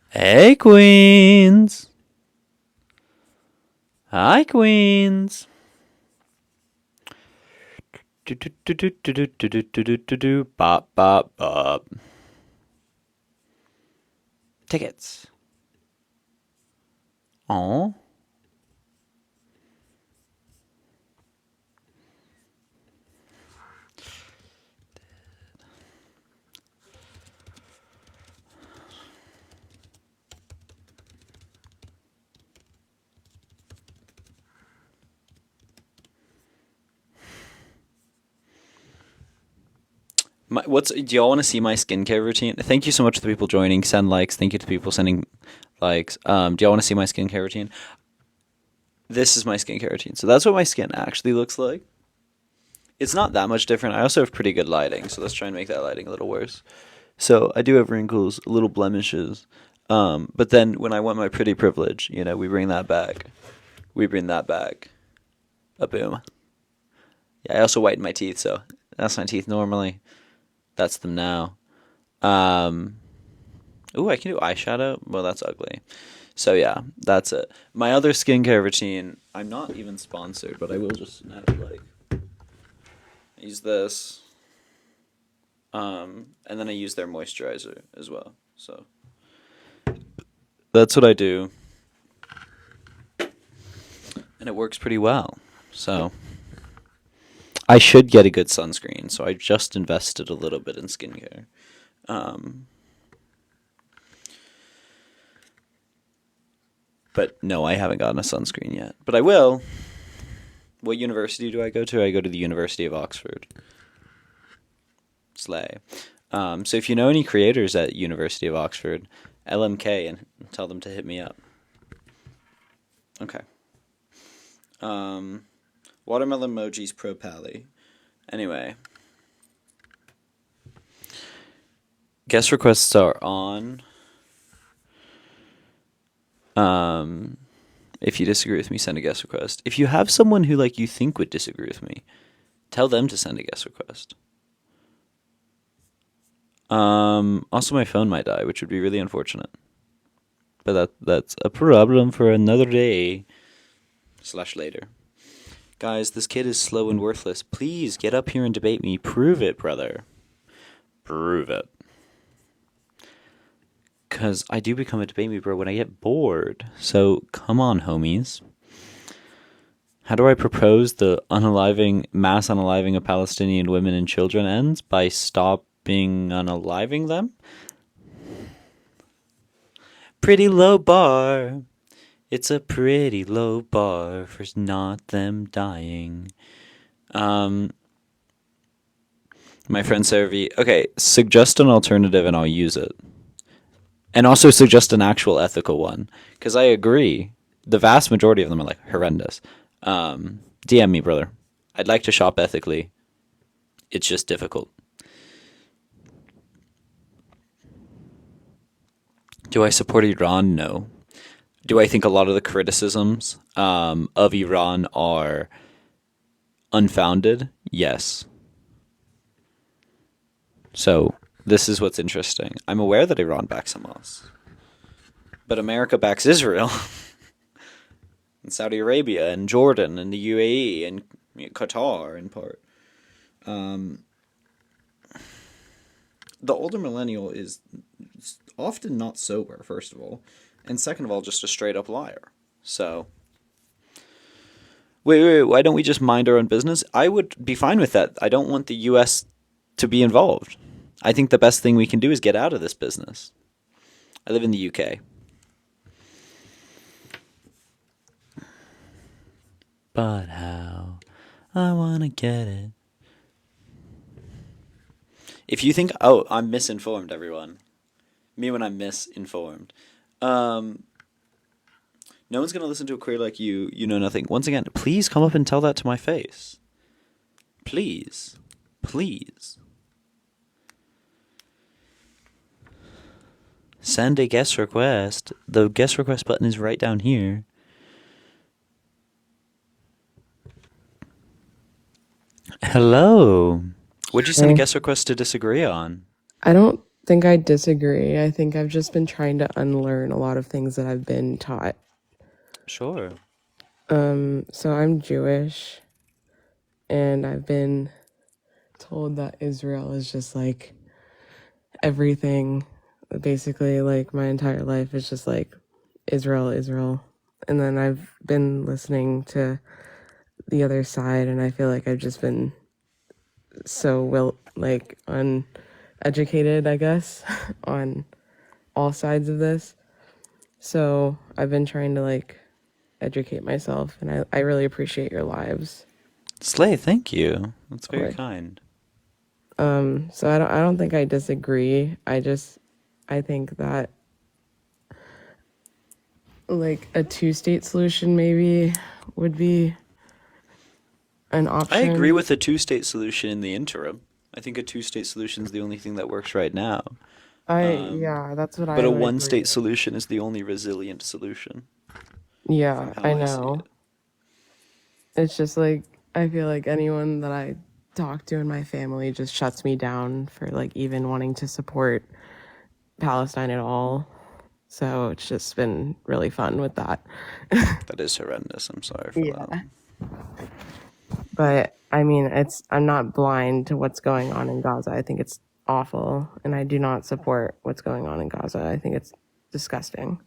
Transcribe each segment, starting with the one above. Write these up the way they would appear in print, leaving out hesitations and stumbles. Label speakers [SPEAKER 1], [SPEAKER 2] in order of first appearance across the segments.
[SPEAKER 1] Hey, Queens. Hi, Queens. Bop, bop, bop. Tickets. Oh. Do y'all want to see my skincare routine? Thank you so much to the people joining. Send likes. Thank you to people sending likes. Do y'all want to see my skincare routine? This is my skincare routine. So that's what my skin actually looks like. It's not that much different. I also have pretty good lighting, so let's try and make that lighting a little worse. So I do have wrinkles, little blemishes. But then when I want my pretty privilege, we bring that back. We bring that back. A boom. Yeah, I also whiten my teeth, so that's my teeth normally. That's them now. Ooh, I can do eyeshadow. Well, that's ugly. So yeah, that's it. My other skincare routine, I'm not even sponsored, but I will just use this. And then I use their moisturizer as well. So that's what I do. And it works pretty well. So I should get a good sunscreen, so I just invested a little bit in skincare. But no, I haven't gotten a sunscreen yet. But I will. What university do I go to? I go to the University of Oxford. Slay. So if you know any creators at University of Oxford, LMK, and tell them to hit me up. Okay. Watermelon emojis pro pally. Anyway. Guest requests are on. If you disagree with me, send a guest request. If you have someone who you think would disagree with me, tell them to send a guest request. Also my phone might die, which would be really unfortunate. But that's a problem for another day. / later. Guys, this kid is slow and worthless. Please get up here and debate me. Prove it, brother. Prove it. Because I do become a debate me bro when I get bored. So come on, homies. How do I propose the mass unaliving of Palestinian women and children ends? By stopping unaliving them? Pretty low bar. It's a pretty low bar for not them dying. My friend Sarah okay, suggest an alternative and I'll use it. And also suggest an actual ethical one. Because I agree. The vast majority of them are horrendous. DM me, brother. I'd like to shop ethically. It's just difficult. Do I support Iran? No. Do I think a lot of the criticisms of Iran are unfounded? Yes. So this is what's interesting. I'm aware that Iran backs Hamas. But America backs Israel. And Saudi Arabia and Jordan and the UAE and Qatar in part. The older millennial is often not sober, first of all. And second of all, just a straight up liar. So, wait, why don't we just mind our own business? I would be fine with that. I don't want the U.S. to be involved. I think the best thing we can do is get out of this business. I live in the UK. But how? I want to get it. If you think, I'm misinformed, everyone. Me when I'm misinformed. No one's going to listen to a queer like you. You know nothing. Once again, please come up and tell that to my face. Please. Please. Send a guest request. The guest request button is right down here. Hello. What'd you send a
[SPEAKER 2] Hey,
[SPEAKER 1] guest request to disagree on?
[SPEAKER 2] I don't think I disagree. I think I've just been trying to unlearn a lot of things that I've been taught.
[SPEAKER 1] Sure.
[SPEAKER 2] So I'm Jewish, and I've been told that Israel is just like everything. Basically, like my entire life is just like Israel, Israel. And then I've been listening to the other side, and I feel like I've just been so uneducated, I guess, on all sides of this. So I've been trying to educate myself, and I really appreciate your lives,
[SPEAKER 1] Slay, thank you. That's
[SPEAKER 2] of
[SPEAKER 1] very
[SPEAKER 2] course.
[SPEAKER 1] kind.
[SPEAKER 2] So I don't think I disagree. I think that like a two-state solution maybe would be an
[SPEAKER 1] I agree
[SPEAKER 2] option.
[SPEAKER 1] with a two-state solution in the interim. I think a two-state solution is the only thing that works right now.
[SPEAKER 2] Yeah, that's what
[SPEAKER 1] But
[SPEAKER 2] I
[SPEAKER 1] a
[SPEAKER 2] would agree
[SPEAKER 1] one-state
[SPEAKER 2] with.
[SPEAKER 1] solution is the only resilient solution from
[SPEAKER 2] Yeah,
[SPEAKER 1] how
[SPEAKER 2] I
[SPEAKER 1] I see
[SPEAKER 2] know.
[SPEAKER 1] it.
[SPEAKER 2] It's just like I feel like anyone that I talk to in my family just shuts me down for like even wanting to support Palestine at all. So it's just been really fun with that.
[SPEAKER 1] That is horrendous. I'm sorry for that.
[SPEAKER 2] Yeah. But I mean, I'm not blind to what's going on in Gaza. I think it's awful, and I do not support what's going on in Gaza. I think it's disgusting.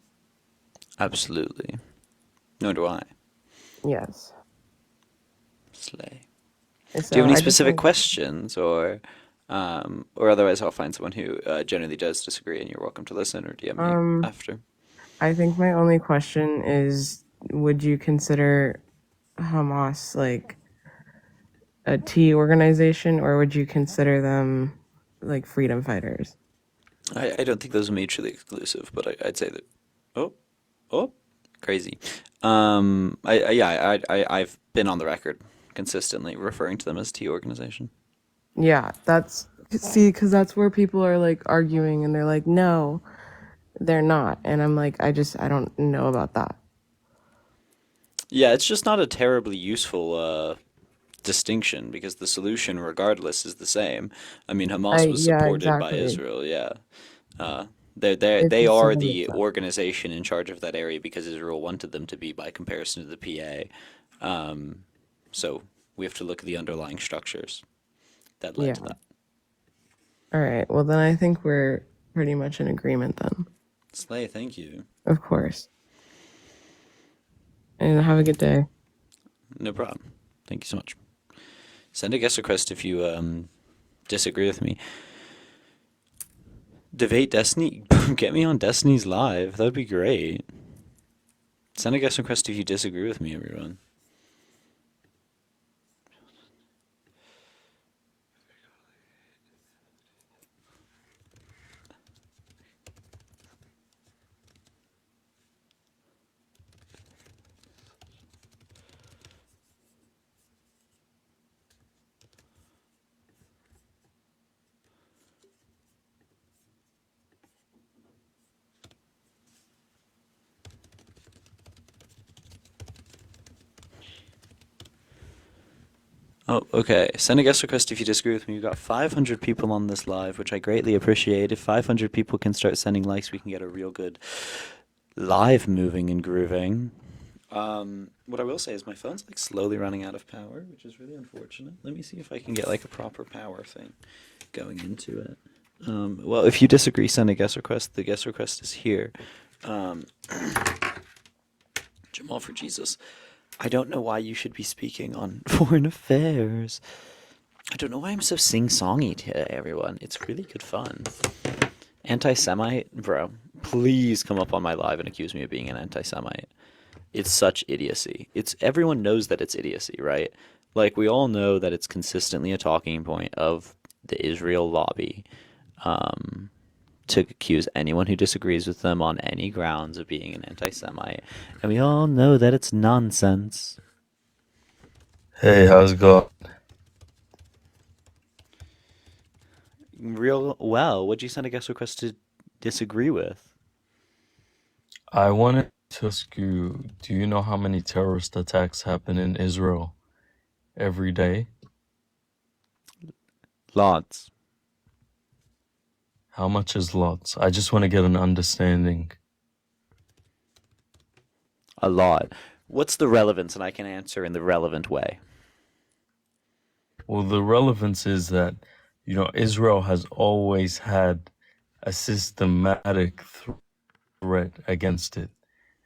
[SPEAKER 1] Absolutely. Nor do I.
[SPEAKER 2] Yes.
[SPEAKER 1] Slay. Do you
[SPEAKER 2] So
[SPEAKER 1] have any
[SPEAKER 2] I just
[SPEAKER 1] specific
[SPEAKER 2] think
[SPEAKER 1] questions, or otherwise I'll find someone who generally does disagree, and you're welcome to listen or DM me
[SPEAKER 2] um
[SPEAKER 1] after.
[SPEAKER 2] I think my only question is, would you consider Hamas like a T organization, or would you consider them like freedom fighters?
[SPEAKER 1] I don't think those are mutually exclusive, but I'd say that. Oh, oh, crazy. I've been on the record consistently referring to them as T organization.
[SPEAKER 2] Yeah, that's see, because that's where people are like arguing, and they're like, no, they're not. And I'm like, I don't know about that.
[SPEAKER 1] Yeah, it's just not a terribly useful distinction because the solution, regardless, is the same. I mean, Hamas was
[SPEAKER 2] Yeah,
[SPEAKER 1] supported by
[SPEAKER 2] exactly.
[SPEAKER 1] Israel. Yeah, uh,
[SPEAKER 2] It's
[SPEAKER 1] they
[SPEAKER 2] just so
[SPEAKER 1] are the
[SPEAKER 2] mixed up.
[SPEAKER 1] organization in charge of that area because Israel wanted them to be by comparison to the PA. Um, so we have to look at the underlying structures that led to
[SPEAKER 2] Yeah.
[SPEAKER 1] that.
[SPEAKER 2] All right. Well, then I think we're pretty much in agreement then.
[SPEAKER 1] Slay, thank you.
[SPEAKER 2] Of course. And have a good day.
[SPEAKER 1] No problem. Thank you so much. Send a guest request if you disagree with me. Debate Destiny. Get me on Destiny's Live. That would be great. Send a guest request if you disagree with me, everyone. Oh, okay. Send a guest request if you disagree with me. We've got 500 people on this live, which I greatly appreciate. If 500 people can start sending likes, we can get a real good live moving and grooving. What I will say is my phone's like slowly running out of power, which is really unfortunate. Let me see if I can get like a proper power thing going into it. Well, if you disagree, send a guest request. The guest request is here. Um, Jamal for Jesus. I don't know why you should be speaking on foreign affairs. I don't know why I'm so sing-songy to everyone. It's really good fun. Anti-Semite? Bro, please come up on my live and accuse me of being an anti-Semite. It's such idiocy. It's everyone knows that it's idiocy, right? Like we all know that it's consistently a talking point of the Israel lobby to accuse anyone who disagrees with them on any grounds of being an anti-Semite. And we all know that it's nonsense.
[SPEAKER 3] Hey, how's it going?
[SPEAKER 1] Real well, what'd you send a guest request to disagree with?
[SPEAKER 3] I wanted to ask you, do you know how many terrorist attacks happen in Israel every day?
[SPEAKER 1] Lots.
[SPEAKER 3] How much is lots? I just want to get an understanding.
[SPEAKER 1] A lot. What's the relevance? And I can answer in the relevant way.
[SPEAKER 3] Well, the relevance is that, Israel has always had a systematic threat against it.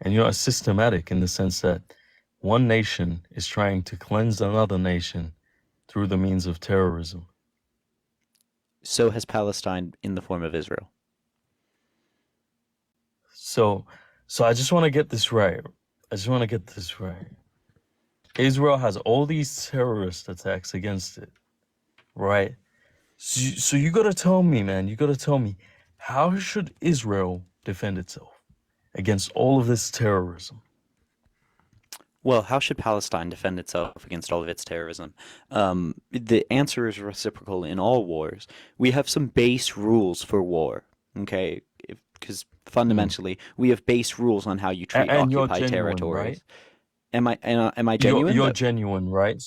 [SPEAKER 3] And, a systematic in the sense that one nation is trying to cleanse another nation through the means of terrorism.
[SPEAKER 1] So has Palestine in the form of Israel.
[SPEAKER 3] So, so I just want to get this right. Israel has all these terrorist attacks against it, right? So you gotta tell me, man, how should Israel defend itself against all of this terrorism?
[SPEAKER 1] Well, how should Palestine defend itself against all of its terrorism? The answer is reciprocal in all wars. We have some base rules for war, okay? Because
[SPEAKER 3] Hmm.
[SPEAKER 1] fundamentally, we have base rules on how you treat
[SPEAKER 3] And you're
[SPEAKER 1] occupied
[SPEAKER 3] genuine, right?
[SPEAKER 1] territories. Am I
[SPEAKER 3] You're
[SPEAKER 1] genuine?
[SPEAKER 3] you're
[SPEAKER 1] That
[SPEAKER 3] genuine, right?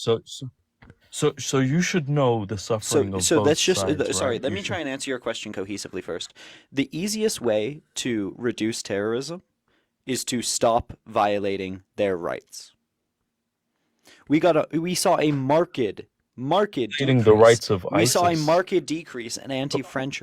[SPEAKER 3] So you should know the
[SPEAKER 1] so
[SPEAKER 3] suffering of
[SPEAKER 1] so
[SPEAKER 3] both
[SPEAKER 1] let's just
[SPEAKER 3] sides,
[SPEAKER 1] sorry.
[SPEAKER 3] right?
[SPEAKER 1] Let
[SPEAKER 3] You
[SPEAKER 1] me try
[SPEAKER 3] should.
[SPEAKER 1] and answer your question cohesively first. The easiest way to reduce terrorism is to stop violating their rights. We saw a marked
[SPEAKER 3] Violating the
[SPEAKER 1] decrease.
[SPEAKER 3] rights of
[SPEAKER 1] We saw a
[SPEAKER 3] ISIS.
[SPEAKER 1] marked decrease in anti-French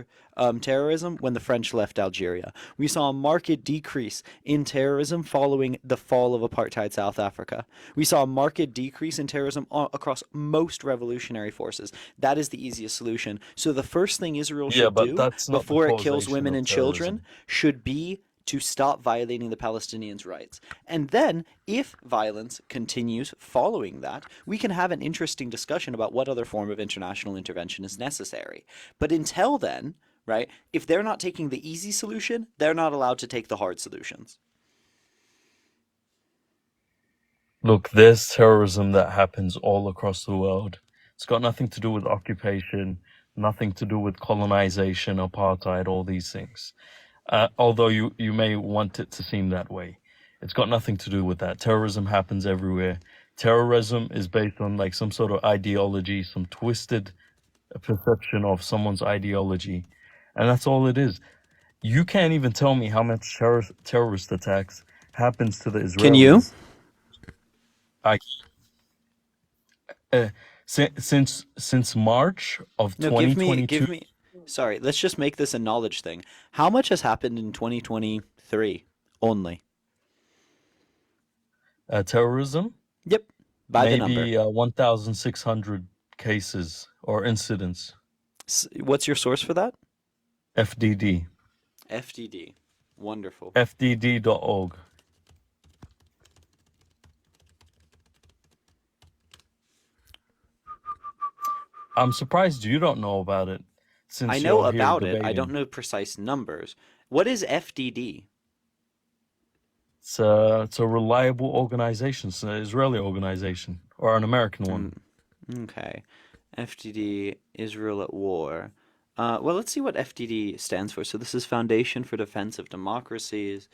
[SPEAKER 1] terrorism when the French left Algeria. We saw a marked decrease in terrorism following the fall of apartheid South Africa. We saw a marked decrease in terrorism across most revolutionary forces. That is the easiest solution. So the first thing Israel
[SPEAKER 3] Yeah,
[SPEAKER 1] should
[SPEAKER 3] but
[SPEAKER 1] do
[SPEAKER 3] that's not the
[SPEAKER 1] before it kills
[SPEAKER 3] causation
[SPEAKER 1] women
[SPEAKER 3] of
[SPEAKER 1] and children
[SPEAKER 3] terrorism.
[SPEAKER 1] should be to stop violating the Palestinians' rights. And then, if violence continues following that, we can have an interesting discussion about what other form of international intervention is necessary. But until then, right, if they're not taking the easy solution, they're not allowed to take the hard solutions.
[SPEAKER 3] Look, there's terrorism that happens all across the world. It's got nothing to do with occupation, nothing to do with colonization, apartheid, all these things. Although you may want it to seem that way. It's got nothing to do with that. Terrorism happens everywhere. Terrorism is based on like some sort of ideology, some twisted perception of someone's ideology. And that's all it is. You can't even tell me how much terrorist attacks happens to the
[SPEAKER 1] Can you?
[SPEAKER 3] Israelis. I uh, since March of
[SPEAKER 1] No, give me,
[SPEAKER 3] 2022,
[SPEAKER 1] give me. Sorry, let's just make this a knowledge thing. How much has happened in 2023 only?
[SPEAKER 3] terrorism,
[SPEAKER 1] Yep, by the number.
[SPEAKER 3] maybe 1,600 cases or incidents.
[SPEAKER 1] What's your source for that?
[SPEAKER 3] FDD,
[SPEAKER 1] FDD. Wonderful.
[SPEAKER 3] FDD.org. I'm surprised you don't know about it
[SPEAKER 1] I
[SPEAKER 3] since
[SPEAKER 1] know
[SPEAKER 3] you're here
[SPEAKER 1] about it. I don't
[SPEAKER 3] debating.
[SPEAKER 1] know precise numbers. What is FDD?
[SPEAKER 3] It's a reliable organization. It's an Israeli organization or an American one.
[SPEAKER 1] Mm, okay. FDD, Israel at War. Well, let's see what FDD stands for. So this is Foundation for Defense of Democracies.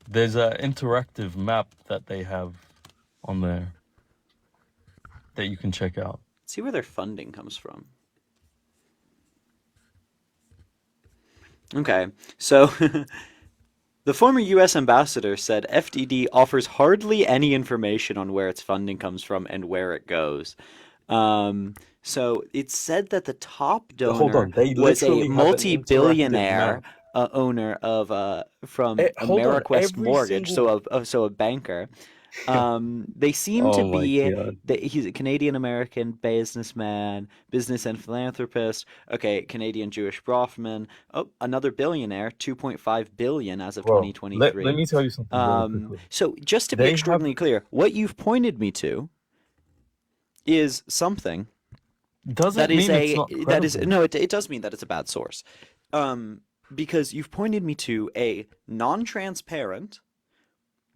[SPEAKER 3] There's an interactive map that they have on there that you can check out.
[SPEAKER 1] Let's see where their funding comes from. Okay, so the former US ambassador said FDD offers hardly any information on where its funding comes from and where it goes. So it's said that the top
[SPEAKER 3] Hold
[SPEAKER 1] donor
[SPEAKER 3] on, they
[SPEAKER 1] was a
[SPEAKER 3] literally have an interactive
[SPEAKER 1] multi-billionaire
[SPEAKER 3] map.
[SPEAKER 1] owner of from
[SPEAKER 3] Hold on,
[SPEAKER 1] Ameriquest
[SPEAKER 3] every
[SPEAKER 1] Mortgage,
[SPEAKER 3] single.
[SPEAKER 1] so a banker. They seem to
[SPEAKER 3] Oh my
[SPEAKER 1] be
[SPEAKER 3] God.
[SPEAKER 1] that he's a Canadian American businessman, business and philanthropist. Okay, Canadian Jewish Brahmin. Oh, another billionaire, 2.5 billion as of
[SPEAKER 3] Bro, let
[SPEAKER 1] 2023.
[SPEAKER 3] me tell you something very quickly.
[SPEAKER 1] So just to be
[SPEAKER 3] They have.
[SPEAKER 1] extraordinarily clear, what you've pointed me to is something that
[SPEAKER 3] Doesn't
[SPEAKER 1] is
[SPEAKER 3] mean it's
[SPEAKER 1] a
[SPEAKER 3] not
[SPEAKER 1] that is
[SPEAKER 3] credible.
[SPEAKER 1] no, it does mean that it's a bad source. Because you've pointed me to a non-transparent,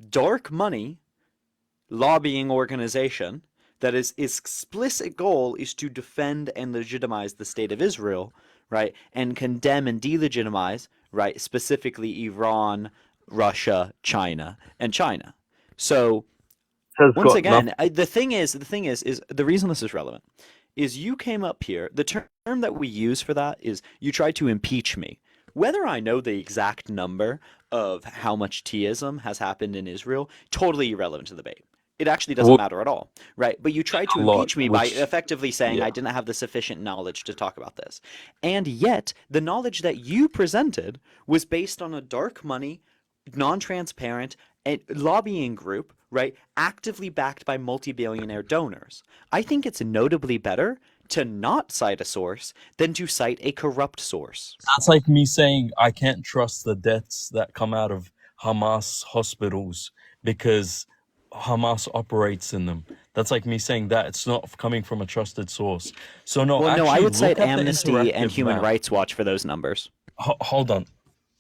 [SPEAKER 1] dark money lobbying organization that is its explicit goal is to defend and legitimize the state of Israel, right? And condemn and delegitimize, right? Specifically Iran, Russia, China, and China. So
[SPEAKER 3] Has
[SPEAKER 1] once
[SPEAKER 3] got nothing.
[SPEAKER 1] again, is the reason this is relevant is you came up here. The term that we use for that is you tried to impeach me. Whether I know the exact number of how much Teaism has happened in Israel, totally irrelevant to the debate. It actually doesn't
[SPEAKER 3] Well,
[SPEAKER 1] matter at all, right? But you tried to
[SPEAKER 3] a lot,
[SPEAKER 1] impeach me by
[SPEAKER 3] which,
[SPEAKER 1] effectively saying
[SPEAKER 3] yeah.
[SPEAKER 1] I didn't have the sufficient knowledge to talk about this. And yet, the knowledge that you presented was based on a dark money, non-transparent lobbying group, right? Actively backed by multi-billionaire donors. I think it's notably better to not cite a source than to cite a corrupt source.
[SPEAKER 3] That's like me saying I can't trust the deaths that come out of Hamas hospitals because Hamas operates in them. That's like me saying that it's not coming from a trusted source. So no,
[SPEAKER 1] Well, no, I
[SPEAKER 3] actually
[SPEAKER 1] would cite
[SPEAKER 3] look at the
[SPEAKER 1] Amnesty and
[SPEAKER 3] interactive
[SPEAKER 1] Human
[SPEAKER 3] map.
[SPEAKER 1] Rights Watch for those numbers.
[SPEAKER 3] Hold on.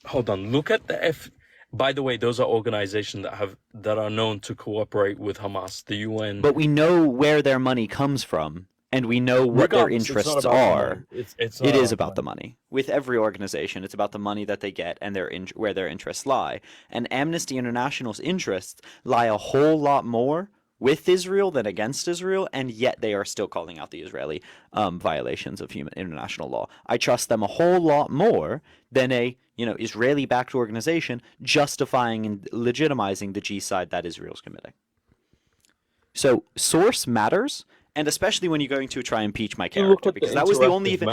[SPEAKER 3] Hold on. Look at the F. By the way, those are organizations that are known to cooperate with Hamas, the UN.
[SPEAKER 1] But we know where their money comes from, and we know what their
[SPEAKER 3] Regardless, it's not
[SPEAKER 1] interests
[SPEAKER 3] about the money.
[SPEAKER 1] are.
[SPEAKER 3] It's
[SPEAKER 1] It
[SPEAKER 3] not
[SPEAKER 1] is
[SPEAKER 3] about the
[SPEAKER 1] about the
[SPEAKER 3] money.
[SPEAKER 1] money. With every organization, it's about the money that they get and where their interests lie. And Amnesty International's interests lie a whole lot more with Israel than against Israel, and yet they are still calling out the Israeli violations of human international law. I trust them a whole lot more than a Israeli-backed organization justifying and legitimizing the genocide that Israel's committing. So source matters, and especially when you're going to try and impeach my
[SPEAKER 3] You look
[SPEAKER 1] character,
[SPEAKER 3] at the
[SPEAKER 1] because that was the only
[SPEAKER 3] interactive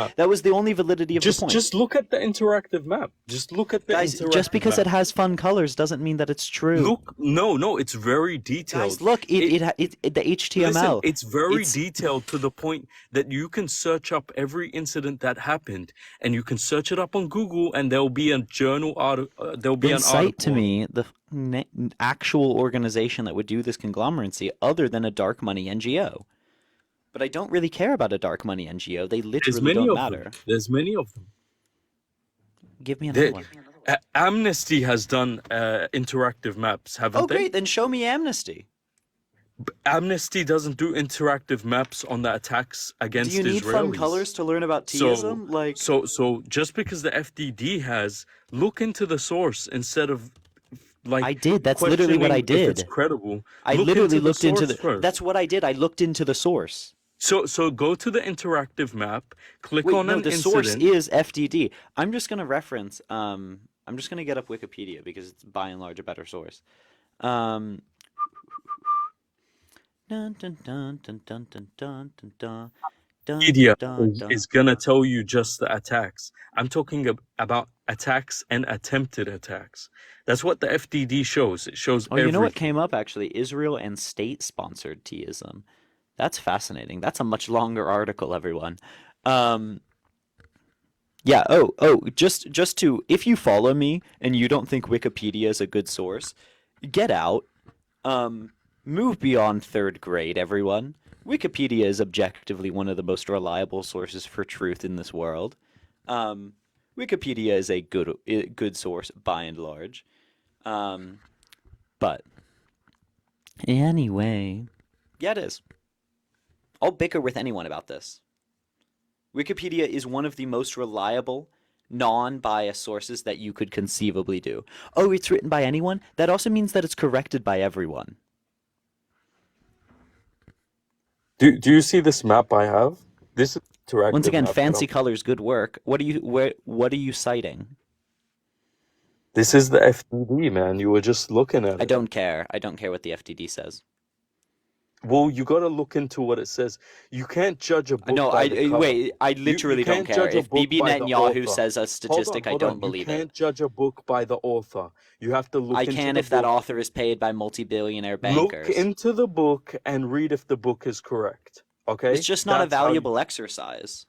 [SPEAKER 3] map.
[SPEAKER 1] validity of the point.
[SPEAKER 3] Just look at the interactive map. Just look at the
[SPEAKER 1] Guys,
[SPEAKER 3] interactive
[SPEAKER 1] just because
[SPEAKER 3] map.
[SPEAKER 1] it has fun colors doesn't mean that it's true.
[SPEAKER 3] Look, no, it's very detailed.
[SPEAKER 1] Guys, look, the HTML.
[SPEAKER 3] Listen, it's very
[SPEAKER 1] It's-
[SPEAKER 3] detailed to the point that you can search up every incident that happened, and you can search it up on Google, and there'll be a journal article. There'll be
[SPEAKER 1] Then
[SPEAKER 3] an
[SPEAKER 1] cite
[SPEAKER 3] article.
[SPEAKER 1] to me the actual organization that would do this conglomeracy other than a dark money NGO. But I don't really care about a dark money NGO. They
[SPEAKER 3] There's
[SPEAKER 1] literally
[SPEAKER 3] many
[SPEAKER 1] don't
[SPEAKER 3] of
[SPEAKER 1] matter.
[SPEAKER 3] them. There's many of them.
[SPEAKER 1] Give me another
[SPEAKER 3] They,
[SPEAKER 1] one.
[SPEAKER 3] Amnesty has done interactive maps, haven't
[SPEAKER 1] Oh,
[SPEAKER 3] they?
[SPEAKER 1] great. Then show me Amnesty.
[SPEAKER 3] Amnesty doesn't do interactive maps on the attacks
[SPEAKER 1] Do
[SPEAKER 3] against
[SPEAKER 1] you need fun
[SPEAKER 3] Israelis.
[SPEAKER 1] colors to learn about
[SPEAKER 3] So,
[SPEAKER 1] Teaism? Like,
[SPEAKER 3] so just because the FDD has, look into the source instead of
[SPEAKER 1] I did. That's literally what I
[SPEAKER 3] questioning if it's
[SPEAKER 1] did.
[SPEAKER 3] credible.
[SPEAKER 1] I
[SPEAKER 3] Look
[SPEAKER 1] literally
[SPEAKER 3] into the
[SPEAKER 1] looked into
[SPEAKER 3] source
[SPEAKER 1] the.
[SPEAKER 3] first.
[SPEAKER 1] That's what I did. I looked into the source.
[SPEAKER 3] So go to the interactive map, click
[SPEAKER 1] Wait,
[SPEAKER 3] on
[SPEAKER 1] no,
[SPEAKER 3] an
[SPEAKER 1] the source
[SPEAKER 3] incident.
[SPEAKER 1] is FDD. I'm just gonna reference. I'm just gonna get up Wikipedia because it's by and large a better source. Dun dun dun dun dun dun dun dun dun dun
[SPEAKER 3] Media
[SPEAKER 1] dun dun.
[SPEAKER 3] is gonna tell you just the attacks. I'm talking about attacks and attempted attacks. That's what the FDD shows. It shows
[SPEAKER 1] Oh, you know what
[SPEAKER 3] everything.
[SPEAKER 1] came up actually? Israel and state-sponsored Teaism. That's fascinating. That's a much longer article, everyone. Yeah. Just to if you follow me and you don't think Wikipedia is a good source, get out. Move beyond third grade, everyone. Wikipedia is objectively one of the most reliable sources for truth in this world. Wikipedia is a good source by and large. But anyway, yeah, it is. I'll bicker with anyone about this. Wikipedia is one of the most reliable, non-biased sources that you could conceivably do. Oh, it's written by anyone? That also means that it's corrected by everyone.
[SPEAKER 3] Do you see this map I have? This is interactive
[SPEAKER 1] Once again,
[SPEAKER 3] map.
[SPEAKER 1] fancy colors, good work. What are you citing?
[SPEAKER 3] This is the FDD, man. You were just looking at
[SPEAKER 1] I
[SPEAKER 3] it.
[SPEAKER 1] don't care. I don't care what the FDD says.
[SPEAKER 3] Well, you gotta look into what it says. You can't judge a book
[SPEAKER 1] No,
[SPEAKER 3] by the cover.
[SPEAKER 1] wait. I
[SPEAKER 3] You
[SPEAKER 1] literally don't
[SPEAKER 3] can't
[SPEAKER 1] care.
[SPEAKER 3] judge a
[SPEAKER 1] If
[SPEAKER 3] book
[SPEAKER 1] Bibi
[SPEAKER 3] by the
[SPEAKER 1] Netanyahu
[SPEAKER 3] author.
[SPEAKER 1] says a statistic, I
[SPEAKER 3] Hold
[SPEAKER 1] don't
[SPEAKER 3] on. You
[SPEAKER 1] believe
[SPEAKER 3] can't
[SPEAKER 1] it.
[SPEAKER 3] judge a book by the author. You have to look
[SPEAKER 1] I
[SPEAKER 3] into
[SPEAKER 1] can
[SPEAKER 3] the
[SPEAKER 1] if that
[SPEAKER 3] book.
[SPEAKER 1] author is paid by multi-billionaire
[SPEAKER 3] Look
[SPEAKER 1] bankers.
[SPEAKER 3] into the book and read if the book is correct. Okay?
[SPEAKER 1] It's just not a
[SPEAKER 3] That's how you-
[SPEAKER 1] valuable exercise.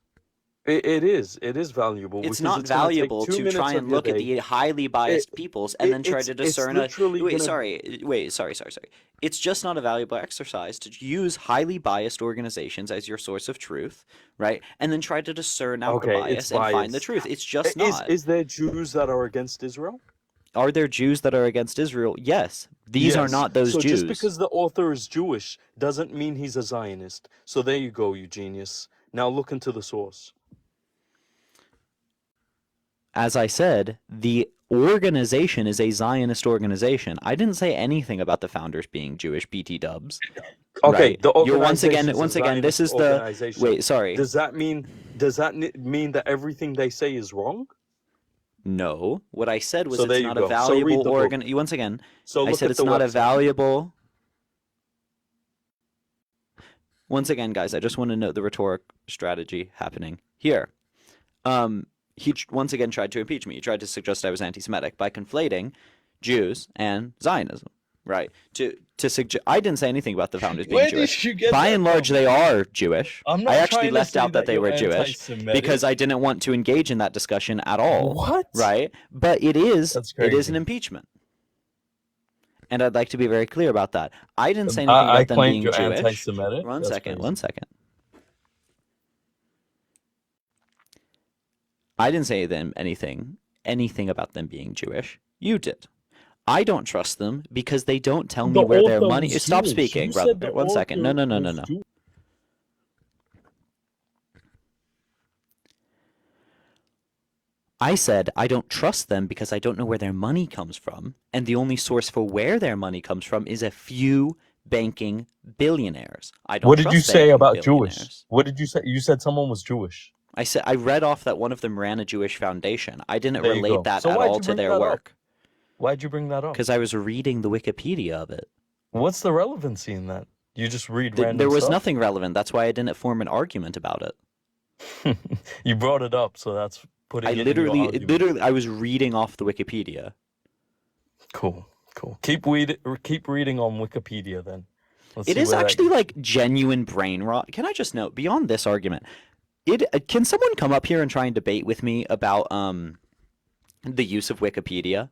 [SPEAKER 3] It is valuable.
[SPEAKER 1] It's
[SPEAKER 3] because
[SPEAKER 1] not
[SPEAKER 3] it's gonna take
[SPEAKER 1] valuable
[SPEAKER 3] 2
[SPEAKER 1] to
[SPEAKER 3] minutes
[SPEAKER 1] try
[SPEAKER 3] of
[SPEAKER 1] and
[SPEAKER 3] your
[SPEAKER 1] look at
[SPEAKER 3] day.
[SPEAKER 1] the highly biased peoples and then try to
[SPEAKER 3] It's
[SPEAKER 1] discern a.
[SPEAKER 3] literally
[SPEAKER 1] Wait,
[SPEAKER 3] gonna.
[SPEAKER 1] sorry. It's just not a valuable exercise to use highly biased organizations as your source of truth, right? And then try to discern out the
[SPEAKER 3] Okay, it's
[SPEAKER 1] bias and find the
[SPEAKER 3] biased.
[SPEAKER 1] truth. It's just not.
[SPEAKER 3] Is there Jews that are against Israel?
[SPEAKER 1] Are there Jews that are against Israel? Yes. These are
[SPEAKER 3] Yes.
[SPEAKER 1] not those
[SPEAKER 3] So
[SPEAKER 1] Jews.
[SPEAKER 3] just because the author is Jewish doesn't mean he's a Zionist. So there you go, you genius. Now look into the source.
[SPEAKER 1] as I said, the organization is a Zionist organization. I didn't say anything about the founders being Jewish BT dubs,
[SPEAKER 3] Okay,
[SPEAKER 1] right?
[SPEAKER 3] the
[SPEAKER 1] You're once
[SPEAKER 3] organization
[SPEAKER 1] again,
[SPEAKER 3] is a
[SPEAKER 1] this
[SPEAKER 3] Zionist
[SPEAKER 1] is the,
[SPEAKER 3] organization.
[SPEAKER 1] wait, sorry.
[SPEAKER 3] Does that mean that everything they say is wrong?
[SPEAKER 1] No, what I said was
[SPEAKER 3] So there
[SPEAKER 1] it's
[SPEAKER 3] you
[SPEAKER 1] not a
[SPEAKER 3] go. So read
[SPEAKER 1] valuable
[SPEAKER 3] the book.
[SPEAKER 1] once again,
[SPEAKER 3] So
[SPEAKER 1] I
[SPEAKER 3] look
[SPEAKER 1] said
[SPEAKER 3] at
[SPEAKER 1] it's
[SPEAKER 3] the
[SPEAKER 1] not a
[SPEAKER 3] website.
[SPEAKER 1] valuable. Once again, guys, I just want to note the rhetoric strategy happening here. He once again tried to impeach me. He tried to suggest I was anti-Semitic by conflating Jews and Zionism, right? To suggest I didn't say anything about the founders being
[SPEAKER 3] Where
[SPEAKER 1] Jewish.
[SPEAKER 3] did you get
[SPEAKER 1] By
[SPEAKER 3] that
[SPEAKER 1] and large,
[SPEAKER 3] from?
[SPEAKER 1] they are Jewish.
[SPEAKER 3] I'm not
[SPEAKER 1] I actually
[SPEAKER 3] trying to
[SPEAKER 1] left
[SPEAKER 3] say
[SPEAKER 1] out that they
[SPEAKER 3] you're
[SPEAKER 1] were Jewish
[SPEAKER 3] anti-Semitic.
[SPEAKER 1] because I didn't want to engage in that discussion at all.
[SPEAKER 3] What?
[SPEAKER 1] Right? But it is
[SPEAKER 3] That's
[SPEAKER 1] an
[SPEAKER 3] crazy.
[SPEAKER 1] impeachment. And I'd like to be very clear about that. I didn't say anything
[SPEAKER 3] I
[SPEAKER 1] about them
[SPEAKER 3] claimed
[SPEAKER 1] being
[SPEAKER 3] you're
[SPEAKER 1] Jewish.
[SPEAKER 3] anti-Semitic.
[SPEAKER 1] One
[SPEAKER 3] That's
[SPEAKER 1] second.
[SPEAKER 3] crazy.
[SPEAKER 1] I didn't say them anything about them being Jewish. You did. I don't trust them because they don't tell me
[SPEAKER 3] The
[SPEAKER 1] where their
[SPEAKER 3] author
[SPEAKER 1] money.
[SPEAKER 3] was
[SPEAKER 1] Stop
[SPEAKER 3] Jewish.
[SPEAKER 1] speaking,
[SPEAKER 3] You
[SPEAKER 1] brother.
[SPEAKER 3] said the
[SPEAKER 1] One second. No.
[SPEAKER 3] author was Jewish.
[SPEAKER 1] I said I don't trust them because I don't know where their money comes from, and the only source for where their money comes from is a few banking billionaires. I don't.
[SPEAKER 3] What did you
[SPEAKER 1] trust
[SPEAKER 3] say
[SPEAKER 1] banking
[SPEAKER 3] about Jewish?
[SPEAKER 1] billionaires.
[SPEAKER 3] What did you say? You said someone was Jewish.
[SPEAKER 1] I said I read off that one of them ran a Jewish foundation. I didn't
[SPEAKER 3] There you
[SPEAKER 1] relate
[SPEAKER 3] go.
[SPEAKER 1] that
[SPEAKER 3] So
[SPEAKER 1] at
[SPEAKER 3] why'd
[SPEAKER 1] all
[SPEAKER 3] you
[SPEAKER 1] to
[SPEAKER 3] bring
[SPEAKER 1] their
[SPEAKER 3] that up?
[SPEAKER 1] work
[SPEAKER 3] Why'd you bring that up?
[SPEAKER 1] because I was reading the Wikipedia of it.
[SPEAKER 3] What's the relevancy in that? You just read random
[SPEAKER 1] There was
[SPEAKER 3] stuff?
[SPEAKER 1] nothing relevant. That's why I didn't form an argument about it.
[SPEAKER 3] You brought it up, so that's putting
[SPEAKER 1] I
[SPEAKER 3] it in your argument.
[SPEAKER 1] I was reading off the Wikipedia.
[SPEAKER 3] Cool. Keep reading on Wikipedia then. Let's
[SPEAKER 1] It
[SPEAKER 3] see
[SPEAKER 1] is
[SPEAKER 3] where that
[SPEAKER 1] actually
[SPEAKER 3] goes.
[SPEAKER 1] like genuine brain rot. Can I just note beyond this argument? Can someone come up here and try and debate with me about the use of Wikipedia?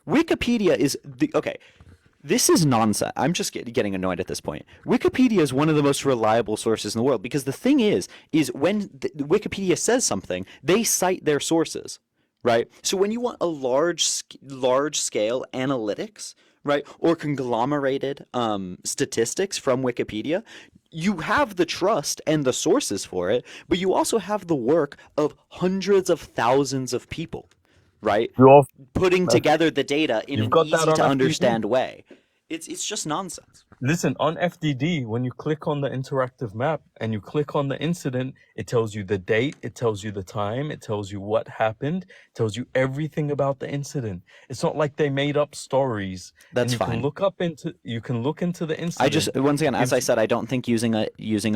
[SPEAKER 1] Wikipedia is okay. This is nonsense. I'm just getting annoyed at this point. Wikipedia is one of the most reliable sources in the world because the thing is when Wikipedia says something, they cite their sources, right? So when you want a large scale analytics, right, or conglomerated statistics from Wikipedia, you have the trust and the sources for it, but you also have the work of hundreds of thousands of people, right? Putting together the data in
[SPEAKER 3] You've
[SPEAKER 1] an
[SPEAKER 3] got that
[SPEAKER 1] easy
[SPEAKER 3] on
[SPEAKER 1] to
[SPEAKER 3] FTD.
[SPEAKER 1] understand way. It's just nonsense.
[SPEAKER 3] Listen, on FDD, when you click on the interactive map and you click on the incident, it tells you the date, it tells you the time, it tells you what happened, it tells you everything about the incident. It's not like they made up stories.
[SPEAKER 1] That's
[SPEAKER 3] and
[SPEAKER 1] fine.
[SPEAKER 3] You can look into the incident.
[SPEAKER 1] I just once again, as I said, I don't think using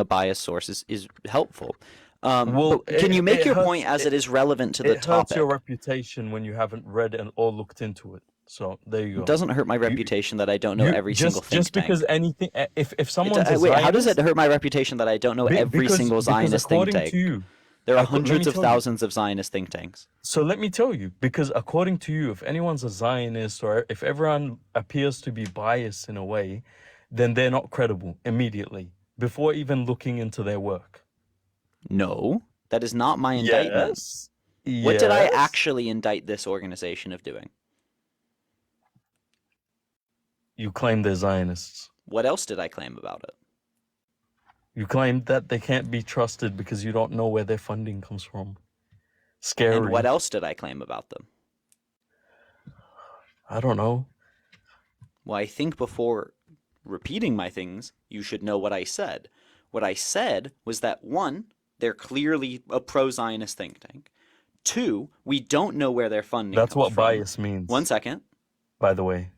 [SPEAKER 1] a biased source is helpful.
[SPEAKER 3] Well,
[SPEAKER 1] but can you make your
[SPEAKER 3] hurts-
[SPEAKER 1] point as it is relevant to the
[SPEAKER 3] It hurts
[SPEAKER 1] topic?
[SPEAKER 3] your reputation when you haven't read or looked into it. So there you go.
[SPEAKER 1] It doesn't hurt my reputation that I don't know every single think
[SPEAKER 3] just because
[SPEAKER 1] tank.
[SPEAKER 3] anything, if someone's a
[SPEAKER 1] Wait, how does
[SPEAKER 3] Zionist,
[SPEAKER 1] it hurt my reputation that I don't know every single Zionist think
[SPEAKER 3] according
[SPEAKER 1] tank?
[SPEAKER 3] to you,
[SPEAKER 1] There are
[SPEAKER 3] let me
[SPEAKER 1] hundreds of
[SPEAKER 3] tell you.
[SPEAKER 1] thousands of Zionist think tanks.
[SPEAKER 3] So let me tell you, because according to you, if anyone's a Zionist or if everyone appears to be biased in a way, then they're not credible immediately before even looking into their work.
[SPEAKER 1] No, that is not my indictment.
[SPEAKER 3] Yes.
[SPEAKER 1] What did I
[SPEAKER 3] Yes.
[SPEAKER 1] actually indict this organization of doing?
[SPEAKER 3] You claim they're Zionists.
[SPEAKER 1] What else did I claim about it?
[SPEAKER 3] You claim that they can't be trusted because you don't know where their funding comes from. Scary.
[SPEAKER 1] And what else did I claim about them?
[SPEAKER 3] I don't know.
[SPEAKER 1] Well, I think before repeating my things, you should know what I said. What I said was that, one, they're clearly a pro-Zionist think tank. Two, we don't know where their funding
[SPEAKER 3] That's
[SPEAKER 1] comes
[SPEAKER 3] what
[SPEAKER 1] from.
[SPEAKER 3] bias means.
[SPEAKER 1] One second.
[SPEAKER 3] By the way.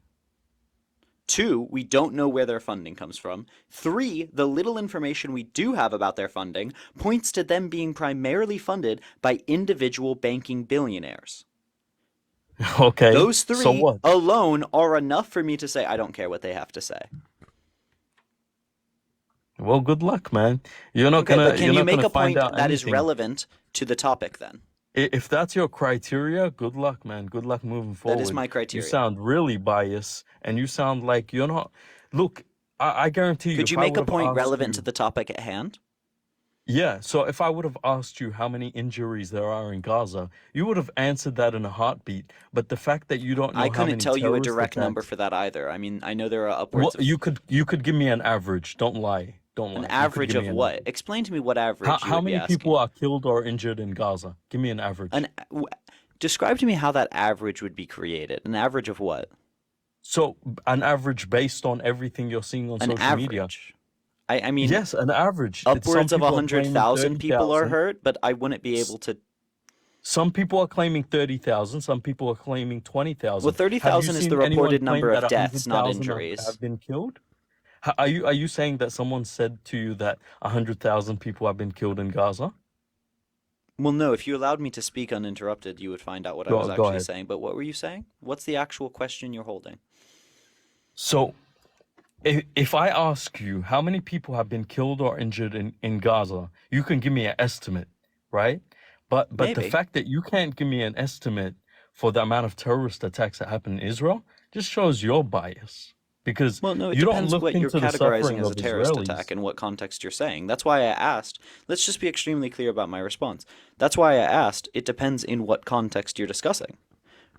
[SPEAKER 1] Two, we don't know where their funding comes from. Three, the little information we do have about their funding points to them being primarily funded by individual banking billionaires.
[SPEAKER 3] Okay.
[SPEAKER 1] Those three
[SPEAKER 3] So what?
[SPEAKER 1] alone are enough for me to say I don't care what they have to say.
[SPEAKER 3] Well, good luck, man. You're not
[SPEAKER 1] Okay,
[SPEAKER 3] gonna.
[SPEAKER 1] but can
[SPEAKER 3] you're
[SPEAKER 1] you
[SPEAKER 3] not
[SPEAKER 1] make
[SPEAKER 3] gonna
[SPEAKER 1] a point
[SPEAKER 3] find out
[SPEAKER 1] that is
[SPEAKER 3] anything.
[SPEAKER 1] relevant to the topic then?
[SPEAKER 3] If that's your criteria, good luck, man. Good luck moving forward.
[SPEAKER 1] That is my
[SPEAKER 3] You
[SPEAKER 1] criteria.
[SPEAKER 3] sound really biased, and you sound like you're not. Look, I guarantee you.
[SPEAKER 1] Could you
[SPEAKER 3] if I
[SPEAKER 1] make a
[SPEAKER 3] would've
[SPEAKER 1] point
[SPEAKER 3] asked
[SPEAKER 1] relevant
[SPEAKER 3] you-
[SPEAKER 1] to the topic at hand?
[SPEAKER 3] Yeah. So if I would have asked you how many injuries there are in Gaza, you would have answered that in a heartbeat. But the fact that you don't know
[SPEAKER 1] I
[SPEAKER 3] how
[SPEAKER 1] couldn't
[SPEAKER 3] many
[SPEAKER 1] tell you a
[SPEAKER 3] terrorist
[SPEAKER 1] direct
[SPEAKER 3] attacks-
[SPEAKER 1] number for that either. I mean, I know there are
[SPEAKER 3] Well,
[SPEAKER 1] upwards of
[SPEAKER 3] you could give me an average. Don't lie. Don't lie.
[SPEAKER 1] an
[SPEAKER 3] You could
[SPEAKER 1] average
[SPEAKER 3] give
[SPEAKER 1] of
[SPEAKER 3] me an
[SPEAKER 1] what?
[SPEAKER 3] average.
[SPEAKER 1] Explain to me what average you
[SPEAKER 3] How
[SPEAKER 1] would be
[SPEAKER 3] many
[SPEAKER 1] asking.
[SPEAKER 3] people are killed or injured in Gaza? Give me an average.
[SPEAKER 1] Describe to me how that average would be created. An average of what?
[SPEAKER 3] So an average based on everything you're seeing on
[SPEAKER 1] An
[SPEAKER 3] social media.
[SPEAKER 1] average. I mean,
[SPEAKER 3] Yes, an average. Some
[SPEAKER 1] upwards of
[SPEAKER 3] people are claiming
[SPEAKER 1] 100,000 people are
[SPEAKER 3] 30,000.
[SPEAKER 1] hurt, but I wouldn't be able to.
[SPEAKER 3] Some people are claiming 30,000. Some people are claiming
[SPEAKER 1] Well,
[SPEAKER 3] 20,000. Have you
[SPEAKER 1] 30,000 is the
[SPEAKER 3] seen anyone
[SPEAKER 1] reported
[SPEAKER 3] claim
[SPEAKER 1] number
[SPEAKER 3] that
[SPEAKER 1] of deaths, not
[SPEAKER 3] 100,000
[SPEAKER 1] injuries.
[SPEAKER 3] have been killed? Are you saying that someone said to you that 100,000 people have been killed in Gaza?
[SPEAKER 1] Well, no, if you allowed me to speak uninterrupted, you would find out what I was
[SPEAKER 3] Go
[SPEAKER 1] actually
[SPEAKER 3] ahead.
[SPEAKER 1] saying. But what were you saying? What's the actual question you're holding?
[SPEAKER 3] So if I ask you how many people have been killed or injured in Gaza, you can give me an estimate, right? But the
[SPEAKER 1] Maybe.
[SPEAKER 3] fact that you can't give me an estimate for the amount of terrorist attacks that happen in Israel just shows your bias. Because
[SPEAKER 1] Well, no, it
[SPEAKER 3] you don't
[SPEAKER 1] depends
[SPEAKER 3] look
[SPEAKER 1] what you're
[SPEAKER 3] into the
[SPEAKER 1] categorizing
[SPEAKER 3] suffering
[SPEAKER 1] as a
[SPEAKER 3] of
[SPEAKER 1] terrorist attack
[SPEAKER 3] Israelis.
[SPEAKER 1] and what context you're saying. That's why I asked. Let's just be extremely clear about my response. That's why I asked. It depends in what context you're discussing,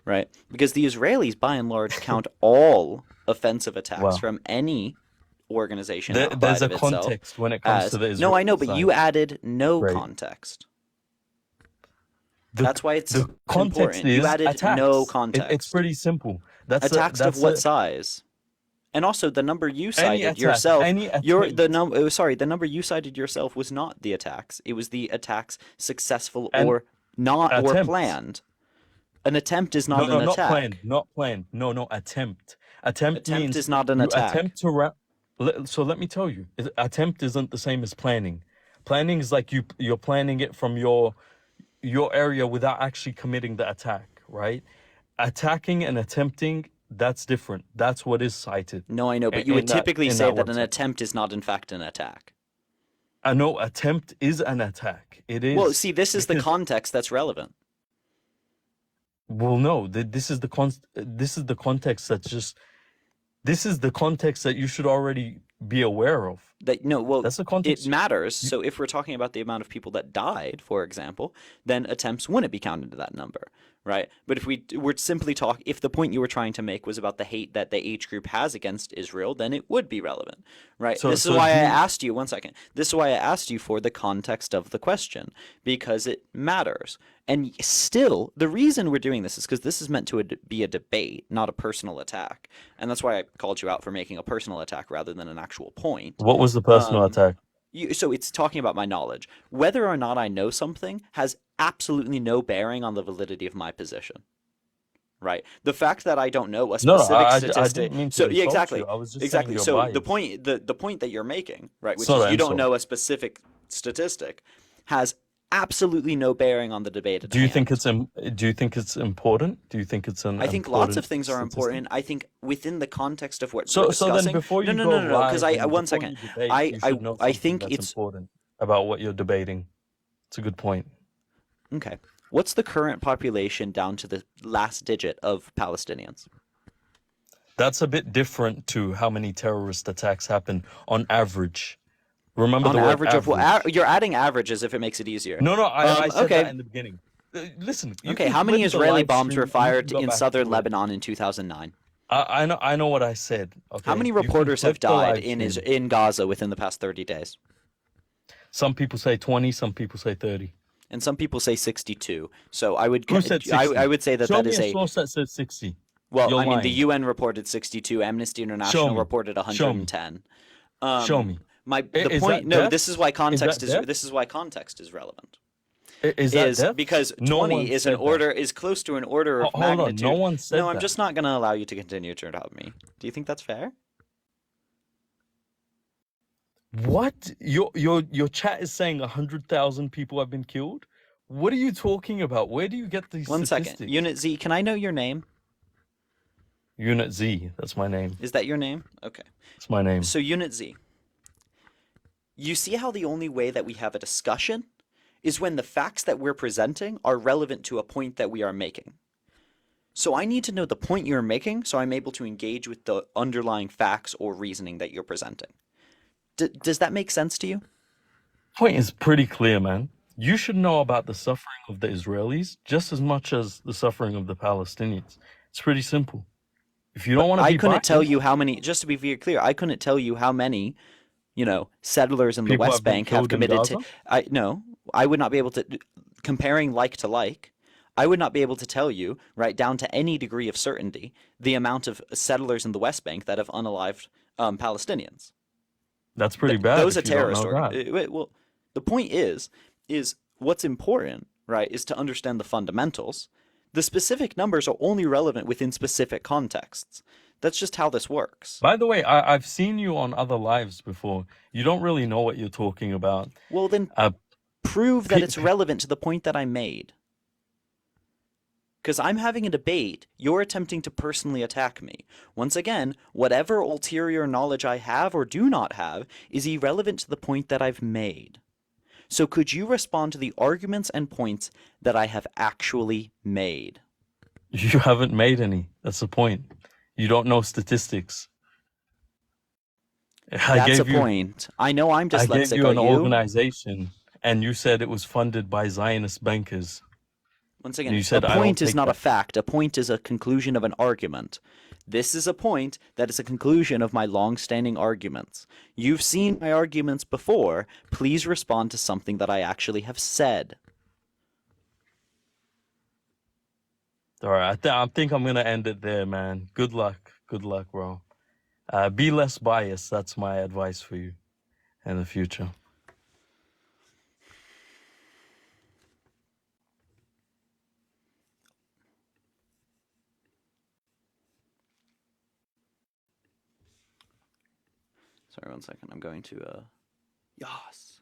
[SPEAKER 1] right? Because the Israelis, by and large, count all offensive attacks
[SPEAKER 3] Wow.
[SPEAKER 1] from any organization
[SPEAKER 3] There's
[SPEAKER 1] outside
[SPEAKER 3] a
[SPEAKER 1] of itself
[SPEAKER 3] context when it comes
[SPEAKER 1] as.
[SPEAKER 3] to the
[SPEAKER 1] No, I know,
[SPEAKER 3] Israeli
[SPEAKER 1] but you
[SPEAKER 3] side.
[SPEAKER 1] added no
[SPEAKER 3] Right.
[SPEAKER 1] context.
[SPEAKER 3] The
[SPEAKER 1] That's why it's
[SPEAKER 3] the context
[SPEAKER 1] important. You
[SPEAKER 3] is
[SPEAKER 1] added no
[SPEAKER 3] attacks. It's
[SPEAKER 1] context.
[SPEAKER 3] pretty simple. That's
[SPEAKER 1] Attacks of
[SPEAKER 3] that's
[SPEAKER 1] what size? And also, the number you
[SPEAKER 3] any
[SPEAKER 1] cited
[SPEAKER 3] attack,
[SPEAKER 1] yourself,
[SPEAKER 3] any
[SPEAKER 1] the
[SPEAKER 3] attempt,
[SPEAKER 1] sorry, the number you cited yourself was not the attacks. It was the attacks successful
[SPEAKER 3] an
[SPEAKER 1] or not or
[SPEAKER 3] attempt.
[SPEAKER 1] planned. An attempt is
[SPEAKER 3] No,
[SPEAKER 1] not
[SPEAKER 3] no,
[SPEAKER 1] an
[SPEAKER 3] not
[SPEAKER 1] attack.
[SPEAKER 3] planned, not planned. No, attempt. Attempt
[SPEAKER 1] Attempt
[SPEAKER 3] means
[SPEAKER 1] is not an
[SPEAKER 3] you
[SPEAKER 1] attack.
[SPEAKER 3] attempt to So let me tell you, attempt isn't the same as planning. Planning is like you're planning it from your area without actually committing the attack, right? Attacking and attempting, that's different. That's what is cited
[SPEAKER 1] No, I know, but you would
[SPEAKER 3] in that
[SPEAKER 1] typically say that
[SPEAKER 3] one
[SPEAKER 1] an
[SPEAKER 3] text.
[SPEAKER 1] attempt is not in fact an attack.
[SPEAKER 3] I know attempt is an attack. It
[SPEAKER 1] Well,
[SPEAKER 3] is
[SPEAKER 1] see, this is the
[SPEAKER 3] because
[SPEAKER 1] context that's relevant.
[SPEAKER 3] no, this is the context that's just this is the context that you should already be aware of.
[SPEAKER 1] Well,
[SPEAKER 3] That's the
[SPEAKER 1] it
[SPEAKER 3] context.
[SPEAKER 1] matters.
[SPEAKER 3] You,
[SPEAKER 1] So if we're talking about the amount of people that died, for example, then attempts wouldn't be counted to that number, right? But if we were simply if the point you were trying to make was about the hate that the H group has against Israel, then it would be relevant, right?
[SPEAKER 3] so
[SPEAKER 1] This is
[SPEAKER 3] so
[SPEAKER 1] why I
[SPEAKER 3] do you,
[SPEAKER 1] asked you, one second. This is why I asked you for the context of the question, because it matters. And still, the reason we're doing this is because this is meant to be a debate, not a personal attack. And that's why I called you out for making a personal attack rather than an actual point.
[SPEAKER 3] what was the personal attack?
[SPEAKER 1] So it's talking about my knowledge. Whether or not I know something has absolutely no bearing on the validity of my position, right? The fact that I don't know a
[SPEAKER 3] No,
[SPEAKER 1] specific
[SPEAKER 3] I
[SPEAKER 1] statistic.
[SPEAKER 3] didn't mean
[SPEAKER 1] So
[SPEAKER 3] to
[SPEAKER 1] yeah,
[SPEAKER 3] insult
[SPEAKER 1] exactly,
[SPEAKER 3] you. I was just saying
[SPEAKER 1] exactly.
[SPEAKER 3] you're
[SPEAKER 1] So the
[SPEAKER 3] biased.
[SPEAKER 1] point that you're making, right,
[SPEAKER 3] It's
[SPEAKER 1] which
[SPEAKER 3] not
[SPEAKER 1] is
[SPEAKER 3] an
[SPEAKER 1] you don't
[SPEAKER 3] insult.
[SPEAKER 1] know a specific statistic, has absolutely no bearing on the debate at
[SPEAKER 3] Do you think
[SPEAKER 1] hand.
[SPEAKER 3] do you think it's important? Do you think it's an
[SPEAKER 1] I think lots of
[SPEAKER 3] important
[SPEAKER 1] things are
[SPEAKER 3] statistic?
[SPEAKER 1] important. I think within the context of what we're
[SPEAKER 3] So then
[SPEAKER 1] discussing.
[SPEAKER 3] before
[SPEAKER 1] No,
[SPEAKER 3] you
[SPEAKER 1] no,
[SPEAKER 3] go
[SPEAKER 1] no, no, no. Because
[SPEAKER 3] live
[SPEAKER 1] I
[SPEAKER 3] and
[SPEAKER 1] one
[SPEAKER 3] before
[SPEAKER 1] second.
[SPEAKER 3] you debate,
[SPEAKER 1] I
[SPEAKER 3] you should know
[SPEAKER 1] I
[SPEAKER 3] something
[SPEAKER 1] think
[SPEAKER 3] that's
[SPEAKER 1] it's
[SPEAKER 3] important about what you're debating. It's a good point.
[SPEAKER 1] okay. What's the current population down to the last digit of Palestinians?
[SPEAKER 3] That's a bit different to how many terrorist attacks happen on average. Remember
[SPEAKER 1] On
[SPEAKER 3] the word
[SPEAKER 1] average of what?
[SPEAKER 3] average.
[SPEAKER 1] You're adding average as if it makes it easier.
[SPEAKER 3] No, I said that
[SPEAKER 1] Okay.
[SPEAKER 3] in the beginning. Listen, you
[SPEAKER 1] Okay.
[SPEAKER 3] can
[SPEAKER 1] How many
[SPEAKER 3] clip the
[SPEAKER 1] Israeli
[SPEAKER 3] live
[SPEAKER 1] bombs were
[SPEAKER 3] stream and you can
[SPEAKER 1] fired
[SPEAKER 3] go
[SPEAKER 1] in
[SPEAKER 3] back
[SPEAKER 1] southern
[SPEAKER 3] to it.
[SPEAKER 1] Lebanon in 2009?
[SPEAKER 3] I know what I said.
[SPEAKER 1] How many
[SPEAKER 3] Okay, you can
[SPEAKER 1] reporters have
[SPEAKER 3] clip the
[SPEAKER 1] died
[SPEAKER 3] live stream.
[SPEAKER 1] in Gaza within the past 30 days?
[SPEAKER 3] Some people say 20, some people say 30.
[SPEAKER 1] And some people say 62. So I would
[SPEAKER 3] Who said 60?
[SPEAKER 1] I would say that
[SPEAKER 3] Show
[SPEAKER 1] that
[SPEAKER 3] me
[SPEAKER 1] is
[SPEAKER 3] a
[SPEAKER 1] a
[SPEAKER 3] source that said 60.
[SPEAKER 1] well.
[SPEAKER 3] You're
[SPEAKER 1] I mean, the
[SPEAKER 3] lying.
[SPEAKER 1] UN reported 62. Amnesty
[SPEAKER 3] Show
[SPEAKER 1] International
[SPEAKER 3] me.
[SPEAKER 1] reported
[SPEAKER 3] Show me.
[SPEAKER 1] 110.
[SPEAKER 3] Show me.
[SPEAKER 1] The
[SPEAKER 3] Is
[SPEAKER 1] point.
[SPEAKER 3] that
[SPEAKER 1] No,
[SPEAKER 3] deaths? Is that deaths?
[SPEAKER 1] this is why context is relevant.
[SPEAKER 3] Is that
[SPEAKER 1] Is
[SPEAKER 3] deaths?
[SPEAKER 1] because
[SPEAKER 3] No
[SPEAKER 1] 20
[SPEAKER 3] one
[SPEAKER 1] is an
[SPEAKER 3] said that.
[SPEAKER 1] order is close to an order of
[SPEAKER 3] Hold on.
[SPEAKER 1] magnitude.
[SPEAKER 3] No one said
[SPEAKER 1] No, I'm
[SPEAKER 3] that.
[SPEAKER 1] just not going to allow you to continue to interrupt me. Do you think that's fair?
[SPEAKER 3] What? Your chat is saying 100,000 people have been killed? What are you talking about? Where do you get these
[SPEAKER 1] One second.
[SPEAKER 3] statistics?
[SPEAKER 1] Unit Z, can I know your name?
[SPEAKER 3] Unit Z, that's my name.
[SPEAKER 1] Is that your name? Okay.
[SPEAKER 3] It's my name.
[SPEAKER 1] So Unit Z, you see how the only way that we have a discussion is when the facts that we're presenting are relevant to a point that we are making. So I need to know the point you're making so I'm able to engage with the underlying facts or reasoning that you're presenting. Does that make sense to you?
[SPEAKER 3] Point is pretty clear, man. You should know about the suffering of the Israelis just as much as the suffering of the Palestinians. It's pretty simple. If you don't want to
[SPEAKER 1] I
[SPEAKER 3] be
[SPEAKER 1] couldn't tell
[SPEAKER 3] biased,
[SPEAKER 1] you how many, just to be very clear, I couldn't tell you how many, settlers in the
[SPEAKER 3] people
[SPEAKER 1] West
[SPEAKER 3] have been
[SPEAKER 1] Bank have
[SPEAKER 3] killed in
[SPEAKER 1] committed
[SPEAKER 3] Gaza.
[SPEAKER 1] to, no, I would not be able to, comparing like to like, I would not be able to tell you, right down to any degree of certainty, the amount of settlers in the West Bank that have unalived Palestinians.
[SPEAKER 3] That's pretty bad
[SPEAKER 1] Those are
[SPEAKER 3] if you don't
[SPEAKER 1] terrorist
[SPEAKER 3] know that.
[SPEAKER 1] Well, the point is what's important, right, is to understand the fundamentals. The specific numbers are only relevant within specific contexts. That's just how this works.
[SPEAKER 3] By the way, I've seen you on other lives before. You don't really know what you're talking about.
[SPEAKER 1] Well, then
[SPEAKER 3] Uh,
[SPEAKER 1] prove that
[SPEAKER 3] pe-
[SPEAKER 1] it's relevant to the point that I made. Because I'm having a debate, you're attempting to personally attack me. Once again, whatever ulterior knowledge I have or do not have is irrelevant to the point that I've made. So could you respond to the arguments and points that I have actually made?
[SPEAKER 3] you haven't made any. That's the point. You don't know statistics. I
[SPEAKER 1] That's a
[SPEAKER 3] gave you
[SPEAKER 1] point. I know I'm
[SPEAKER 3] I gave
[SPEAKER 1] dyslexic,
[SPEAKER 3] you
[SPEAKER 1] are
[SPEAKER 3] an
[SPEAKER 1] you?
[SPEAKER 3] organization, and you said it was funded by Zionist bankers.
[SPEAKER 1] Once
[SPEAKER 3] And
[SPEAKER 1] again,
[SPEAKER 3] you
[SPEAKER 1] a
[SPEAKER 3] said, I don't
[SPEAKER 1] point is
[SPEAKER 3] take
[SPEAKER 1] not a
[SPEAKER 3] that.
[SPEAKER 1] fact. A point is a conclusion of an argument. This is a point that is a conclusion of my long-standing arguments. You've seen my arguments before. Please respond to something that I actually have said.
[SPEAKER 3] All right, I think I'm gonna end it there, man. Good luck. Good luck, bro. Be less biased. That's my advice for you in the future.
[SPEAKER 1] Sorry, 1 second. I'm going to, Yas.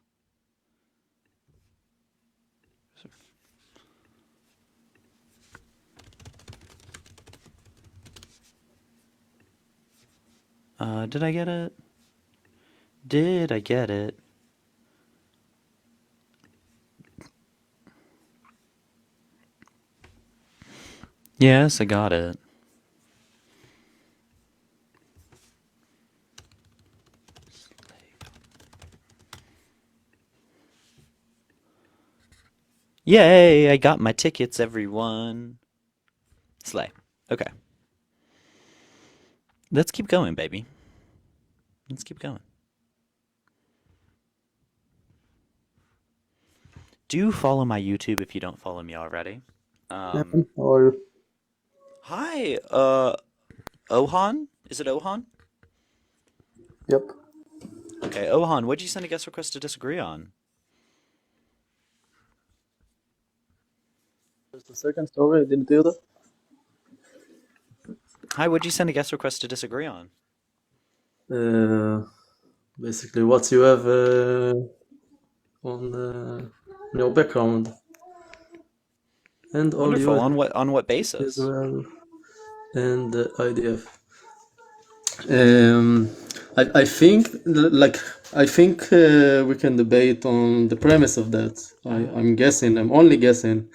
[SPEAKER 1] Did I get it? Did I get it? Yes, I got it. Yay, I got my tickets, everyone. Slay. Okay. Let's keep going, baby. Let's keep going. Do follow my YouTube if you don't follow me already.
[SPEAKER 4] Yeah,
[SPEAKER 1] Um,
[SPEAKER 4] how are you?
[SPEAKER 1] Hi, Ohan? Is it Ohan?
[SPEAKER 4] Yep.
[SPEAKER 1] Okay, Ohan, what'd you send a guest request to disagree on?
[SPEAKER 4] Just a second, sorry, I didn't hear that.
[SPEAKER 1] Hi, what'd you send a guest request to disagree on?
[SPEAKER 4] Basically, what you have on your background and all
[SPEAKER 1] Wonderful.
[SPEAKER 4] you
[SPEAKER 1] On what basis?
[SPEAKER 4] Israel and the IDF. Um, I think we can debate on the premise of that. I'm guessing. I'm only guessing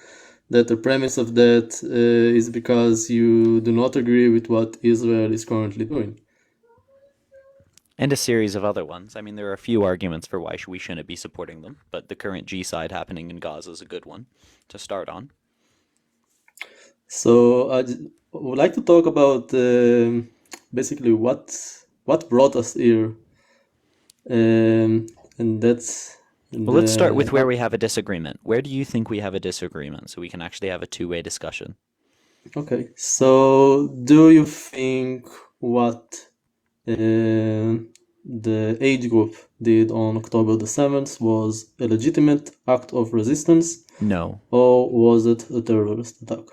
[SPEAKER 4] that the premise of that is because you do not agree with what Israel is currently doing.
[SPEAKER 1] And a series of other ones. I mean, there are a few arguments for why we shouldn't be supporting them, but the current G-side happening in Gaza is a good one to start on.
[SPEAKER 4] So would like to talk about basically what brought us here, and that's
[SPEAKER 1] Well, let's start
[SPEAKER 4] the
[SPEAKER 1] with where we have a disagreement. Where do you think we have a disagreement so we can actually have a two-way discussion?
[SPEAKER 4] okay. So do you think what the age group did on October the 7th was a legitimate act of resistance,
[SPEAKER 1] No.
[SPEAKER 4] or was it a terrorist attack?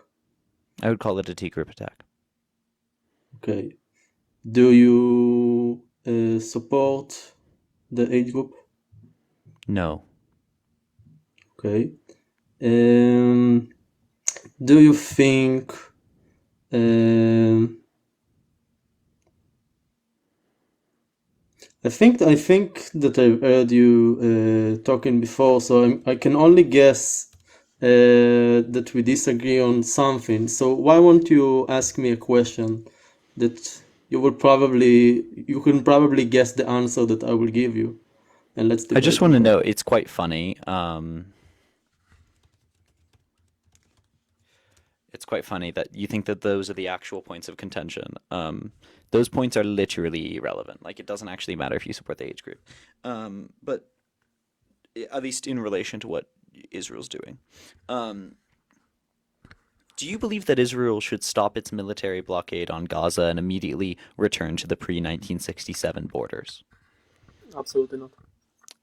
[SPEAKER 1] I would call it a T-group attack.
[SPEAKER 4] Okay. Do you support the age group?
[SPEAKER 1] No.
[SPEAKER 4] Okay. Do you think I think that I've heard you talking before, so I can only guess that we disagree on something. So why won't you ask me a question that you can probably guess the answer that I will give you, and let's
[SPEAKER 1] I just
[SPEAKER 4] debate
[SPEAKER 1] want
[SPEAKER 4] on
[SPEAKER 1] to
[SPEAKER 4] that.
[SPEAKER 1] know, it's quite funny. It's quite funny that you think that those are the actual points of contention. Those points are literally irrelevant. Like, it doesn't actually matter if you support the age group. But at least in relation to what Israel's doing. Um, Do you believe that Israel should stop its military blockade on Gaza and immediately return to the pre-1967 borders?
[SPEAKER 5] Absolutely not.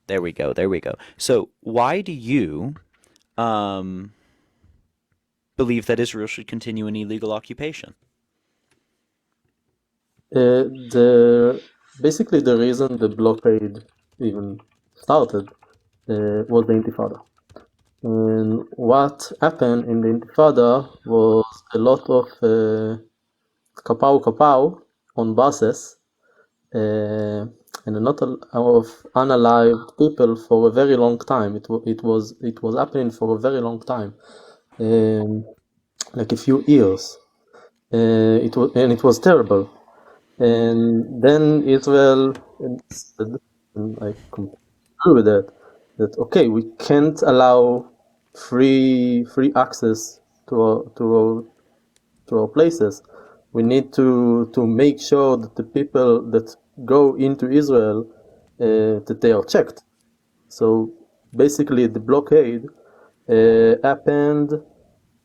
[SPEAKER 1] There we go. There we go. So why do you um, believe that Israel should continue an illegal occupation?
[SPEAKER 4] Basically the reason the blockade even started was the Intifada. And what happened in the Intifada was a lot of kapow kapow on buses and a lot of unalived people for a very long time. It was happening for a very long time, like a few years. It was terrible. And then Israel said, and I completely agree with that okay, we can't allow free access to our places. We need to make sure that the people that go into Israel that they are checked. So basically, the blockade happened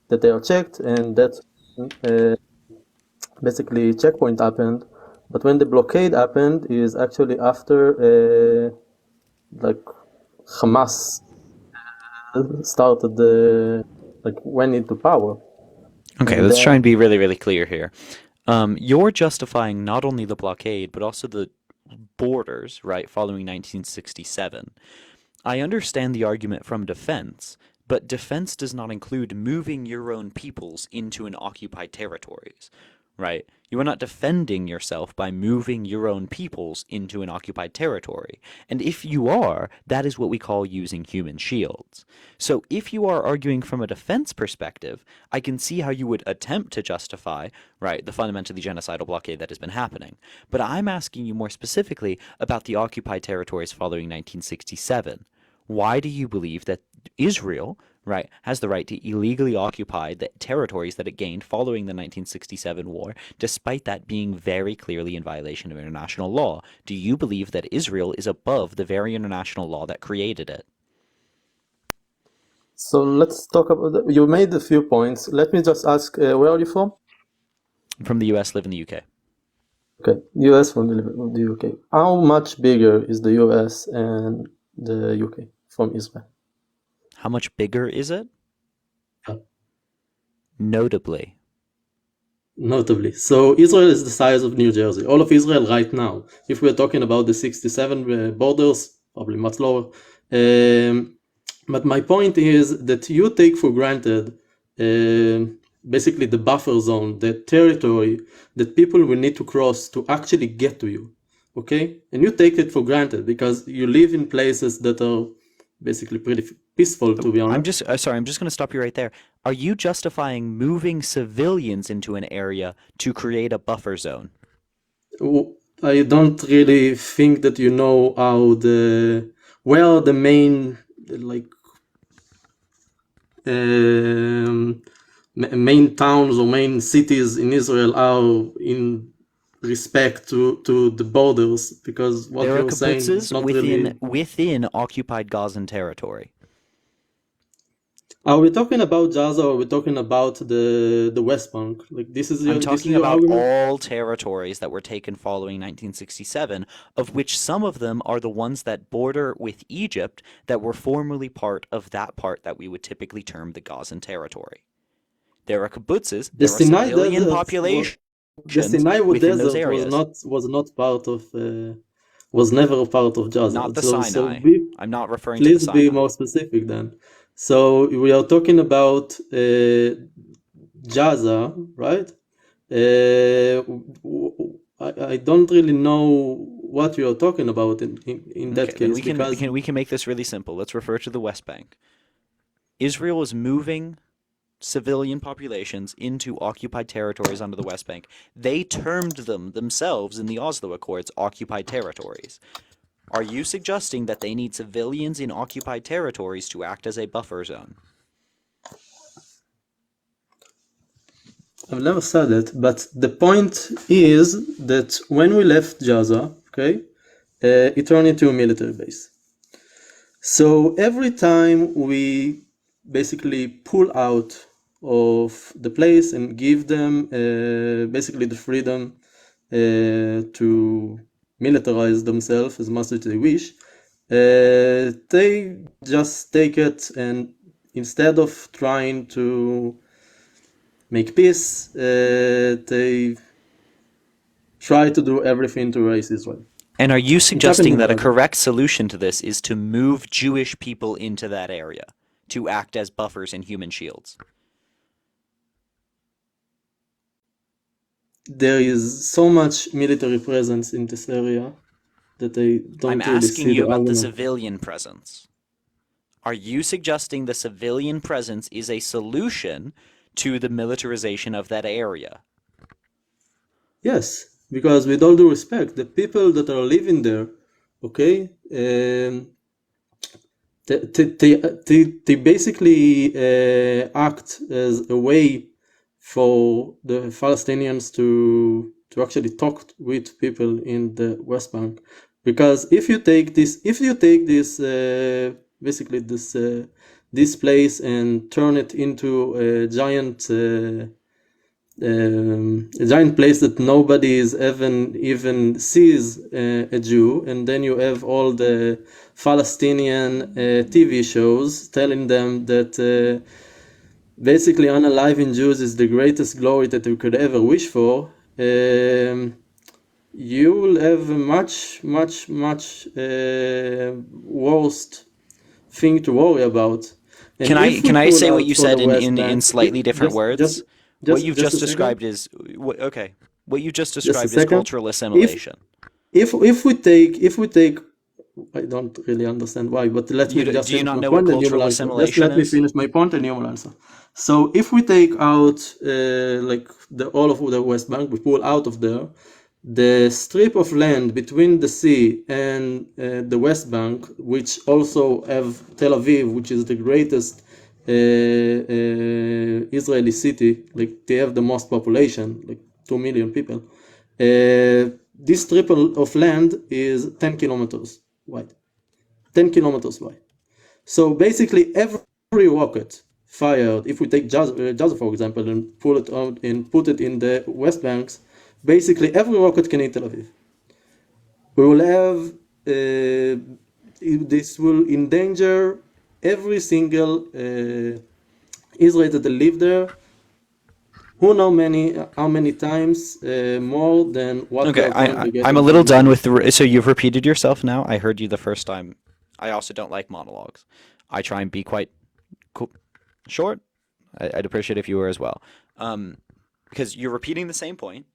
[SPEAKER 4] that they are checked, and that basically checkpoint happened. But when the blockade happened, is actually after like Hamas started went into power.
[SPEAKER 1] Okay,
[SPEAKER 4] And
[SPEAKER 1] let's try and be really, really clear here. You're justifying not only the blockade, but also the borders, right, following 1967. I understand the argument from defense, but defense does not include moving your own peoples into an occupied territories, right? You are not defending yourself by moving your own peoples into an occupied territory. And if you are, that is what we call using human shields. So if you are arguing from a defense perspective, I can see how you would attempt to justify, right, the fundamentally genocidal blockade that has been happening. But I'm asking you more specifically about the occupied territories following 1967. Why do you believe that Israel, right, has the right to illegally occupy the territories that it gained following the 1967 war, despite that being very clearly in violation of international law? Do you believe that Israel is above the very international law that created it?
[SPEAKER 4] so let's talk about. You made a few points. Let me just ask, where are you from?
[SPEAKER 1] From the US, live in the UK.
[SPEAKER 4] Okay, US from the UK. How much bigger is the US and the UK from Israel?
[SPEAKER 1] How much bigger is it?
[SPEAKER 4] Yeah.
[SPEAKER 1] Notably.
[SPEAKER 4] Notably. So Israel is the size of New Jersey. All of Israel right now. If we're talking about the 67 borders, probably much lower. But my point is that you take for granted basically the buffer zone, the territory that people will need to cross to actually get to you. Okay? And you take it for granted because you live in places that are basically pretty peaceful, to be honest.
[SPEAKER 1] I'm just going to stop you right there. Are you justifying moving civilians into an area to create a buffer zone?
[SPEAKER 4] I don't really think that you know how where the main main towns or main cities in Israel are in respect to the borders, because what
[SPEAKER 1] There are
[SPEAKER 4] you're saying is
[SPEAKER 1] kibbutzes
[SPEAKER 4] not really.
[SPEAKER 1] within occupied Gazan territory.
[SPEAKER 4] Are we talking about Gaza, or are we talking about the West Bank? Like this is
[SPEAKER 1] I'm talking
[SPEAKER 4] your
[SPEAKER 1] about
[SPEAKER 4] argument?
[SPEAKER 1] all territories that were taken following 1967, of which some of them are the ones that border with Egypt that were formerly part of that part that we would typically term the Gazan territory. There are kibbutzes,
[SPEAKER 4] The
[SPEAKER 1] there are
[SPEAKER 4] Sinai
[SPEAKER 1] civilian
[SPEAKER 4] Desert
[SPEAKER 1] populations
[SPEAKER 4] the Sinai
[SPEAKER 1] within those
[SPEAKER 4] Desert
[SPEAKER 1] areas.
[SPEAKER 4] was not part of was never a part of Gaza.
[SPEAKER 1] Not the
[SPEAKER 4] So
[SPEAKER 1] Sinai. I'm not referring to the
[SPEAKER 4] please be
[SPEAKER 1] Sinai.
[SPEAKER 4] more specific then. So we are talking about Gaza, right? I don't really know what you are talking about in that
[SPEAKER 1] Okay,
[SPEAKER 4] case,
[SPEAKER 1] then
[SPEAKER 4] because
[SPEAKER 1] we can make this really simple. Let's refer to the West Bank. Israel is moving civilian populations into occupied territories under the West Bank. They termed them themselves in the Oslo Accords occupied territories. Are you suggesting that they need civilians in occupied territories to act as a buffer zone?
[SPEAKER 4] I've never said it, but the point is that when we left Gaza, okay, it turned into a military base. So every time we basically pull out of the place and give them basically the freedom to militarize themselves as much as they wish. They just take it, and instead of trying to make peace, they try to do everything to erase Israel.
[SPEAKER 1] And are you
[SPEAKER 4] It's happening
[SPEAKER 1] suggesting
[SPEAKER 4] in
[SPEAKER 1] that a
[SPEAKER 4] Gaza.
[SPEAKER 1] correct solution to this is to move Jewish people into that area to act as buffers and human shields?
[SPEAKER 4] There is so much military presence in this area that I
[SPEAKER 1] I'm
[SPEAKER 4] don't really
[SPEAKER 1] asking
[SPEAKER 4] see
[SPEAKER 1] you
[SPEAKER 4] the
[SPEAKER 1] about the
[SPEAKER 4] argument.
[SPEAKER 1] civilian presence. Are you suggesting the civilian presence is a solution to the militarization of that area?
[SPEAKER 4] Yes, because with all due respect, the people that are living there, okay, they basically act as a way for the Palestinians to actually talk with people in the West Bank. Because if you take this basically this place and turn it into a giant place that nobody is even sees a Jew, and then you have all the Palestinian TV shows telling them that basically unaliving Jews is the greatest glory that you could ever wish for. You will have a much worst thing to worry about. And
[SPEAKER 1] Can
[SPEAKER 4] if we
[SPEAKER 1] I
[SPEAKER 4] pull
[SPEAKER 1] say what
[SPEAKER 4] out
[SPEAKER 1] you
[SPEAKER 4] for the
[SPEAKER 1] said
[SPEAKER 4] West
[SPEAKER 1] in
[SPEAKER 4] Bank,
[SPEAKER 1] slightly different words? What you've
[SPEAKER 4] just
[SPEAKER 1] just
[SPEAKER 4] a second,
[SPEAKER 1] described is okay. What you just
[SPEAKER 4] just a
[SPEAKER 1] described is
[SPEAKER 4] second.
[SPEAKER 1] cultural
[SPEAKER 4] If
[SPEAKER 1] assimilation.
[SPEAKER 4] if we take, I don't really understand why, but let me just
[SPEAKER 1] Do you
[SPEAKER 4] finish
[SPEAKER 1] not
[SPEAKER 4] my
[SPEAKER 1] know what
[SPEAKER 4] point and you will
[SPEAKER 1] cultural
[SPEAKER 4] answer. Just
[SPEAKER 1] assimilation
[SPEAKER 4] let me
[SPEAKER 1] is?
[SPEAKER 4] finish my point and you will answer. So if we take out like all of the West Bank, we pull out of there, the strip of land between the sea and the West Bank, which also have Tel Aviv, which is the greatest Israeli city, like they have the most population, like 2 million people. This strip of land is 10 kilometers wide. 10 kilometers wide. So basically, every rocket fired, if we take Gaza for example, and pull it out and put it in the West Banks, basically every rocket can hit Tel Aviv. We will have this will endanger every single Israeli that live there. Who know how many times more than what we
[SPEAKER 1] Okay,
[SPEAKER 4] are going to get
[SPEAKER 1] I'm a
[SPEAKER 4] in
[SPEAKER 1] little
[SPEAKER 4] terms
[SPEAKER 1] done
[SPEAKER 4] of
[SPEAKER 1] with so you've repeated yourself now. I heard you the first time. I also don't like monologues. I try and be quite short. I'd appreciate if you were as well. Because you're repeating the same point.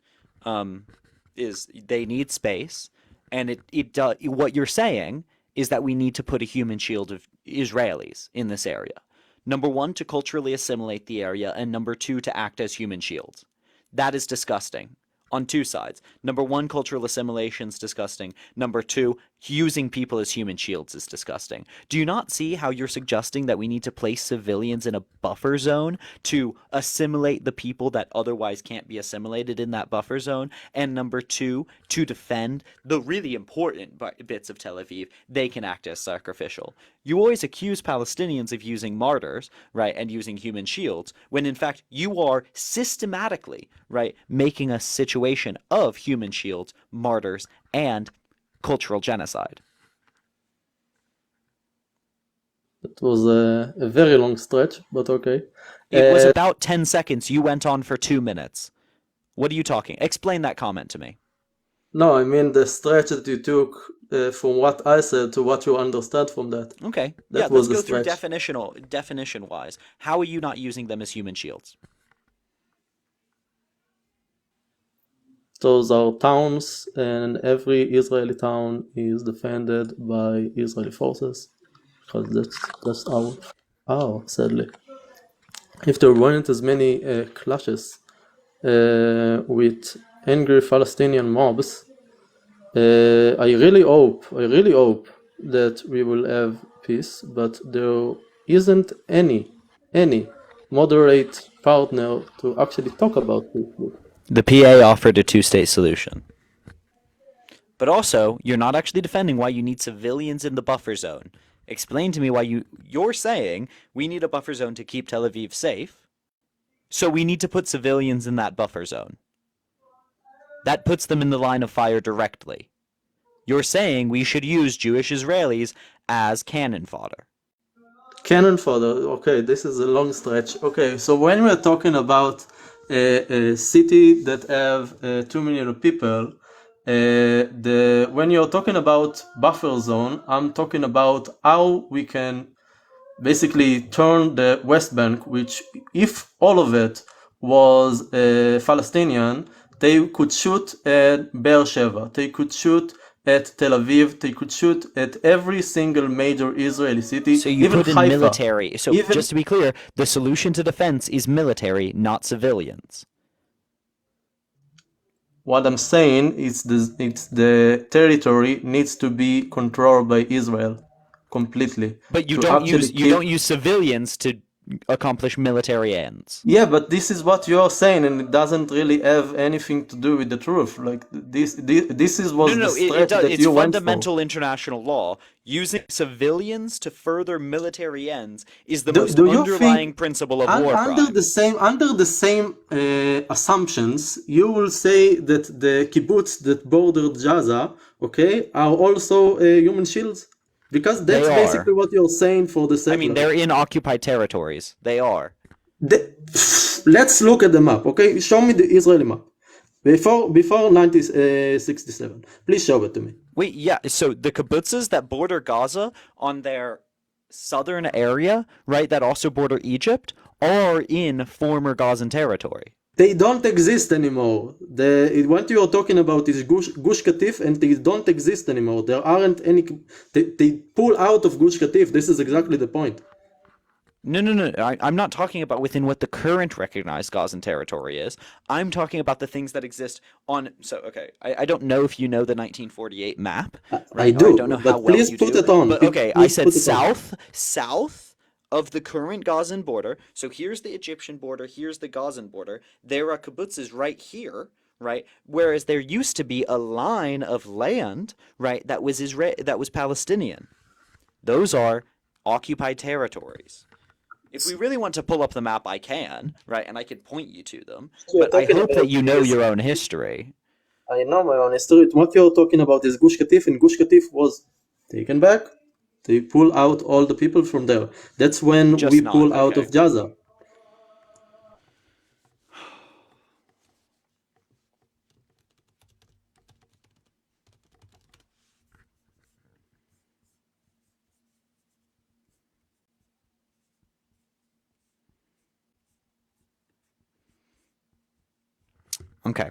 [SPEAKER 1] Is they need space, and it does. What you're saying is that we need to put a human shield of Israelis in this area. Number one, to culturally assimilate the area, and number two, to act as human shields. That is disgusting on two sides. Number one, cultural assimilation is disgusting. Number two, using people as human shields is disgusting. Do you not see how you're suggesting that we need to place civilians in a buffer zone to assimilate the people that otherwise can't be assimilated in that buffer zone? And number two, to defend the really important bits of Tel Aviv, they can act as sacrificial. You always accuse Palestinians of using martyrs, right, and using human shields, when in fact you are systematically, right, making a situation of human shields, martyrs, and cultural genocide.
[SPEAKER 4] It was a very long stretch, but okay.
[SPEAKER 1] It was about 10 seconds. You went on for 2 minutes. What are you talking? Explain that comment to me.
[SPEAKER 4] No, I mean the stretch that you took from what I said to what you understood from that.
[SPEAKER 1] Okay.
[SPEAKER 4] That
[SPEAKER 1] Yeah,
[SPEAKER 4] was
[SPEAKER 1] let's
[SPEAKER 4] the
[SPEAKER 1] go through
[SPEAKER 4] stretch.
[SPEAKER 1] definition-wise. How are you not using them as human shields?
[SPEAKER 4] Those are towns, and every Israeli town is defended by Israeli forces, because that's how sadly. If there weren't as many clashes with angry Palestinian mobs, I really hope that we will have peace, but there isn't any moderate partner to actually talk about peace with.
[SPEAKER 1] The PA offered a two-state solution. But also, you're not actually defending why you need civilians in the buffer zone. Explain to me why you're saying we need a buffer zone to keep Tel Aviv safe, So we need to put civilians in that buffer zone. That puts them in the line of fire directly. You're saying we should use Jewish Israelis as cannon fodder.
[SPEAKER 4] Cannon fodder. Okay, this is a long stretch. Okay, so when we're talking about a city that have 2 million people, when you're talking about buffer zone, I'm talking about how we can basically turn the West Bank, which if all of it was Palestinian, they could shoot at Beersheba, they could shoot at Tel Aviv, they could shoot at every single major Israeli city,
[SPEAKER 1] So you
[SPEAKER 4] even
[SPEAKER 1] put in
[SPEAKER 4] Haifa.
[SPEAKER 1] military. So
[SPEAKER 4] Even
[SPEAKER 1] just to be clear, the solution to defense is military, not civilians.
[SPEAKER 4] what I'm saying is the territory needs to be controlled by Israel completely.
[SPEAKER 1] But you
[SPEAKER 4] To
[SPEAKER 1] don't
[SPEAKER 4] actually
[SPEAKER 1] use
[SPEAKER 4] keep
[SPEAKER 1] civilians to accomplish military ends.
[SPEAKER 4] Yeah, but this is what you're saying, and it doesn't really have anything to do with the truth. Like this is was the
[SPEAKER 1] No, it
[SPEAKER 4] stretch
[SPEAKER 1] does.
[SPEAKER 4] that
[SPEAKER 1] It's
[SPEAKER 4] you went for.
[SPEAKER 1] fundamental international law. Using civilians to further military ends is the
[SPEAKER 4] Do,
[SPEAKER 1] most
[SPEAKER 4] do you
[SPEAKER 1] underlying
[SPEAKER 4] think
[SPEAKER 1] principle of war
[SPEAKER 4] under
[SPEAKER 1] crime.
[SPEAKER 4] the same assumptions, you will say that the kibbutz that bordered Gaza, okay, are also human shields? Because
[SPEAKER 1] They
[SPEAKER 4] that's basically
[SPEAKER 1] are.
[SPEAKER 4] what you're saying for the
[SPEAKER 1] I mean,
[SPEAKER 4] settlers.
[SPEAKER 1] they're in occupied territories. They are.
[SPEAKER 4] The- let's look at the map, okay? Show me the Israeli map. Before 1967. Please show it to me.
[SPEAKER 1] Wait, yeah. So the kibbutzes that border Gaza on their southern area, right, that also border Egypt, are in former Gazan territory.
[SPEAKER 4] They don't exist anymore. What you're talking about is Gush Katif, and they don't exist anymore. There aren't any. They pull out of Gush Katif. This is exactly the point.
[SPEAKER 1] No. I'm not talking about within what the current recognized Gazan territory is. I'm talking about the things that exist on. So, okay, I don't know if you know the 1948 map,
[SPEAKER 4] I
[SPEAKER 1] right? Or I don't know
[SPEAKER 4] do,
[SPEAKER 1] how
[SPEAKER 4] but
[SPEAKER 1] well
[SPEAKER 4] please
[SPEAKER 1] you
[SPEAKER 4] put
[SPEAKER 1] do.
[SPEAKER 4] it on.
[SPEAKER 1] But okay, I
[SPEAKER 4] Please
[SPEAKER 1] said
[SPEAKER 4] put it on.
[SPEAKER 1] south of the current Gazan border. So here's the Egyptian border. Here's the Gazan border. There are kibbutzes right here. Right, whereas there used to be a line of land, right, that was that was Palestinian. Those are occupied territories. If we really want to pull up the map, I can, right? And I can point you to them.
[SPEAKER 4] You're
[SPEAKER 1] But I
[SPEAKER 4] talking
[SPEAKER 1] hope that
[SPEAKER 4] about
[SPEAKER 1] you know
[SPEAKER 4] is
[SPEAKER 1] your own history.
[SPEAKER 4] I know my own history. What you're talking about is Gush Katif, and Gush Katif was taken back. They pull out all the people from there. That's when we
[SPEAKER 1] Just not.
[SPEAKER 4] pull out
[SPEAKER 1] Okay.
[SPEAKER 4] of Gaza.
[SPEAKER 1] Okay.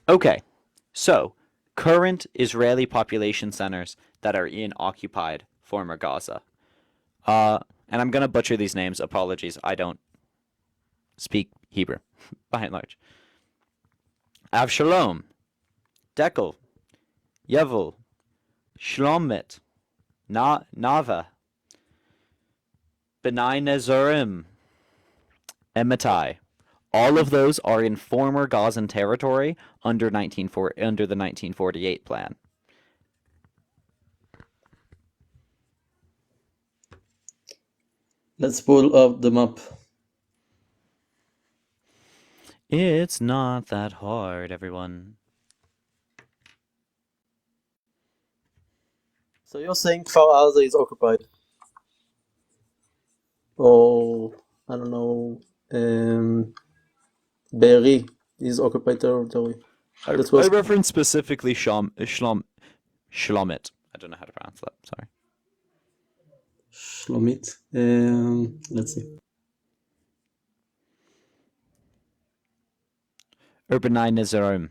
[SPEAKER 1] Okay. So, current Israeli population centers that are in occupied former Gaza. And I'm going to butcher these names. Apologies. I don't speak Hebrew, by and large. Avshalom, Dekel, Yevul, Shlomit, Nava, Benai Nezurim, Ematai. All of those are in former Gazan territory under the 1948 plan.
[SPEAKER 4] Let's pull up the map.
[SPEAKER 1] It's not that hard, everyone.
[SPEAKER 4] So you're saying Kfar Aza is occupied? Or, I don't know, Be'eri is occupied territory. That
[SPEAKER 1] I
[SPEAKER 4] was
[SPEAKER 1] reference specifically Shlomit. I don't know how to pronounce that. Sorry.
[SPEAKER 4] Shlomit. Let's see.
[SPEAKER 1] Urbanai Nezarim.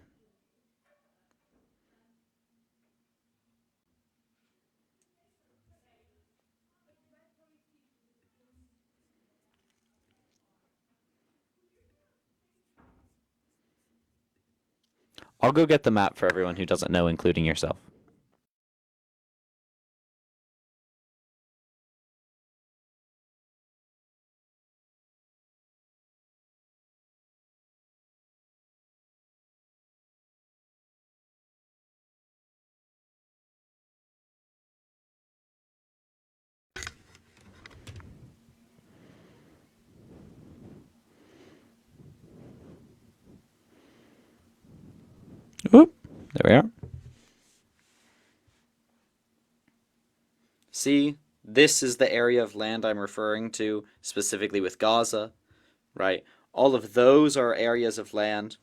[SPEAKER 1] I'll go get the map for everyone who doesn't know, including yourself. See, this is the area of land I'm referring to, specifically with Gaza, right? All of those are areas of land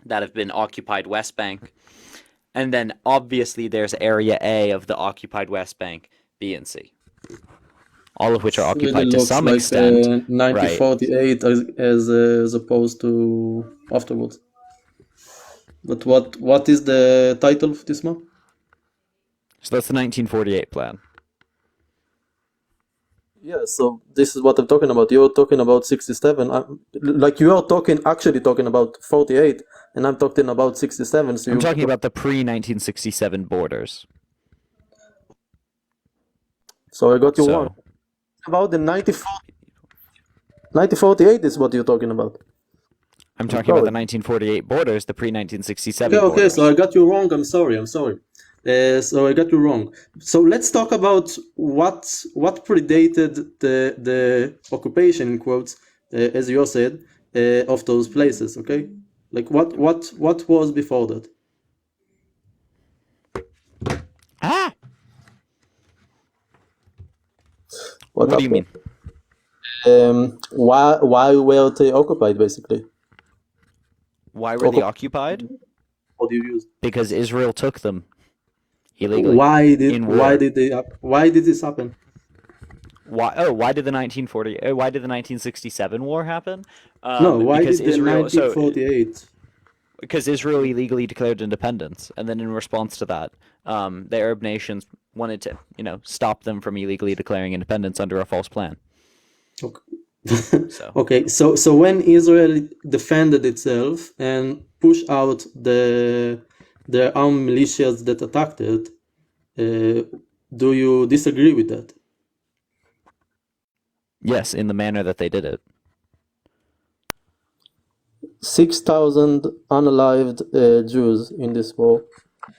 [SPEAKER 1] that have been occupied West Bank. And then obviously there's Area A of the occupied West Bank, B and C. All of which are
[SPEAKER 4] Really
[SPEAKER 1] occupied to
[SPEAKER 4] looks
[SPEAKER 1] some
[SPEAKER 4] like
[SPEAKER 1] extent, right?
[SPEAKER 4] 1948 as opposed to afterwards. But what is the title of this map?
[SPEAKER 1] So that's the 1948 plan.
[SPEAKER 4] Yeah, so this is what I'm talking about. You're talking about 67. Like you are actually talking about 48, and I'm talking about 67. So
[SPEAKER 1] I'm talking about the pre-1967 borders.
[SPEAKER 4] So I got you wrong. About the 1948 is what you're talking about.
[SPEAKER 1] I'm talking about the 1948 borders, the pre-1967 borders.
[SPEAKER 4] Okay, so I got you wrong. I'm sorry. So I got you wrong. So let's talk about what predated the occupation, in quotes, as you said, of those places. Okay, like what was before that?
[SPEAKER 1] What do you mean?
[SPEAKER 4] Why were they occupied, basically?
[SPEAKER 1] Why were they occupied?
[SPEAKER 4] What do you use?
[SPEAKER 1] Because Israel took them illegally.
[SPEAKER 4] Why did this happen?
[SPEAKER 1] Why did the 1967 war happen?
[SPEAKER 4] No, why did the 1948?
[SPEAKER 1] Because Israel illegally declared independence, and then in response to that, the Arab nations wanted to, stop them from illegally declaring independence under a false plan.
[SPEAKER 4] Okay, so when Israel defended itself and pushed out the armed militias that attacked it, do you disagree with that?
[SPEAKER 1] Yes, in the manner that they did it.
[SPEAKER 4] 6,000 unalived Jews in this war,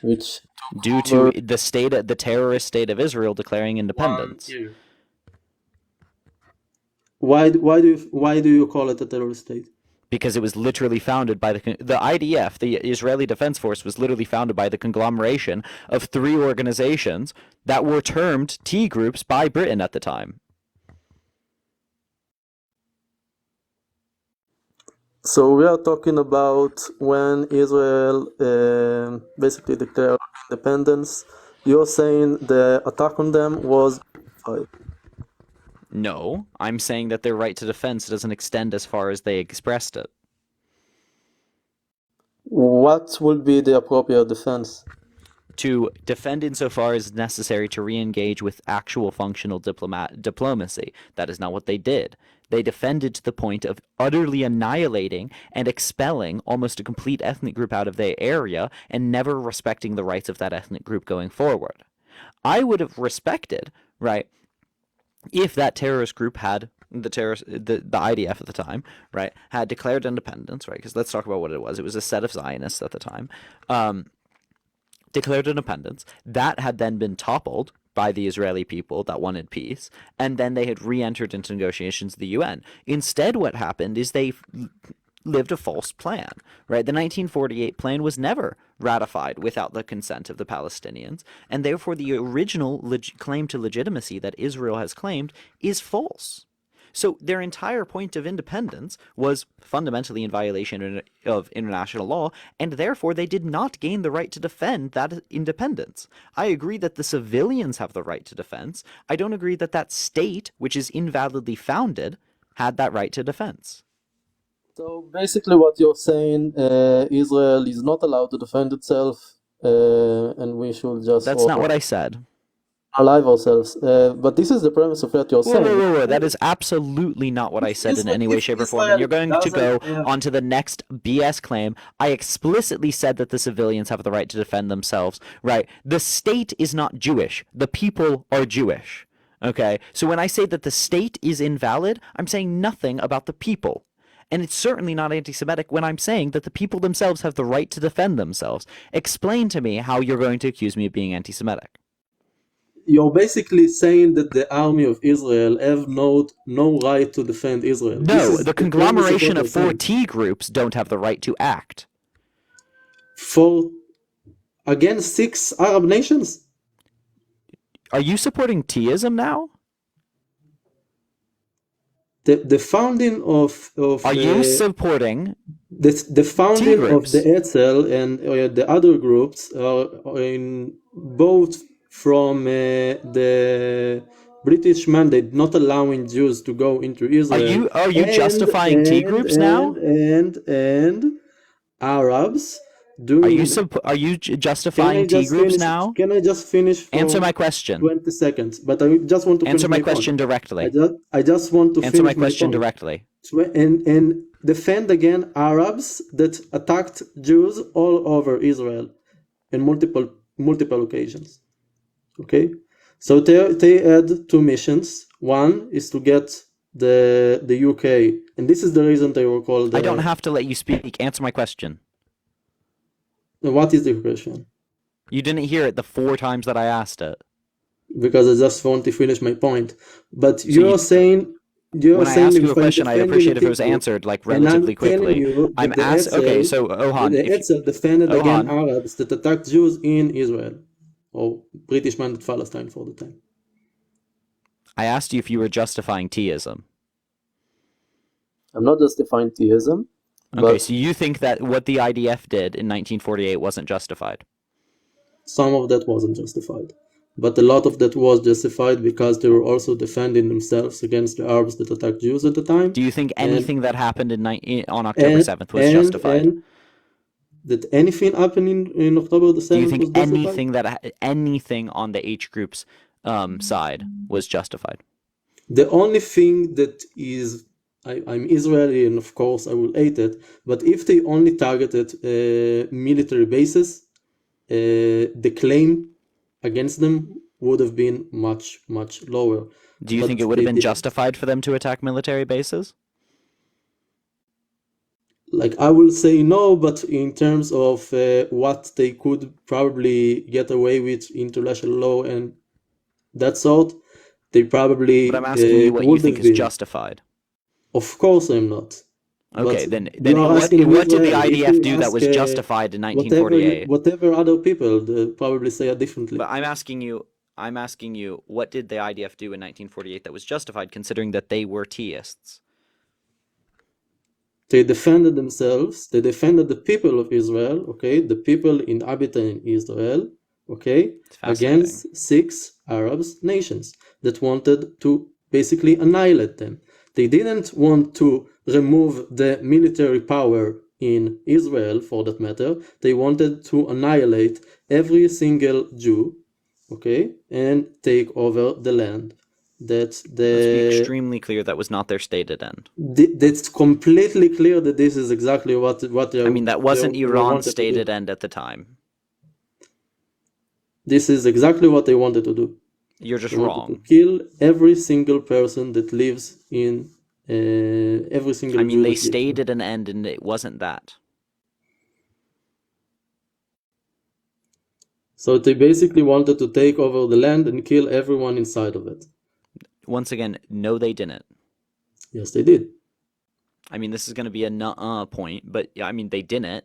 [SPEAKER 4] which
[SPEAKER 1] due to the terrorist state of Israel declaring independence.
[SPEAKER 4] Why do you call it a terrorist state?
[SPEAKER 1] Because it was literally founded by the IDF, the Israeli Defense Force, was literally founded by the conglomeration of 3 organizations that were termed T groups by Britain at the time.
[SPEAKER 4] So we are talking about when Israel basically declared independence. You're saying the attack on them was justified.
[SPEAKER 1] No, I'm saying that their right to defense doesn't extend as far as they expressed it.
[SPEAKER 4] What would be the appropriate defense?
[SPEAKER 1] To defend insofar as necessary to re-engage with actual functional diplomacy. That is not what they did. They defended to the point of utterly annihilating and expelling almost a complete ethnic group out of their area and never respecting the rights of that ethnic group going forward. I would have respected, right, if that terrorist group had the IDF at the time, right, had declared independence, right? Because let's talk about what it was. It was a set of Zionists at the time, declared independence. That had then been toppled by the Israeli people that wanted peace, and then they had re-entered into negotiations with the UN. Instead, what happened is they lived a false plan, right? The 1948 plan was never ratified without the consent of the Palestinians, and therefore the original claim to legitimacy that Israel has claimed is false. So their entire point of independence was fundamentally in violation of international law, and therefore they did not gain the right to defend that independence. I agree that the civilians have the right to defense. I don't agree that that state, which is invalidly founded, had that right to defense.
[SPEAKER 4] So basically what you're saying, Israel is not allowed to defend itself, and we should just...
[SPEAKER 1] That's not what I said.
[SPEAKER 4] Alive ourselves. But this is the premise of what you're saying.
[SPEAKER 1] Whoa. That is absolutely not what I said in any way, shape, or form. And you're going to go on to the next BS claim. I explicitly said that the civilians have the right to defend themselves, right? The state is not Jewish. The people are Jewish, okay? So when I say that the state is invalid, I'm saying nothing about the people. And it's certainly not anti-Semitic when I'm saying that the people themselves have the right to defend themselves. Explain to me how you're going to accuse me of being anti-Semitic.
[SPEAKER 4] You're basically saying that the army of Israel have no right to defend Israel.
[SPEAKER 1] No, the conglomeration of 4 T groups don't have the right to act.
[SPEAKER 4] Against 6 Arab nations?
[SPEAKER 1] Are you supporting Teism now?
[SPEAKER 4] The founding of
[SPEAKER 1] Are you supporting
[SPEAKER 4] the
[SPEAKER 1] T
[SPEAKER 4] founding of the
[SPEAKER 1] groups?
[SPEAKER 4] Etzel and the other groups are in both from the British mandate not allowing Jews to go into Israel
[SPEAKER 1] Are you justifying T groups now?
[SPEAKER 4] and Arabs
[SPEAKER 1] Are you
[SPEAKER 4] doing. Can I
[SPEAKER 1] justifying T
[SPEAKER 4] just
[SPEAKER 1] groups
[SPEAKER 4] finish?
[SPEAKER 1] now?
[SPEAKER 4] Can I just finish
[SPEAKER 1] Answer
[SPEAKER 4] for
[SPEAKER 1] my question.
[SPEAKER 4] 20 seconds? But I just want to
[SPEAKER 1] Answer
[SPEAKER 4] finish
[SPEAKER 1] my
[SPEAKER 4] my point.
[SPEAKER 1] question directly.
[SPEAKER 4] I just want to
[SPEAKER 1] Answer my
[SPEAKER 4] finish my
[SPEAKER 1] question
[SPEAKER 4] point.
[SPEAKER 1] directly.
[SPEAKER 4] And defend again Arabs that attacked Jews all over Israel in multiple occasions. Okay, so they had two missions. One is to get the UK, and this is the reason they were called.
[SPEAKER 1] I don't have to let you speak. Answer my question.
[SPEAKER 4] What is the question?
[SPEAKER 1] You didn't hear it the 4 times that I asked it.
[SPEAKER 4] Because I just want to finish my point. But
[SPEAKER 1] So
[SPEAKER 4] you're saying
[SPEAKER 1] when I ask you a
[SPEAKER 4] if I'm
[SPEAKER 1] question, I'd
[SPEAKER 4] defending
[SPEAKER 1] appreciate
[SPEAKER 4] a
[SPEAKER 1] if it was
[SPEAKER 4] T group,
[SPEAKER 1] answered like
[SPEAKER 4] and I'm
[SPEAKER 1] relatively
[SPEAKER 4] telling
[SPEAKER 1] quickly.
[SPEAKER 4] you
[SPEAKER 1] I'm
[SPEAKER 4] that the
[SPEAKER 1] asking. Okay,
[SPEAKER 4] Etzel,
[SPEAKER 1] so Ohan,
[SPEAKER 4] the Etzel defended again
[SPEAKER 1] Ohan,
[SPEAKER 4] Arabs that attacked Jews in Israel, or British mandate Palestine for the time.
[SPEAKER 1] I asked you if you were justifying Teism.
[SPEAKER 4] I'm not justifying theism,
[SPEAKER 1] Okay,
[SPEAKER 4] but
[SPEAKER 1] so you think that what the IDF did in 1948 wasn't justified?
[SPEAKER 4] some of that wasn't justified. But a lot of that was justified because they were also defending themselves against the Arabs that attacked Jews at the time.
[SPEAKER 1] Do you think
[SPEAKER 4] And
[SPEAKER 1] anything that happened on October
[SPEAKER 4] and
[SPEAKER 1] 7th was justified?
[SPEAKER 4] and did anything happen in October the
[SPEAKER 1] Do you
[SPEAKER 4] 7th
[SPEAKER 1] think
[SPEAKER 4] was justified?
[SPEAKER 1] anything on the H group's side was justified?
[SPEAKER 4] The only thing that is, I'm Israeli and of course I will hate it, but if they only targeted military bases, the claim against them would have been much, much lower.
[SPEAKER 1] Do you
[SPEAKER 4] But
[SPEAKER 1] think it would have
[SPEAKER 4] they
[SPEAKER 1] been
[SPEAKER 4] didn't.
[SPEAKER 1] justified for them to attack military bases?
[SPEAKER 4] Like, I will say no, but in terms of what they could probably get away with international law and that sort, they probably
[SPEAKER 1] But I'm asking you what you
[SPEAKER 4] would
[SPEAKER 1] think
[SPEAKER 4] have
[SPEAKER 1] is
[SPEAKER 4] been.
[SPEAKER 1] justified.
[SPEAKER 4] Of course I'm not.
[SPEAKER 1] Okay,
[SPEAKER 4] But
[SPEAKER 1] then
[SPEAKER 4] you are
[SPEAKER 1] what
[SPEAKER 4] asking an
[SPEAKER 1] did the
[SPEAKER 4] Israeli. If
[SPEAKER 1] IDF
[SPEAKER 4] you
[SPEAKER 1] do that
[SPEAKER 4] ask
[SPEAKER 1] was justified in
[SPEAKER 4] whatever
[SPEAKER 1] 1948?
[SPEAKER 4] whatever other people, they probably say it differently.
[SPEAKER 1] But I'm asking you, what did the IDF do in 1948 that was justified, considering that they were Teists?
[SPEAKER 4] They defended themselves. They defended the people of Israel. Okay, the people inhabiting Israel. Okay,
[SPEAKER 1] It's fascinating.
[SPEAKER 4] against 6 Arab nations that wanted to basically annihilate them. They didn't want to remove the military power in Israel, for that matter. They wanted to annihilate every single Jew, okay, and take over the land.
[SPEAKER 1] Let's be extremely clear that was not their stated end.
[SPEAKER 4] That's completely clear that this is exactly what they.
[SPEAKER 1] I mean, that wasn't
[SPEAKER 4] they
[SPEAKER 1] Iran's
[SPEAKER 4] wanted to do.
[SPEAKER 1] stated end at the time.
[SPEAKER 4] This is exactly what they wanted to do.
[SPEAKER 1] You're just
[SPEAKER 4] They wanted to
[SPEAKER 1] wrong.
[SPEAKER 4] kill every single person that lives in every single
[SPEAKER 1] I mean,
[SPEAKER 4] Jew
[SPEAKER 1] they
[SPEAKER 4] that lives there.
[SPEAKER 1] stated an end, and it wasn't that.
[SPEAKER 4] So they basically wanted to take over the land and kill everyone inside of it.
[SPEAKER 1] Once again, no, they didn't.
[SPEAKER 4] Yes, they did.
[SPEAKER 1] I mean, this is going to be a nuh-uh point, but I mean, they didn't.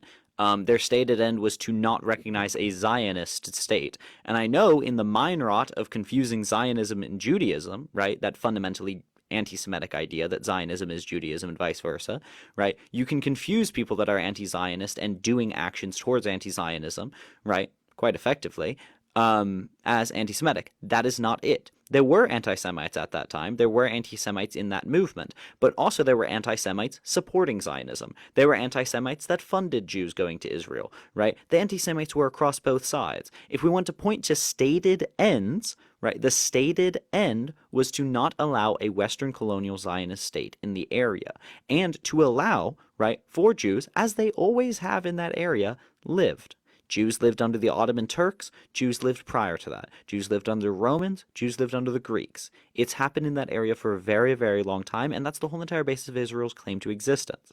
[SPEAKER 1] Their stated end was to not recognize a Zionist state. And I know in the mind rot of confusing Zionism and Judaism, right, that fundamentally anti-Semitic idea that Zionism is Judaism and vice versa, right, you can confuse people that are anti-Zionist and doing actions towards anti-Zionism, right, quite effectively, as anti-Semitic. That is not it. There were anti-Semites at that time. There were anti-Semites in that movement. But also there were anti-Semites supporting Zionism. There were anti-Semites that funded Jews going to Israel, right? The anti-Semites were across both sides. If we want to point to stated ends, right, the stated end was to not allow a Western colonial Zionist state in the area and to allow, right, for Jews, as they always have in that area, lived. Jews lived under the Ottoman Turks. Jews lived prior to that. Jews lived under Romans. Jews lived under the Greeks. It's happened in that area for a very, very long time, and that's the whole entire basis of Israel's claim to existence.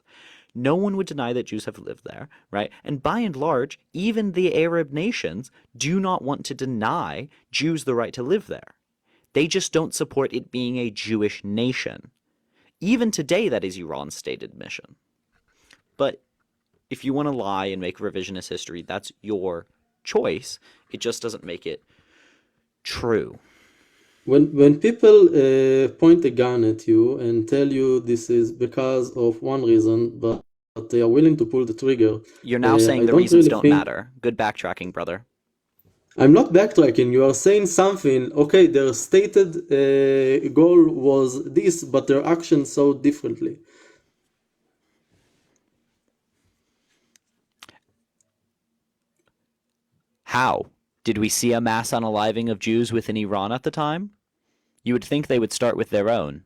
[SPEAKER 1] No one would deny that Jews have lived there, right? And by and large, even the Arab nations do not want to deny Jews the right to live there. They just don't support it being a Jewish nation. Even today, that is Iran's stated mission. But if you want to lie and make revisionist history, that's your choice. It just doesn't make it true.
[SPEAKER 4] When people point a gun at you and tell you this is because of one reason, but they are willing to pull the trigger,
[SPEAKER 1] You're now saying
[SPEAKER 4] I
[SPEAKER 1] the
[SPEAKER 4] don't
[SPEAKER 1] reasons
[SPEAKER 4] really
[SPEAKER 1] don't
[SPEAKER 4] think.
[SPEAKER 1] matter. Good backtracking, brother.
[SPEAKER 4] I'm not backtracking. You are saying something. Okay, their stated goal was this, but their actions so differently.
[SPEAKER 1] How? Did we see a mass unaliving of Jews within Iran at the time? You would think they would start with their own.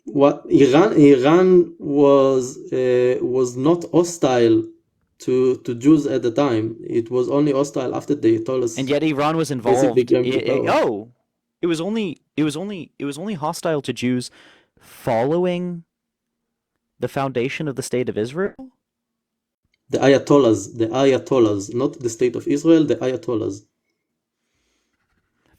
[SPEAKER 4] What Iran was not hostile to Jews at the time. It was only hostile after the
[SPEAKER 1] And
[SPEAKER 4] Ayatollahs
[SPEAKER 1] yet Iran was
[SPEAKER 4] basically
[SPEAKER 1] involved.
[SPEAKER 4] came to power.
[SPEAKER 1] It was only hostile to Jews following the foundation of the state of Israel?
[SPEAKER 4] The Ayatollahs, not the state of Israel, the Ayatollahs.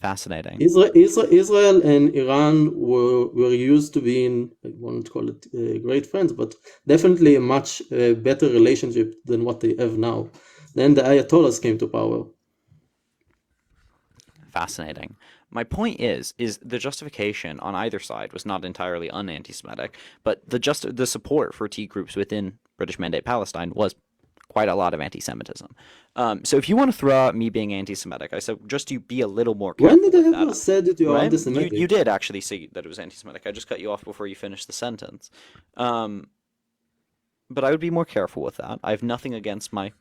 [SPEAKER 1] Fascinating.
[SPEAKER 4] Israel and Iran were used to be in, I won't call it great friends, but definitely a much better relationship than what they have now. Then the Ayatollahs came to power.
[SPEAKER 1] Fascinating. My point is the justification on either side was not entirely un-anti-Semitic, but the support for T groups within British Mandate Palestine was quite a lot of anti-Semitism. So if you want to throw out me being anti-Semitic, I suggest you be a little more
[SPEAKER 4] When
[SPEAKER 1] careful
[SPEAKER 4] did I
[SPEAKER 1] with
[SPEAKER 4] ever
[SPEAKER 1] that.
[SPEAKER 4] say that you are
[SPEAKER 1] Right? You
[SPEAKER 4] anti-Semitic?
[SPEAKER 1] did actually say that it was anti-Semitic. I just cut you off before you finished the sentence. But I would be more careful with that. I have nothing against my,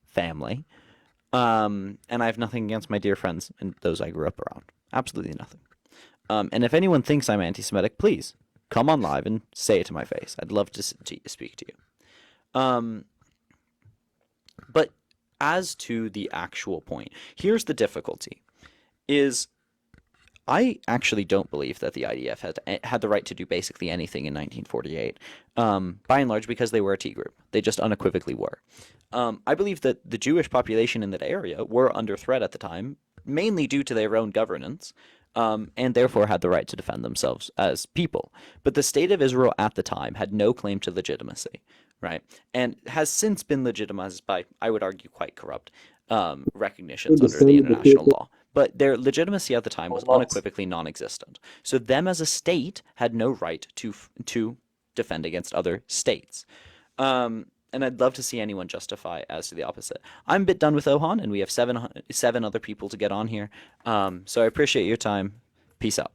[SPEAKER 1] family. And I have nothing against my dear friends and those I grew up around. Absolutely nothing. And if anyone thinks I'm anti-Semitic, please come on live and say it to my face. I'd love to speak to you. But as to the actual point, here's the difficulty: is I actually don't believe that the IDF had the right to do basically anything in 1948, by and large because they were a T group. They just unequivocally were. I believe that the Jewish population in that area were under threat at the time, mainly due to their own governance, and therefore had the right to defend themselves as people. But the state of Israel at the time had no claim to legitimacy, right? And has since been legitimized by, I would argue, quite corrupt recognitions under the international law. But their legitimacy at the time was unequivocally non-existent. So them as a state had no right to defend against other states. And I'd love to see anyone justify as to the opposite. I'm a bit done with Ohan, and we have seven other people to get on here. So I appreciate your time. Peace out.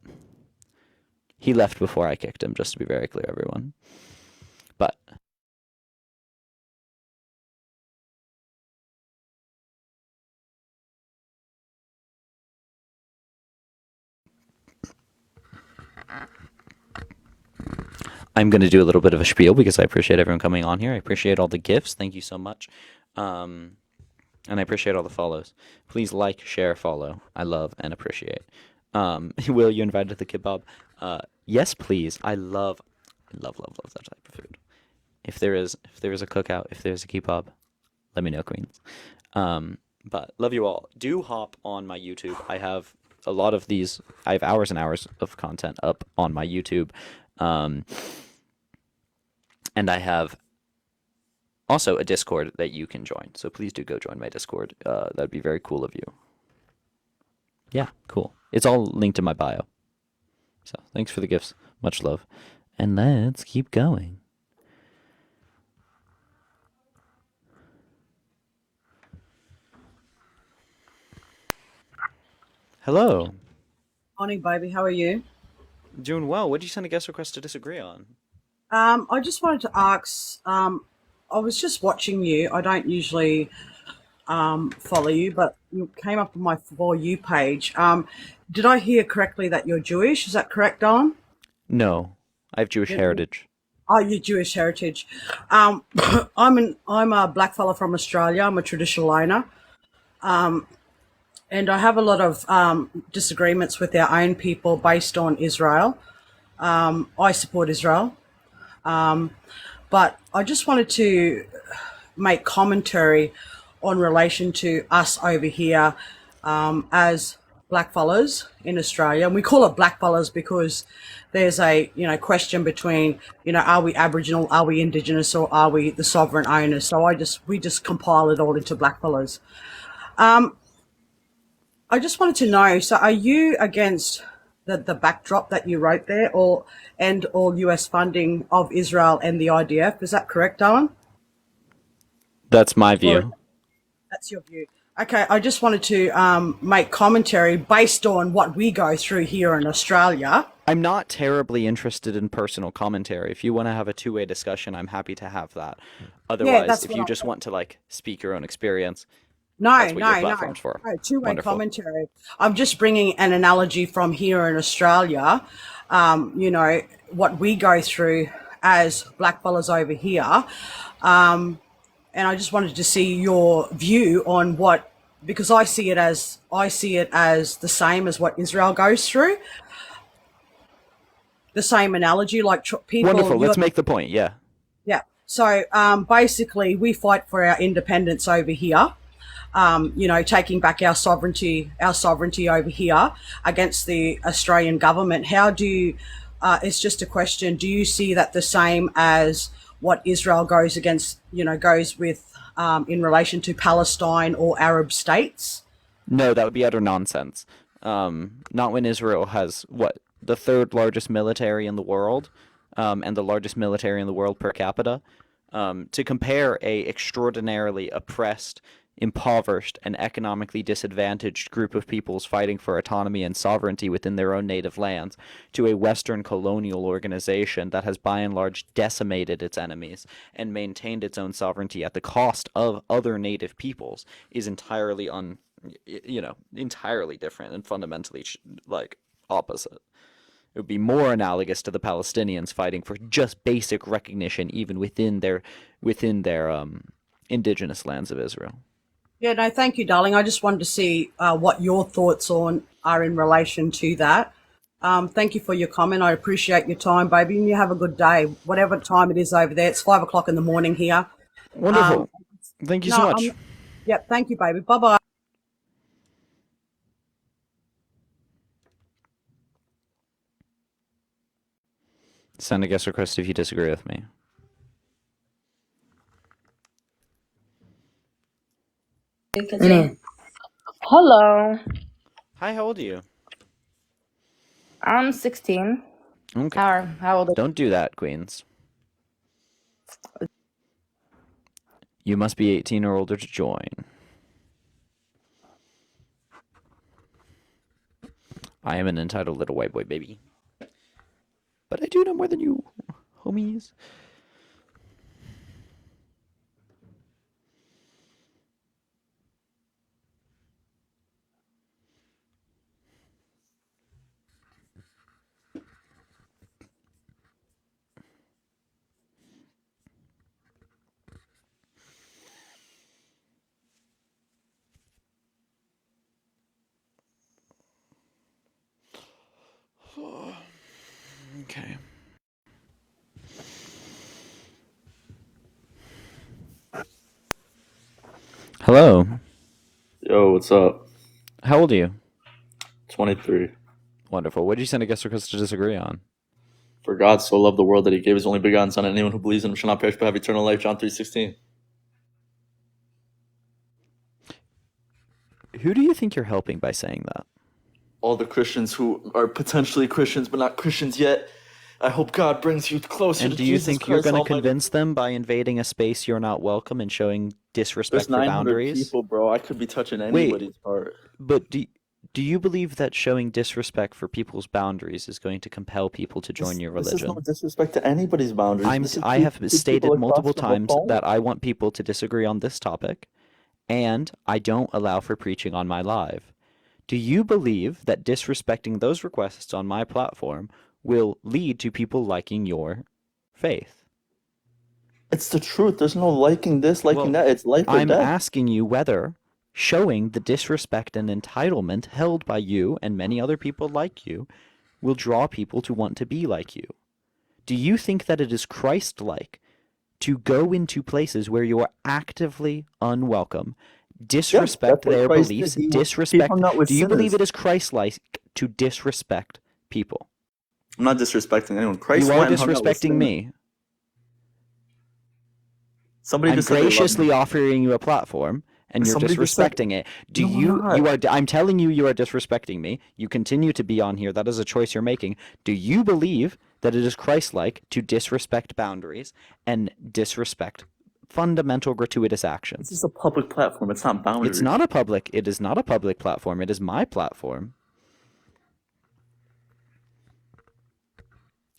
[SPEAKER 1] He left before I kicked him, just to be very clear, everyone. But I'm going to do a little bit of a spiel because I appreciate everyone coming on here. I appreciate all the gifts. Thank you so much. And I appreciate all the follows. Please like, share, follow. I love and appreciate. Will, you invited to the kebab? Yes, please. I love that type of food. If there is a cookout, if there's a kebab, let me know, Queens. But love you all. Do hop on my YouTube. I have a lot of these. I have hours and hours of content up on my YouTube. And I have also a Discord that you can join. So please do go join my Discord. That'd be very cool of you. Yeah, cool. It's all linked in my bio. So thanks for the gifts. Much love. And let's keep going. Hello.
[SPEAKER 6] Morning, baby. How are you?
[SPEAKER 1] Doing well. What did you send a guest request to disagree on?
[SPEAKER 6] I just wanted to ask. I was just watching you. I don't usually follow you, but you came up on my For You page. Did I hear correctly that you're Jewish? Is that correct, Don?
[SPEAKER 1] No, I have Jewish
[SPEAKER 6] Yeah.
[SPEAKER 1] heritage.
[SPEAKER 6] Oh, you're Jewish heritage. I'm a black fella from Australia. I'm a traditional owner, and I have a lot of disagreements with our own people based on Israel. I support Israel. But I just wanted to make commentary on relation to us over here as blackfellas in Australia. And we call it blackfellas because there's a question between are we Aboriginal, are we Indigenous, or are we the sovereign owners? So we just compile it all into blackfellas. I just wanted to know, so are you against the backdrop that you wrote there, or and all US funding of Israel and the IDF? Is that correct, Darren?
[SPEAKER 1] That's my
[SPEAKER 6] Or
[SPEAKER 1] view.
[SPEAKER 6] that's your view? Okay, I just wanted to make commentary based on what we go through here in Australia.
[SPEAKER 1] I'm not terribly interested in personal commentary. If you want to have a two-way discussion, I'm happy to have that.
[SPEAKER 6] Yeah,
[SPEAKER 1] Otherwise,
[SPEAKER 6] that's
[SPEAKER 1] if
[SPEAKER 6] what
[SPEAKER 1] you
[SPEAKER 6] I
[SPEAKER 1] just want to like speak your own experience,
[SPEAKER 6] No,
[SPEAKER 1] that's what your
[SPEAKER 6] no, no.
[SPEAKER 1] platform's for.
[SPEAKER 6] No, two-way
[SPEAKER 1] Wonderful.
[SPEAKER 6] commentary. I'm just bringing an analogy from here in Australia. You know, what we go through as blackfellas over here. And I just wanted to see your view on what, because I see it as the same as what Israel goes through. The same analogy, like people.
[SPEAKER 1] Wonderful. Let's make the point. Yeah.
[SPEAKER 6] Yeah. So basically, we fight for our independence over here. You know, taking back our sovereignty over here against the Australian government. How do you, it's just a question, do you see that the same as what Israel goes against, you know, goes with in relation to Palestine or Arab states?
[SPEAKER 1] No, that would be utter nonsense. Not when Israel has what, the third largest military in the world, and the largest military in the world per capita. To compare a extraordinarily oppressed, impoverished, and economically disadvantaged group of peoples fighting for autonomy and sovereignty within their own native lands to a Western colonial organization that has by and large decimated its enemies and maintained its own sovereignty at the cost of other native peoples is entirely entirely different and fundamentally like opposite. It would be more analogous to the Palestinians fighting for just basic recognition, even within their indigenous lands of Israel.
[SPEAKER 6] Yeah, no, thank you, darling. I just wanted to see what your thoughts are in relation to that. Thank you for your comment. I appreciate your time, baby, and you have a good day. Whatever time it is over there, it's 5 o'clock in the morning here.
[SPEAKER 1] Wonderful. Thank you so much.
[SPEAKER 6] Yep, thank you, baby. Bye bye.
[SPEAKER 1] Send a guest request if you disagree with me.
[SPEAKER 7] Hello,
[SPEAKER 1] Hi, how old are you?
[SPEAKER 7] I'm 16.
[SPEAKER 1] Okay.
[SPEAKER 7] How old are you?
[SPEAKER 1] Don't do that, Queens. You must be 18 or older to join. I am an entitled little white boy, baby. But I do know more than you, homies. Okay. Hello.
[SPEAKER 8] Yo, what's up?
[SPEAKER 1] How old are you?
[SPEAKER 8] 23.
[SPEAKER 1] Wonderful. What did you send a guest request to disagree on?
[SPEAKER 8] For God so loved the world that he gave his only begotten son, and anyone who believes in him shall not perish but have eternal life. John 3:16.
[SPEAKER 1] Who do you think you're helping by saying that?
[SPEAKER 8] All the Christians who are potentially Christians but not Christians yet. I hope God brings you closer
[SPEAKER 1] And
[SPEAKER 8] to
[SPEAKER 1] do you
[SPEAKER 8] Jesus
[SPEAKER 1] think
[SPEAKER 8] Christ
[SPEAKER 1] you're going to
[SPEAKER 8] Almighty.
[SPEAKER 1] convince them by invading a space you're not welcome and showing disrespect
[SPEAKER 8] There's
[SPEAKER 1] for
[SPEAKER 8] 900
[SPEAKER 1] boundaries?
[SPEAKER 8] people, bro. I could be touching anybody's heart.
[SPEAKER 1] But do you believe that showing disrespect for people's boundaries is going to compel people to join your
[SPEAKER 8] This is
[SPEAKER 1] religion?
[SPEAKER 8] no disrespect to anybody's boundaries.
[SPEAKER 1] I have stated multiple
[SPEAKER 8] the
[SPEAKER 1] times
[SPEAKER 8] phone.
[SPEAKER 1] that I want people to disagree on this topic, and I don't allow for preaching on my live. Do you believe that disrespecting those requests on my platform will lead to people liking your faith?
[SPEAKER 8] It's the truth. There's no liking this, liking that. It's life or
[SPEAKER 1] I'm
[SPEAKER 8] death.
[SPEAKER 1] asking you whether showing the disrespect and entitlement held by you and many other people like you will draw people to want to be like you. Do you think that it is Christ-like to go into places where you are actively unwelcome, disrespect their beliefs, disrespect? Do you believe it is Christ-like to disrespect people?
[SPEAKER 8] I'm not disrespecting anyone. Christ
[SPEAKER 1] You are
[SPEAKER 8] went and hung out with
[SPEAKER 1] disrespecting
[SPEAKER 8] sinners.
[SPEAKER 1] me.
[SPEAKER 8] Somebody
[SPEAKER 1] I'm
[SPEAKER 8] just said they love me.
[SPEAKER 1] graciously offering you a platform, and you're
[SPEAKER 8] Somebody just said,
[SPEAKER 1] disrespecting it. Do
[SPEAKER 8] no, I'm
[SPEAKER 1] you
[SPEAKER 8] not.
[SPEAKER 1] you are I'm telling you, you are disrespecting me. You continue to be on here. That is a choice you're making. Do you believe that it is Christ-like to disrespect boundaries and disrespect fundamental gratuitous
[SPEAKER 8] This
[SPEAKER 1] actions?
[SPEAKER 8] is a public platform. It's not boundaries.
[SPEAKER 1] It is not a public platform. It is my platform.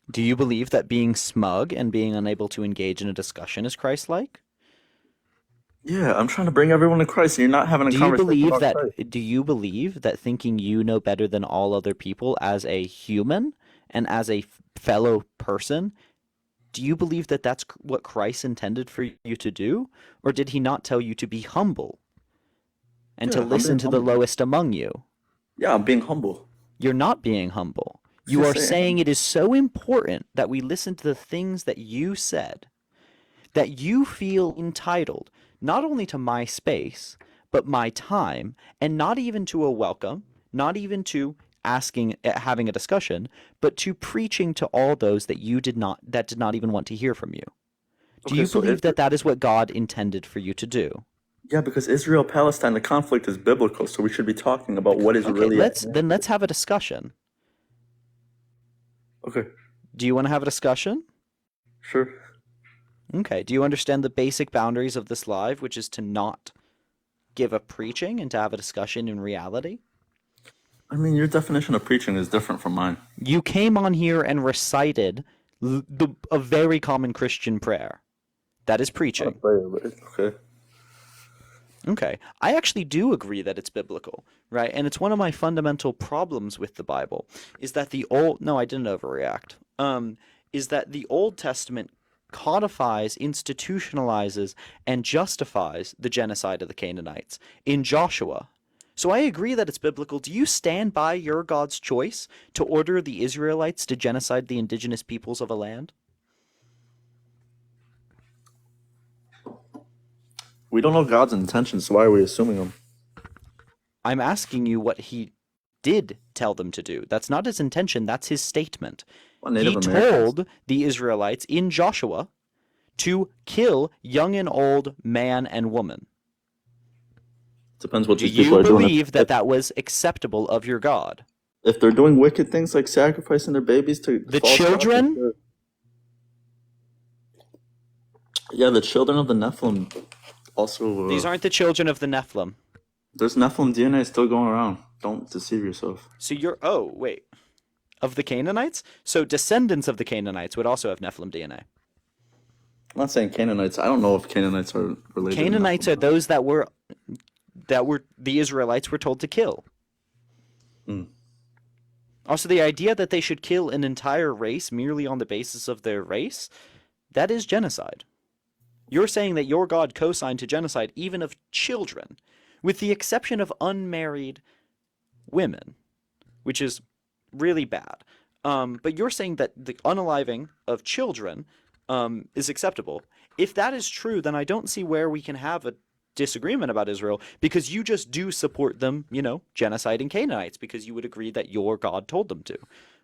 [SPEAKER 1] Do you believe that being smug and being unable to engage in a discussion is Christ-like?
[SPEAKER 8] Yeah, I'm trying to bring everyone to Christ, and you're not having a
[SPEAKER 1] Do you
[SPEAKER 8] conversation
[SPEAKER 1] believe
[SPEAKER 8] about
[SPEAKER 1] that
[SPEAKER 8] Christ.
[SPEAKER 1] do you believe that thinking you know better than all other people as a human and as a fellow person, do you believe that that's what Christ intended for you to do? Or did he not tell you to be humble and to
[SPEAKER 8] Yeah, I'm
[SPEAKER 1] listen
[SPEAKER 8] being
[SPEAKER 1] to the
[SPEAKER 8] humble.
[SPEAKER 1] lowest among you?
[SPEAKER 8] Yeah, I'm being humble.
[SPEAKER 1] You're not being humble.
[SPEAKER 8] What
[SPEAKER 1] You
[SPEAKER 8] you
[SPEAKER 1] are
[SPEAKER 8] saying?
[SPEAKER 1] saying it is so important that we listen to the things that you said, that you feel entitled not only to my space, but my time, and not even to a welcome, not even to having a discussion, but to preaching to all those that did not even want to hear from you. Do
[SPEAKER 8] Okay,
[SPEAKER 1] you
[SPEAKER 8] so
[SPEAKER 1] believe that that is what God intended for you to do?
[SPEAKER 8] yeah, because Israel Palestine, the conflict is biblical, so we should be talking about what is
[SPEAKER 1] Okay,
[SPEAKER 8] really at hand.
[SPEAKER 1] let's have a discussion.
[SPEAKER 8] Okay,
[SPEAKER 1] Do you want to have a discussion?
[SPEAKER 8] sure.
[SPEAKER 1] Okay. Do you understand the basic boundaries of this live, which is to not give a preaching and to have a discussion in reality?
[SPEAKER 8] I mean, your definition of preaching is different from mine.
[SPEAKER 1] You came on here and recited a very common Christian prayer. That is
[SPEAKER 8] Not a
[SPEAKER 1] preaching.
[SPEAKER 8] prayer, but okay.
[SPEAKER 1] Okay. I actually do agree that it's biblical, right? And it's one of my fundamental problems with the Bible is that no, I didn't overreact. Is that the Old Testament codifies, institutionalizes, and justifies the genocide of the Canaanites in Joshua. So I agree that it's biblical. Do you stand by your God's choice to order the Israelites to genocide the indigenous peoples of a land?
[SPEAKER 8] We don't know God's intentions, so why are we assuming them?
[SPEAKER 1] I'm asking you what he did tell them to do. That's not his intention, that's his statement.
[SPEAKER 8] What, Native
[SPEAKER 1] He
[SPEAKER 8] Americans?
[SPEAKER 1] told the Israelites in Joshua to kill young and old, man and woman.
[SPEAKER 8] Depends what
[SPEAKER 1] Do
[SPEAKER 8] these people
[SPEAKER 1] you
[SPEAKER 8] are doing.
[SPEAKER 1] believe that that was acceptable of your God?
[SPEAKER 8] If they're doing wicked things like sacrificing their babies to
[SPEAKER 1] The
[SPEAKER 8] false gods,
[SPEAKER 1] children?
[SPEAKER 8] sure. Yeah, the children of the Nephilim also.
[SPEAKER 1] These aren't the children of the Nephilim.
[SPEAKER 8] There's Nephilim DNA still going around. Don't deceive yourself.
[SPEAKER 1] So oh, wait. Of the Canaanites? So descendants of the Canaanites would also have Nephilim DNA.
[SPEAKER 8] I'm not saying Canaanites. I don't know if Canaanites are related.
[SPEAKER 1] Canaanites
[SPEAKER 8] to
[SPEAKER 1] are those that were the Israelites were told to kill.
[SPEAKER 8] Mm.
[SPEAKER 1] Also, the idea that they should kill an entire race merely on the basis of their race, that is genocide. You're saying that your God co-signed to genocide even of children, with the exception of unmarried women, which is really bad. But you're saying that the unaliving of children is acceptable. If that is true, then I don't see where we can have a disagreement about Israel, because you just do support them, genociding Canaanites, because you would agree that your God told them to,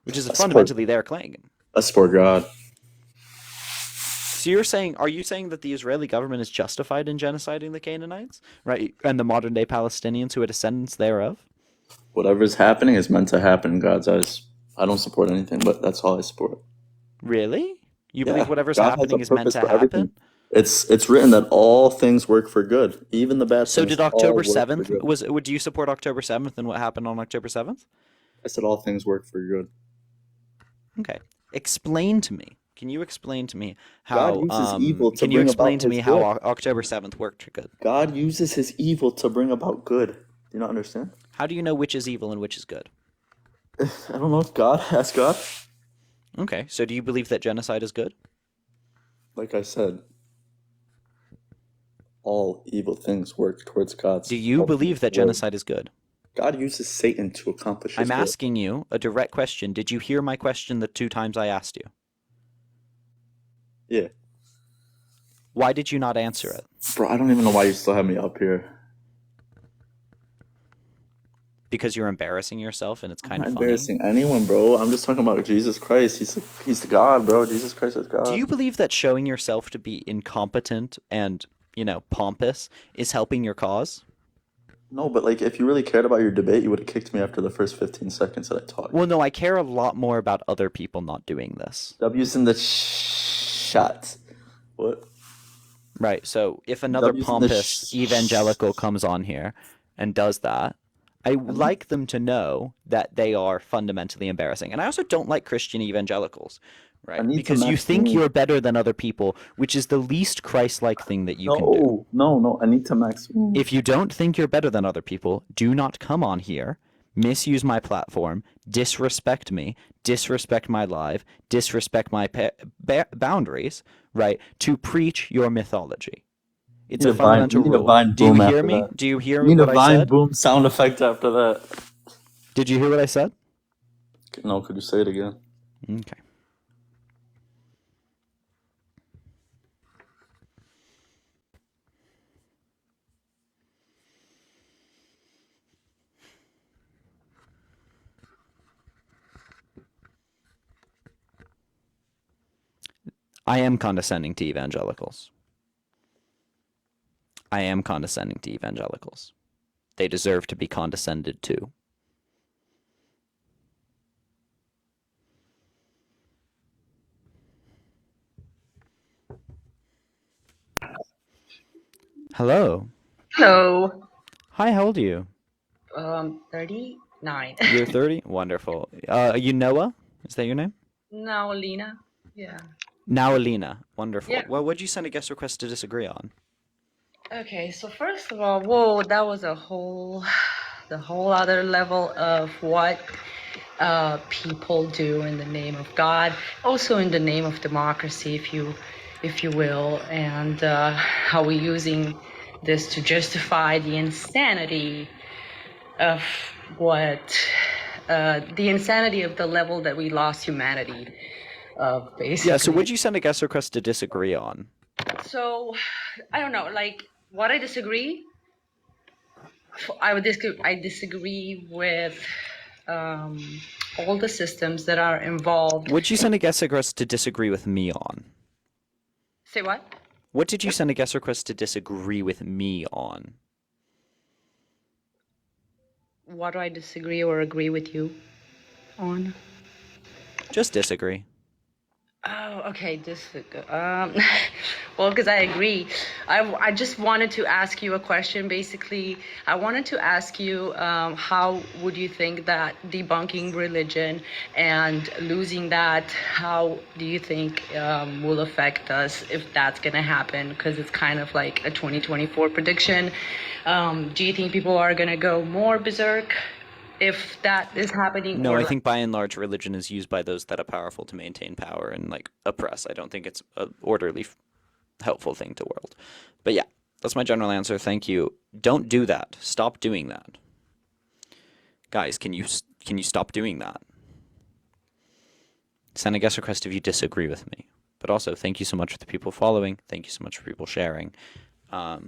[SPEAKER 1] which is fundamentally their claim.
[SPEAKER 8] That's for God.
[SPEAKER 1] So are you saying that the Israeli government is justified in genociding the Canaanites, right, and the modern day Palestinians who are descendants thereof?
[SPEAKER 8] Whatever's happening is meant to happen in God's eyes. I don't support anything, but that's all I support.
[SPEAKER 1] Really? You believe whatever's
[SPEAKER 8] God
[SPEAKER 1] happening
[SPEAKER 8] has
[SPEAKER 1] is
[SPEAKER 8] a
[SPEAKER 1] meant
[SPEAKER 8] purpose
[SPEAKER 1] to
[SPEAKER 8] for
[SPEAKER 1] happen?
[SPEAKER 8] everything. It's written that all things work for good, even the bad
[SPEAKER 1] So
[SPEAKER 8] things.
[SPEAKER 1] did
[SPEAKER 8] all
[SPEAKER 1] October
[SPEAKER 8] work for
[SPEAKER 1] 7th,
[SPEAKER 8] good.
[SPEAKER 1] do you support October 7th and what happened on October 7th?
[SPEAKER 8] I said all things work for good.
[SPEAKER 1] Okay. Explain to me. Can you explain to me how
[SPEAKER 8] God uses evil to
[SPEAKER 1] can you
[SPEAKER 8] bring
[SPEAKER 1] explain
[SPEAKER 8] about
[SPEAKER 1] to me
[SPEAKER 8] his
[SPEAKER 1] how
[SPEAKER 8] good.
[SPEAKER 1] October 7th worked for good?
[SPEAKER 8] God uses his evil to bring about good. Do you not understand?
[SPEAKER 1] How do you know which is evil and which is good?
[SPEAKER 8] I don't know if God. Ask God.
[SPEAKER 1] Okay. So do you believe that genocide is good?
[SPEAKER 8] Like I said, all evil things work towards God's.
[SPEAKER 1] Do you believe that
[SPEAKER 8] word.
[SPEAKER 1] genocide is good?
[SPEAKER 8] God uses Satan to accomplish his
[SPEAKER 1] I'm
[SPEAKER 8] will.
[SPEAKER 1] asking you a direct question. Did you hear my question the 2 times I asked you?
[SPEAKER 8] Yeah.
[SPEAKER 1] Why did you not answer it?
[SPEAKER 8] Bro, I don't even know why you still have me up here.
[SPEAKER 1] Because you're embarrassing yourself and it's kind
[SPEAKER 8] I'm
[SPEAKER 1] of
[SPEAKER 8] not
[SPEAKER 1] funny.
[SPEAKER 8] embarrassing anyone, bro. I'm just talking about Jesus Christ. He's the God, bro. Jesus Christ is God.
[SPEAKER 1] Do you believe that showing yourself to be incompetent and pompous is helping your cause.
[SPEAKER 8] No, but like, if you really cared about your debate, you would have kicked me after the first 15 seconds that I talked.
[SPEAKER 1] Well, no, I care a lot more about other people not doing this.
[SPEAKER 8] W's in the chat. What?
[SPEAKER 1] Right. So if another
[SPEAKER 8] W's in the
[SPEAKER 1] pompous evangelical comes on here and does that, I like them to know that they are fundamentally embarrassing. And I also don't like Christian evangelicals, right?
[SPEAKER 8] need to
[SPEAKER 1] Because you
[SPEAKER 8] max
[SPEAKER 1] think
[SPEAKER 8] me.
[SPEAKER 1] you're better than other people, which is the least Christ-like thing that you can do.
[SPEAKER 8] No, I need to max me.
[SPEAKER 1] If you don't think you're better than other people, do not come on here, misuse my platform, disrespect me, disrespect my live, disrespect my boundaries, right, to preach your mythology. It's a fundamental rule. Do you hear me? Do you hear
[SPEAKER 8] Need a
[SPEAKER 1] what I
[SPEAKER 8] vine
[SPEAKER 1] said?
[SPEAKER 8] boom sound effect after that.
[SPEAKER 1] Did you hear what I said?
[SPEAKER 8] No, could you say it again?
[SPEAKER 1] Okay. I am condescending to evangelicals. I am condescending to evangelicals. They deserve to be condescended to. Hello.
[SPEAKER 9] Hello.
[SPEAKER 1] Hi, how old are you?
[SPEAKER 9] 39.
[SPEAKER 1] You're 30? Wonderful. You Noah? Is that your name?
[SPEAKER 9] Now, Lena. Yeah.
[SPEAKER 1] Now Alina. Wonderful.
[SPEAKER 9] Yeah.
[SPEAKER 1] Well, what'd you send a guest request to disagree on?
[SPEAKER 9] Okay, so first of all, whoa, that was the whole other level of what people do in the name of God, also in the name of democracy, if you will, and how we're using this to justify the insanity of the insanity of the level that we lost humanity of, basically.
[SPEAKER 1] Yeah, so what'd you send a guest request to disagree on?
[SPEAKER 9] So, I don't know, like, what I disagree, I disagree with all the systems that are involved.
[SPEAKER 1] What'd you send a guest request to disagree with me on?
[SPEAKER 9] Say what?
[SPEAKER 1] What did you send a guest request to disagree with me on?
[SPEAKER 9] What do I disagree or agree with you on?
[SPEAKER 1] Just disagree.
[SPEAKER 9] Oh, okay. Well, because I agree. I just wanted to ask you a question. Basically, I wanted to ask you how would you think that debunking religion and losing that, how do you think will affect us if that's going to happen? Because it's kind of like a 2024 prediction. Do you think people are going to go more berserk if that is happening?
[SPEAKER 1] No,
[SPEAKER 9] or
[SPEAKER 1] I think by and large religion is used by those that are powerful to maintain power and like oppress. I don't think it's an orderly, helpful thing to the world. But yeah, that's my general answer. Thank you. Don't do that. Stop doing that. Guys, can you stop doing that? Send a guest request if you disagree with me. But also, thank you so much for the people following. Thank you so much for people sharing. Yeah.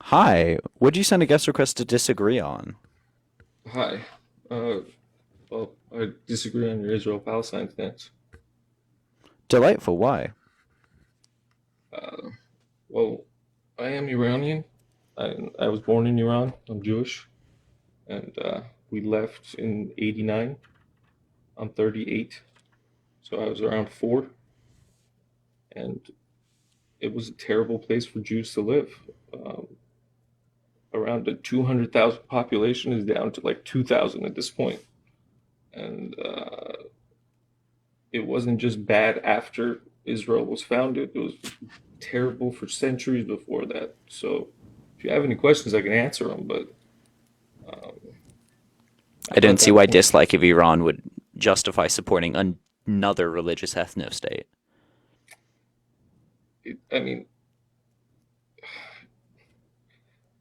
[SPEAKER 1] Hi. What'd you send a guest request to disagree on?
[SPEAKER 10] Hi. Well, I disagree on your Israel-Palestine stance.
[SPEAKER 1] Delightful. Why?
[SPEAKER 10] Well, I am Iranian. I was born in Iran. I'm Jewish. And we left in 89. I'm 38. So I was around 4. And it was a terrible place for Jews to live. Around a 200,000 population is down to like 2,000 at this point. And it wasn't just bad after Israel was founded. It was terrible for centuries before that. So if you have any questions, I can answer them. But
[SPEAKER 1] I don't see why dislike of Iran would justify supporting another religious ethno-state.
[SPEAKER 10] I mean,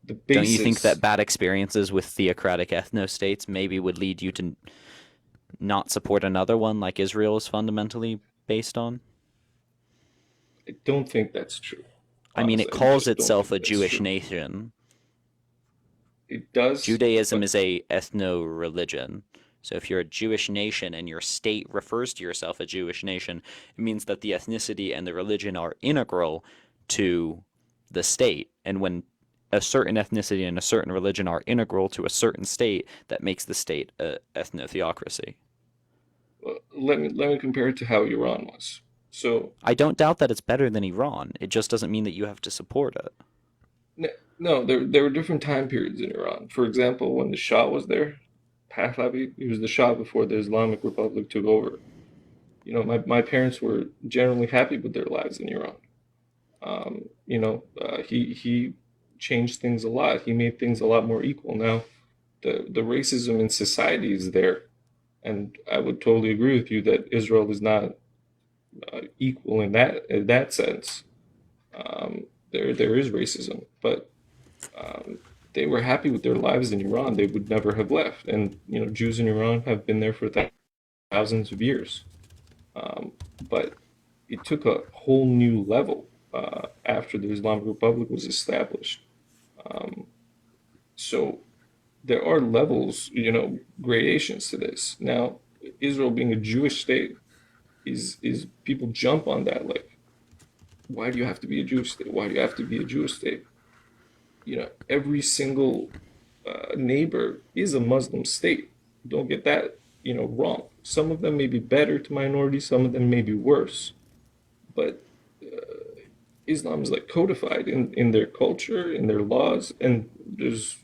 [SPEAKER 10] the
[SPEAKER 1] Don't
[SPEAKER 10] basics.
[SPEAKER 1] you think that bad experiences with theocratic ethno-states maybe would lead you to not support another one like Israel is fundamentally based on?
[SPEAKER 10] I don't think that's true.
[SPEAKER 1] I mean, it
[SPEAKER 10] Gaza.
[SPEAKER 1] calls
[SPEAKER 10] Just don't
[SPEAKER 1] itself
[SPEAKER 10] think
[SPEAKER 1] a
[SPEAKER 10] that's
[SPEAKER 1] Jewish
[SPEAKER 10] true.
[SPEAKER 1] nation.
[SPEAKER 10] It does,
[SPEAKER 1] Judaism
[SPEAKER 10] but
[SPEAKER 1] is a ethno-religion. So if you're a Jewish nation and your state refers to yourself a Jewish nation, it means that the ethnicity and the religion are integral to the state. And when a certain ethnicity and a certain religion are integral to a certain state, that makes the state a ethno-theocracy.
[SPEAKER 10] let me compare it to how Iran was. So
[SPEAKER 1] I don't doubt that it's better than Iran. It just doesn't mean that you have to support it.
[SPEAKER 10] no, there were different time periods in Iran. For example, when the Shah was there, Pahlavi, he was the Shah before the Islamic Republic took over. You know, my parents were generally happy with their lives in Iran. He changed things a lot. He made things a lot more equal. Now, the racism in society is there, and I would totally agree with you that Israel is not equal in that sense. There is racism, but they were happy with their lives in Iran. They would never have left, and Jews in Iran have been there for thousands of years. But it took a whole new level after the Islamic Republic was established. So there are levels, gradations to this. Now, Israel being a Jewish state is people jump on that like, why do you have to be a Jewish state? Why do you have to be a Jewish state? Every single neighbor is a Muslim state. Don't get that, wrong. Some of them may be better to minorities, some of them may be worse. But Islam is like codified in their culture, in their laws, and there's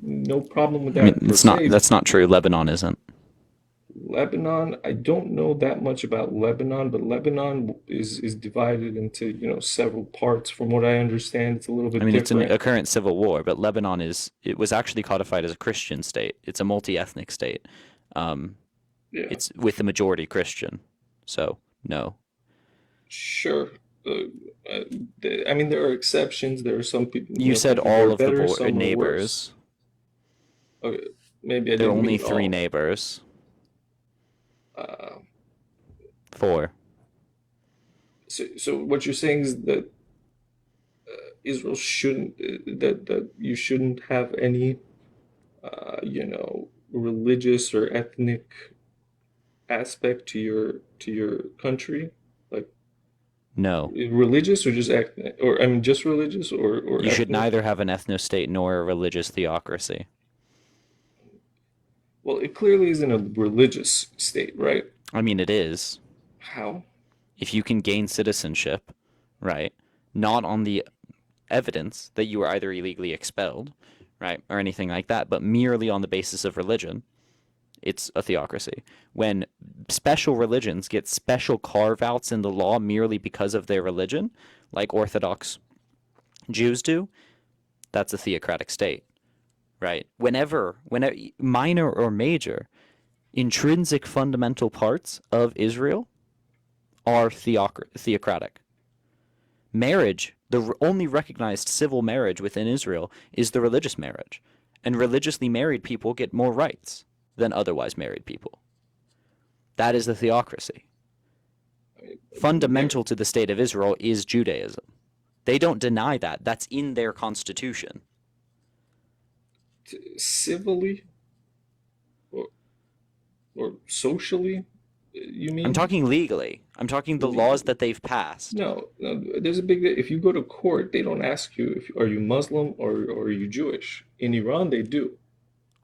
[SPEAKER 10] no problem with
[SPEAKER 1] I mean,
[SPEAKER 10] that per se.
[SPEAKER 1] that's not true. Lebanon isn't.
[SPEAKER 10] Lebanon, I don't know that much about Lebanon, but Lebanon is divided into several parts. From what I understand, it's a little bit
[SPEAKER 1] I mean, it's
[SPEAKER 10] different.
[SPEAKER 1] a current civil war, but Lebanon it was actually codified as a Christian state. It's a multi-ethnic state.
[SPEAKER 10] Yeah,
[SPEAKER 1] It's with the majority Christian. So, no.
[SPEAKER 10] sure. I mean, there are exceptions. There are some people.
[SPEAKER 1] You said
[SPEAKER 10] people who
[SPEAKER 1] all
[SPEAKER 10] are
[SPEAKER 1] of
[SPEAKER 10] better,
[SPEAKER 1] the
[SPEAKER 10] some are worse.
[SPEAKER 1] neighbors.
[SPEAKER 10] Okay, maybe I
[SPEAKER 1] There are
[SPEAKER 10] didn't
[SPEAKER 1] only
[SPEAKER 10] mean
[SPEAKER 1] 3
[SPEAKER 10] all.
[SPEAKER 1] neighbors.
[SPEAKER 10] Uh,
[SPEAKER 1] 4.
[SPEAKER 10] so what you're saying is that Israel shouldn't that you shouldn't have any religious or ethnic aspect to your country, like
[SPEAKER 1] No.
[SPEAKER 10] religious or just ethnic, or I mean just religious or
[SPEAKER 1] You should
[SPEAKER 10] ethnic.
[SPEAKER 1] neither have an ethno-state nor a religious theocracy.
[SPEAKER 10] Well, it clearly isn't a religious state, right?
[SPEAKER 1] I mean, it is.
[SPEAKER 10] How?
[SPEAKER 1] If you can gain citizenship, right, not on the evidence that you were either illegally expelled, right, or anything like that, but merely on the basis of religion, it's a theocracy. When special religions get special carve-outs in the law merely because of their religion, like Orthodox Jews do, that's a theocratic state, right? Whenever minor or major, intrinsic fundamental parts of Israel are theocratic. Marriage, the only recognized civil marriage within Israel is the religious marriage, and religiously married people get more rights than otherwise married people. That is the theocracy. Fundamental to the state of Israel is Judaism. They don't deny that. That's in their constitution.
[SPEAKER 10] Civilly or socially, you mean?
[SPEAKER 1] I'm talking legally. I'm talking the laws that they've passed.
[SPEAKER 10] No, there's a big. If you go to court, they don't ask you if are you Muslim or are you Jewish. In Iran, they do.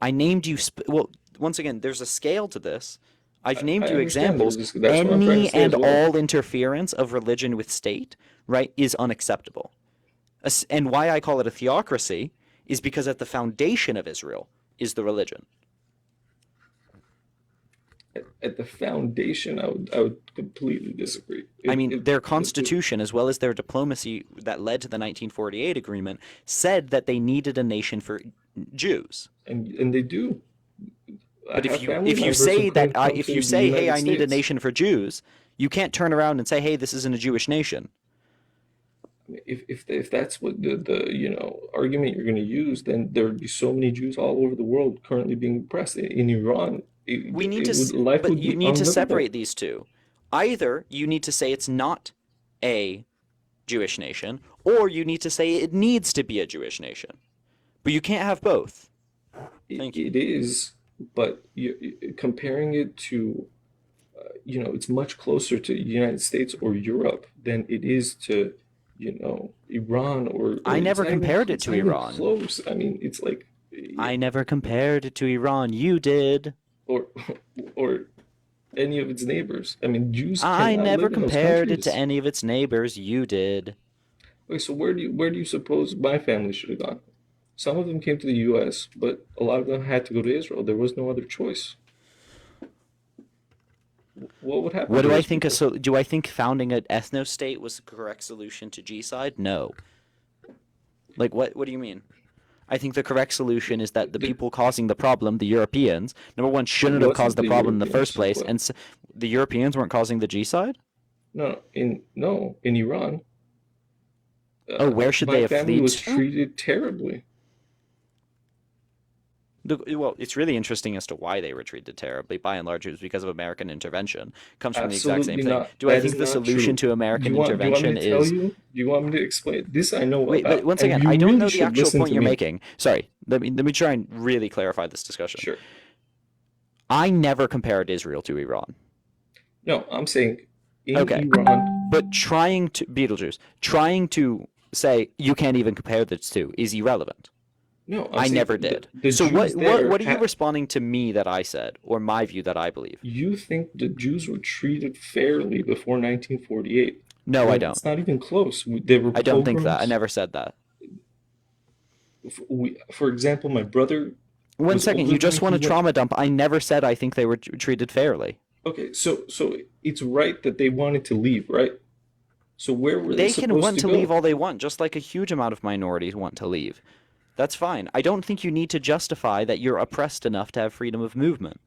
[SPEAKER 1] I named you. Well, once again, there's a scale to this. I've named
[SPEAKER 10] I
[SPEAKER 1] you
[SPEAKER 10] understand
[SPEAKER 1] examples.
[SPEAKER 10] that's what I'm trying to
[SPEAKER 1] Any
[SPEAKER 10] say
[SPEAKER 1] and
[SPEAKER 10] as well.
[SPEAKER 1] all interference of religion with state, right, is unacceptable. And why I call it a theocracy is because at the foundation of Israel is the religion.
[SPEAKER 10] At the foundation, I would completely disagree.
[SPEAKER 1] I mean, their constitution, as well as their diplomacy that led to the 1948 agreement, said that they needed a nation for Jews.
[SPEAKER 10] And they do.
[SPEAKER 1] But if you say that hey, I need a nation for Jews, you can't turn around and say, hey, this isn't a Jewish nation.
[SPEAKER 10] If that's what the argument you're going to use, then there would be so many Jews all over the world currently being oppressed. In Iran,
[SPEAKER 1] But you need to separate these two. Either you need to say it's not a Jewish nation, or you need to say it needs to be a Jewish nation. But you can't have both. Thank you.
[SPEAKER 10] It is, but comparing it to, it's much closer to the United States or Europe than it is to, Iran or
[SPEAKER 1] I never compared it to Iran.
[SPEAKER 10] Close. I mean, it's like
[SPEAKER 1] I never compared it to Iran. You did.
[SPEAKER 10] or or any of its neighbors. I mean, Jews
[SPEAKER 1] I
[SPEAKER 10] cannot
[SPEAKER 1] never
[SPEAKER 10] live in those
[SPEAKER 1] compared it
[SPEAKER 10] countries.
[SPEAKER 1] to any of its neighbors. You did.
[SPEAKER 10] Okay, so where do you suppose my family should have gone? Some of them came to the U.S., but a lot of them had to go to Israel. There was no other choice. What would happen?
[SPEAKER 1] What
[SPEAKER 10] to
[SPEAKER 1] do I
[SPEAKER 10] those
[SPEAKER 1] think?
[SPEAKER 10] people?
[SPEAKER 1] Do I think founding an ethno-state was the correct solution to G-side? No. Like what? What do you mean? I think the correct solution is that the people causing the problem, the Europeans, number one, shouldn't have
[SPEAKER 10] wasn't
[SPEAKER 1] caused the
[SPEAKER 10] the
[SPEAKER 1] problem in the first
[SPEAKER 10] Europeans.
[SPEAKER 1] place, and the Europeans weren't causing the G-side.
[SPEAKER 10] No, in Iran.
[SPEAKER 1] Oh, where should
[SPEAKER 10] my
[SPEAKER 1] they have
[SPEAKER 10] family
[SPEAKER 1] fled
[SPEAKER 10] was
[SPEAKER 1] to?
[SPEAKER 10] treated terribly.
[SPEAKER 1] Well, it's really interesting as to why they were treated terribly. By and large, it was because of American intervention. It comes from the exact same
[SPEAKER 10] Absolutely
[SPEAKER 1] thing.
[SPEAKER 10] not.
[SPEAKER 1] Do I
[SPEAKER 10] That
[SPEAKER 1] think
[SPEAKER 10] is
[SPEAKER 1] the
[SPEAKER 10] not
[SPEAKER 1] solution
[SPEAKER 10] true.
[SPEAKER 1] to American
[SPEAKER 10] Do you want me
[SPEAKER 1] intervention
[SPEAKER 10] to tell
[SPEAKER 1] is...
[SPEAKER 10] you? Do you want me to explain? This I know
[SPEAKER 1] Wait,
[SPEAKER 10] about.
[SPEAKER 1] but once
[SPEAKER 10] and
[SPEAKER 1] again,
[SPEAKER 10] you
[SPEAKER 1] I don't
[SPEAKER 10] really
[SPEAKER 1] know the
[SPEAKER 10] should
[SPEAKER 1] actual
[SPEAKER 10] listen
[SPEAKER 1] point
[SPEAKER 10] to
[SPEAKER 1] you're
[SPEAKER 10] me.
[SPEAKER 1] making. Sorry, let me try and really clarify this discussion.
[SPEAKER 10] Sure.
[SPEAKER 1] I never compared Israel to Iran.
[SPEAKER 10] No, I'm saying in
[SPEAKER 1] Okay.
[SPEAKER 10] Iran.
[SPEAKER 1] But trying to say you can't even compare the two is irrelevant.
[SPEAKER 10] No, I'm
[SPEAKER 1] I
[SPEAKER 10] saying
[SPEAKER 1] never did.
[SPEAKER 10] The
[SPEAKER 1] So
[SPEAKER 10] Jews there
[SPEAKER 1] what are you responding to me that I said, or my view that I believe?
[SPEAKER 10] You think the Jews were treated fairly before 1948?
[SPEAKER 1] No,
[SPEAKER 10] Well,
[SPEAKER 1] I don't.
[SPEAKER 10] It's not even close. There were
[SPEAKER 1] I don't think that. I
[SPEAKER 10] pogroms.
[SPEAKER 1] never said that.
[SPEAKER 10] For example, my brother.
[SPEAKER 1] One second, you just want to trauma dump. I never said I think they were treated fairly.
[SPEAKER 10] Okay, so it's right that they wanted to leave, right? So where were they
[SPEAKER 1] They can
[SPEAKER 10] supposed
[SPEAKER 1] want to
[SPEAKER 10] go?
[SPEAKER 1] leave all they want, just like a huge amount of minorities want to leave. That's fine. I don't think you need to justify that you're oppressed enough to have freedom of movement.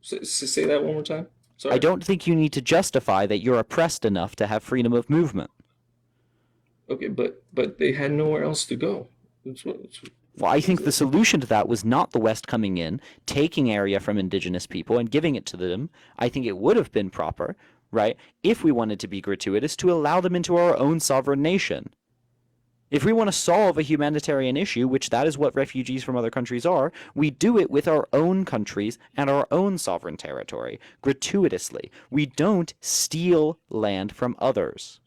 [SPEAKER 10] Say that one more time. Sorry.
[SPEAKER 1] I don't think you need to justify that you're oppressed enough to have freedom of movement.
[SPEAKER 10] Okay, but they had nowhere else to go.
[SPEAKER 1] Well, I think the solution to that was not the West coming in, taking area from indigenous people and giving it to them. I think it would have been proper, right, if we wanted to be gratuitous, to allow them into our own sovereign nation. If we want to solve a humanitarian issue, which that is what refugees from other countries are, we do it with our own countries and our own sovereign territory, gratuitously. We don't steal land from others.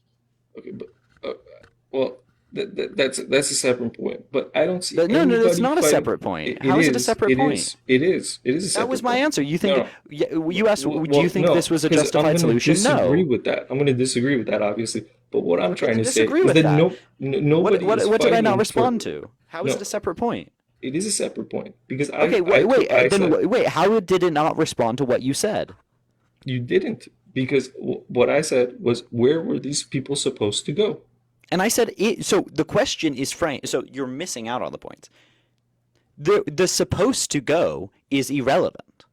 [SPEAKER 10] Okay, but well, that's a separate point. But I don't see
[SPEAKER 1] No, it's not
[SPEAKER 10] fighting.
[SPEAKER 1] a separate point. How is it a separate point?
[SPEAKER 10] It is a separate
[SPEAKER 1] That was my
[SPEAKER 10] point.
[SPEAKER 1] answer. You think you asked?
[SPEAKER 10] Well,
[SPEAKER 1] do you think
[SPEAKER 10] no,
[SPEAKER 1] this was a
[SPEAKER 10] 'cause
[SPEAKER 1] justified solution?
[SPEAKER 10] I'm going to disagree
[SPEAKER 1] No.
[SPEAKER 10] with that. I'm going to disagree with that, obviously. But what I'm trying to say
[SPEAKER 1] Disagree
[SPEAKER 10] is
[SPEAKER 1] with
[SPEAKER 10] that
[SPEAKER 1] that.
[SPEAKER 10] nobody is
[SPEAKER 1] What did I not
[SPEAKER 10] fighting
[SPEAKER 1] respond
[SPEAKER 10] for-
[SPEAKER 1] to? How is
[SPEAKER 10] No.
[SPEAKER 1] it a separate point?
[SPEAKER 10] It is a separate point because
[SPEAKER 1] Okay, wait. How did it not respond to what you said?
[SPEAKER 10] You didn't, because what I said was, where were these people supposed to go?
[SPEAKER 1] And I said it. So the question is framed. So you're missing out on the point. The supposed to go is irrelevant,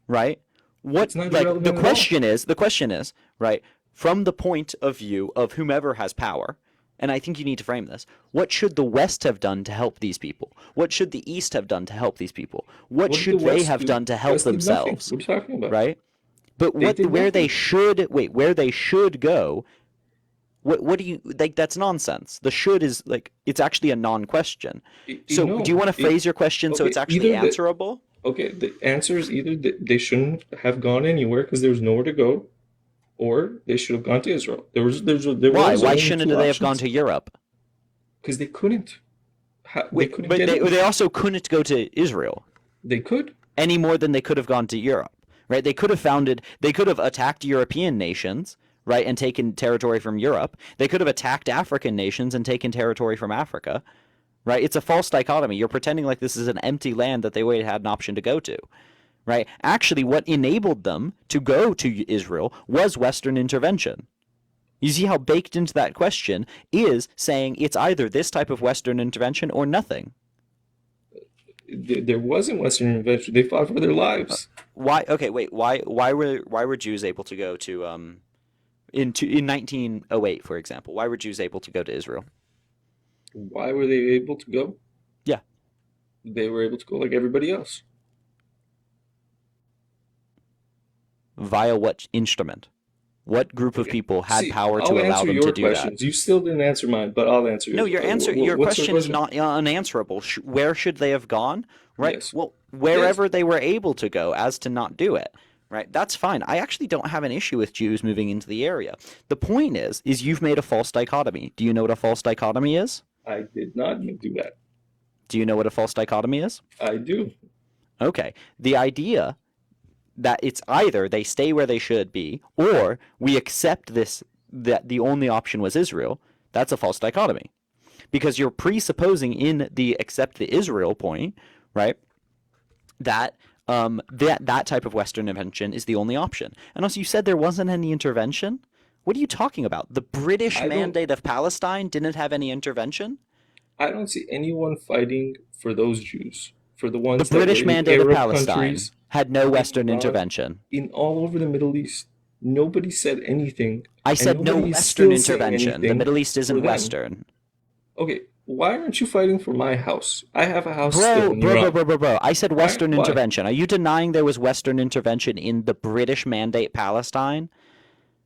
[SPEAKER 1] right?
[SPEAKER 10] It's not
[SPEAKER 1] like
[SPEAKER 10] irrelevant
[SPEAKER 1] the
[SPEAKER 10] at
[SPEAKER 1] question is right from the point of view of whomever has power. And I think you need to frame this. What should the West have done to help these people? What should the East have done to help these people? What
[SPEAKER 10] did
[SPEAKER 1] should
[SPEAKER 10] the
[SPEAKER 1] they
[SPEAKER 10] West
[SPEAKER 1] have
[SPEAKER 10] do?
[SPEAKER 1] done to help
[SPEAKER 10] West did nothing.
[SPEAKER 1] themselves?
[SPEAKER 10] What are you talking about?
[SPEAKER 1] Right? But
[SPEAKER 10] They did
[SPEAKER 1] where they
[SPEAKER 10] nothing.
[SPEAKER 1] where they should go. What do you like? That's nonsense. The should is like it's actually a non-question. So
[SPEAKER 10] No,
[SPEAKER 1] do you want to phrase your question so
[SPEAKER 10] okay,
[SPEAKER 1] it's actually
[SPEAKER 10] either the-
[SPEAKER 1] answerable?
[SPEAKER 10] Okay, the answer is either that they shouldn't have gone anywhere because there was nowhere to go, or they should have gone to Israel. There was
[SPEAKER 1] Why?
[SPEAKER 10] only
[SPEAKER 1] Why shouldn't
[SPEAKER 10] two
[SPEAKER 1] they have gone
[SPEAKER 10] options.
[SPEAKER 1] to Europe?
[SPEAKER 10] Because they couldn't. They
[SPEAKER 1] Wait,
[SPEAKER 10] couldn't
[SPEAKER 1] but
[SPEAKER 10] get in.
[SPEAKER 1] they also couldn't go to Israel
[SPEAKER 10] They could.
[SPEAKER 1] any more than they could have gone to Europe, right? They could have attacked European nations, right, and taken territory from Europe. They could have attacked African nations and taken territory from Africa, right? It's a false dichotomy. You're pretending like this is an empty land that they would have had an option to go to, right? Actually, what enabled them to go to Israel was Western intervention. You see how baked into that question is saying it's either this type of Western intervention or nothing.
[SPEAKER 10] There wasn't Western intervention. They fought for their lives.
[SPEAKER 1] Why? Okay, wait. Why were Jews able to go to in 1908, for example? Why were Jews able to go to Israel?
[SPEAKER 10] Why were they able to go?
[SPEAKER 1] Yeah.
[SPEAKER 10] They were able to go like everybody else.
[SPEAKER 1] Via what instrument? What group of
[SPEAKER 10] Okay.
[SPEAKER 1] people had
[SPEAKER 10] See,
[SPEAKER 1] power to
[SPEAKER 10] I'll
[SPEAKER 1] allow
[SPEAKER 10] answer
[SPEAKER 1] them
[SPEAKER 10] your
[SPEAKER 1] to do that?
[SPEAKER 10] questions. You still didn't answer mine, but I'll answer
[SPEAKER 1] No,
[SPEAKER 10] yours.
[SPEAKER 1] your
[SPEAKER 10] What's
[SPEAKER 1] question is not unanswerable. Where should they have gone? Right?
[SPEAKER 10] Yes.
[SPEAKER 1] Well, wherever they were able to go as to not do it. Right? That's fine. I actually don't have an issue with Jews moving into the area. The point is you've made a false dichotomy. Do you know what a false dichotomy is?
[SPEAKER 10] I did not do that.
[SPEAKER 1] Do you know what a false dichotomy is?
[SPEAKER 10] I do.
[SPEAKER 1] Okay. The idea that it's either they stay where they should be or we accept this, that the only option was Israel, that's a false dichotomy. Because you're presupposing in the accept the Israel point, right, that that type of Western intervention is the only option. And also you said there wasn't any intervention? What are you talking about? The British Mandate of Palestine didn't have any intervention?
[SPEAKER 10] I don't see anyone fighting for those Jews. For the ones
[SPEAKER 1] The British
[SPEAKER 10] that were in
[SPEAKER 1] Mandate of
[SPEAKER 10] Arab
[SPEAKER 1] Palestine
[SPEAKER 10] countries,
[SPEAKER 1] had no
[SPEAKER 10] in
[SPEAKER 1] Western
[SPEAKER 10] Iran,
[SPEAKER 1] intervention.
[SPEAKER 10] in all over the Middle East. Nobody said anything.
[SPEAKER 1] I said no
[SPEAKER 10] nobody is
[SPEAKER 1] Western
[SPEAKER 10] still saying
[SPEAKER 1] intervention. The
[SPEAKER 10] anything
[SPEAKER 1] Middle East
[SPEAKER 10] for
[SPEAKER 1] isn't
[SPEAKER 10] them.
[SPEAKER 1] Western.
[SPEAKER 10] Okay, why aren't you fighting for my house? I have a house still in Iran.
[SPEAKER 1] Bro. I said Western
[SPEAKER 10] Why?
[SPEAKER 1] intervention. Are you denying there was Western intervention in the British Mandate Palestine?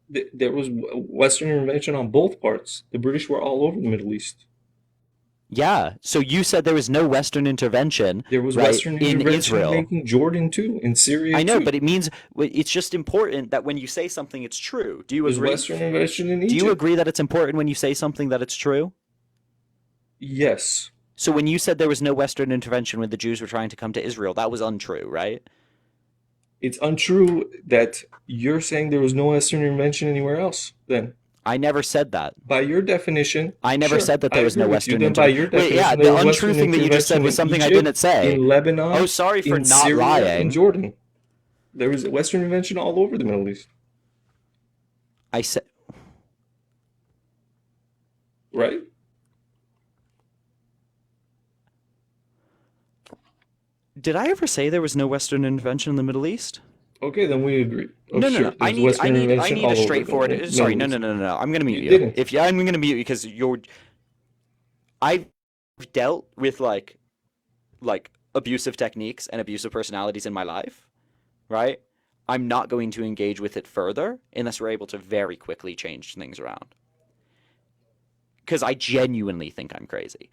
[SPEAKER 10] There was Western intervention on both parts. The British were all over the Middle East.
[SPEAKER 1] Yeah. So you said there was no Western intervention.
[SPEAKER 10] There was
[SPEAKER 1] right,
[SPEAKER 10] Western
[SPEAKER 1] in
[SPEAKER 10] intervention
[SPEAKER 1] Israel.
[SPEAKER 10] making Jordan too, in Syria
[SPEAKER 1] I know,
[SPEAKER 10] too.
[SPEAKER 1] but it means it's just important that when you say something, it's true. Do you
[SPEAKER 10] There's
[SPEAKER 1] agree?
[SPEAKER 10] Western intervention in Egypt.
[SPEAKER 1] Do you agree that it's important when you say something that it's true?
[SPEAKER 10] Yes.
[SPEAKER 1] So when you said there was no Western intervention when the Jews were trying to come to Israel, that was untrue, right?
[SPEAKER 10] It's untrue that you're saying there was no Western intervention anywhere else, then.
[SPEAKER 1] I never said that.
[SPEAKER 10] By your definition,
[SPEAKER 1] I never
[SPEAKER 10] sure,
[SPEAKER 1] said that there was no
[SPEAKER 10] agree with you.
[SPEAKER 1] Western
[SPEAKER 10] Then by your
[SPEAKER 1] intervention. Wait,
[SPEAKER 10] definition,
[SPEAKER 1] yeah,
[SPEAKER 10] there
[SPEAKER 1] the
[SPEAKER 10] was
[SPEAKER 1] untrue
[SPEAKER 10] Western
[SPEAKER 1] thing that you just said
[SPEAKER 10] intervention
[SPEAKER 1] was
[SPEAKER 10] in
[SPEAKER 1] something I
[SPEAKER 10] Egypt,
[SPEAKER 1] didn't say.
[SPEAKER 10] in Lebanon,
[SPEAKER 1] Oh, sorry for
[SPEAKER 10] in
[SPEAKER 1] not
[SPEAKER 10] Syria,
[SPEAKER 1] lying.
[SPEAKER 10] in Jordan. There was Western intervention all over the Middle East,
[SPEAKER 1] I said,
[SPEAKER 10] right?
[SPEAKER 1] did I ever say there was no Western intervention in the Middle East?
[SPEAKER 10] Okay, then we agree. Oh,
[SPEAKER 1] No.
[SPEAKER 10] sure,
[SPEAKER 1] I
[SPEAKER 10] there's
[SPEAKER 1] need
[SPEAKER 10] Western intervention
[SPEAKER 1] a
[SPEAKER 10] all over the
[SPEAKER 1] straightforward.
[SPEAKER 10] Middle
[SPEAKER 1] Sorry,
[SPEAKER 10] East.
[SPEAKER 1] no. I'm gonna mute you.
[SPEAKER 10] didn't.
[SPEAKER 1] I'm gonna mute you because I've dealt with like abusive techniques and abusive personalities in my life, right? I'm not going to engage with it further unless we're able to very quickly change things around. Because I genuinely think I'm crazy.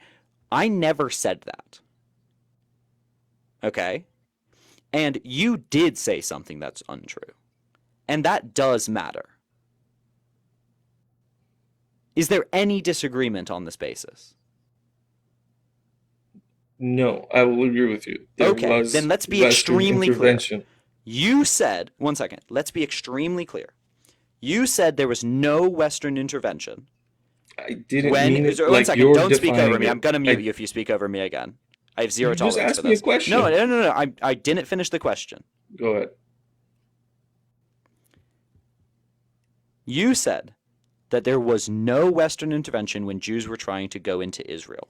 [SPEAKER 1] I never said that. Okay? And you did say something that's untrue. And that does matter. Is there any disagreement on this basis?
[SPEAKER 10] No, I will agree with you. There
[SPEAKER 1] Okay,
[SPEAKER 10] was
[SPEAKER 1] then let's be
[SPEAKER 10] Western
[SPEAKER 1] extremely clear.
[SPEAKER 10] intervention.
[SPEAKER 1] You said, one second, let's be extremely clear. You said there was no Western intervention.
[SPEAKER 10] I didn't
[SPEAKER 1] When,
[SPEAKER 10] mean it
[SPEAKER 1] one
[SPEAKER 10] like
[SPEAKER 1] second,
[SPEAKER 10] you're
[SPEAKER 1] don't speak over
[SPEAKER 10] defining
[SPEAKER 1] me.
[SPEAKER 10] it.
[SPEAKER 1] I'm going to mute you if you speak over me again. I have zero
[SPEAKER 10] You just
[SPEAKER 1] tolerance
[SPEAKER 10] asked
[SPEAKER 1] for
[SPEAKER 10] me a
[SPEAKER 1] this.
[SPEAKER 10] question.
[SPEAKER 1] No. I didn't finish the question.
[SPEAKER 10] Go ahead.
[SPEAKER 1] You said that there was no Western intervention when Jews were trying to go into Israel.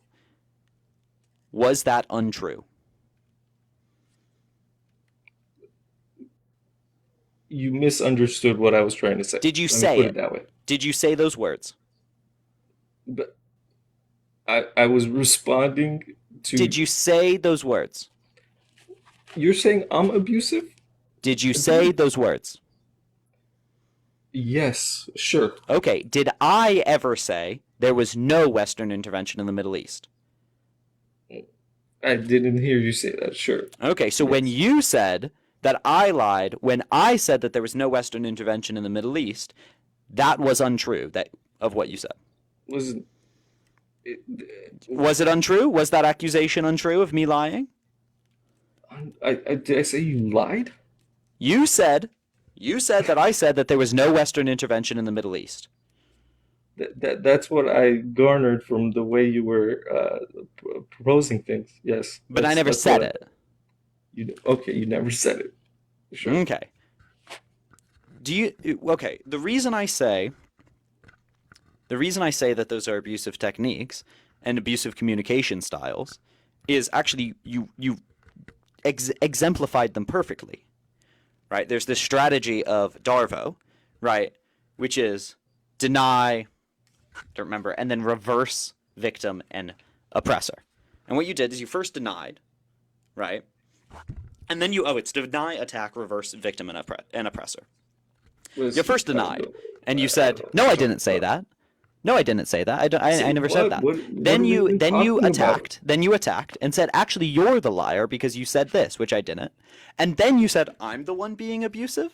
[SPEAKER 1] Was that untrue?
[SPEAKER 10] You misunderstood what I was trying to say.
[SPEAKER 1] Did you
[SPEAKER 10] Let me
[SPEAKER 1] say
[SPEAKER 10] put
[SPEAKER 1] it?
[SPEAKER 10] it that way?
[SPEAKER 1] Did you say those words?
[SPEAKER 10] But I was responding to.
[SPEAKER 1] Did you say those words?
[SPEAKER 10] You're saying I'm abusive?
[SPEAKER 1] Did you say those words?
[SPEAKER 10] Yes, sure.
[SPEAKER 1] Okay, did I ever say there was no Western intervention in the Middle East?
[SPEAKER 10] I didn't hear you say that, sure.
[SPEAKER 1] Okay, so when you said that I lied, when I said that there was no Western intervention in the Middle East, that was untrue of what you said.
[SPEAKER 10] Was
[SPEAKER 1] it untrue? Was that accusation untrue of me lying?
[SPEAKER 10] Did I say you lied?
[SPEAKER 1] You said that I said that there was no Western intervention in the Middle East.
[SPEAKER 10] That's what I garnered from the way you were proposing things. Yes,
[SPEAKER 1] but I never said it.
[SPEAKER 10] You never said it. Sure.
[SPEAKER 1] Okay. Okay? The reason I say that those are abusive techniques and abusive communication styles is actually you exemplified them perfectly. Right? There's this strategy of Darvo, right, which is deny, don't remember, and then reverse victim and oppressor. And what you did is you first denied, right? And then it's deny, attack, reverse victim and oppressor. You first denied, and you said, "No, I didn't say that. No, I didn't say that. I never said that." Then you attacked. Then you attacked and said, "Actually, you're the liar because you said this," which I didn't. And then you said, "I'm the one being abusive."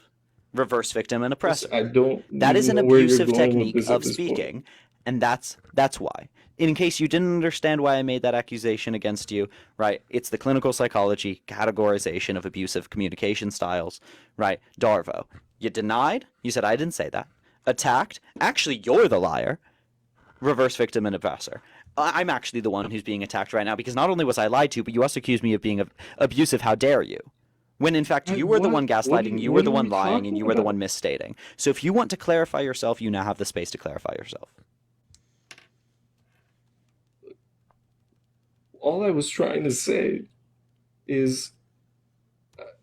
[SPEAKER 1] Reverse victim and oppressor.
[SPEAKER 10] I don't.
[SPEAKER 1] That is an
[SPEAKER 10] know where you're
[SPEAKER 1] abusive
[SPEAKER 10] going with
[SPEAKER 1] technique
[SPEAKER 10] this at
[SPEAKER 1] of
[SPEAKER 10] this point.
[SPEAKER 1] speaking, and that's why. In case you didn't understand why I made that accusation against you, right? It's the clinical psychology categorization of abusive communication styles, right? Darvo. You denied. You said I didn't say that. Attacked. Actually, you're the liar. Reverse victim and oppressor. I'm actually the one who's being attacked right now because not only was I lied to, but you also accused me of being abusive. How dare you? When in fact you were the one gaslighting, you were the one lying, and you were the one misstating. So if you want to clarify yourself, you now have the space to clarify yourself.
[SPEAKER 10] All I was trying to say is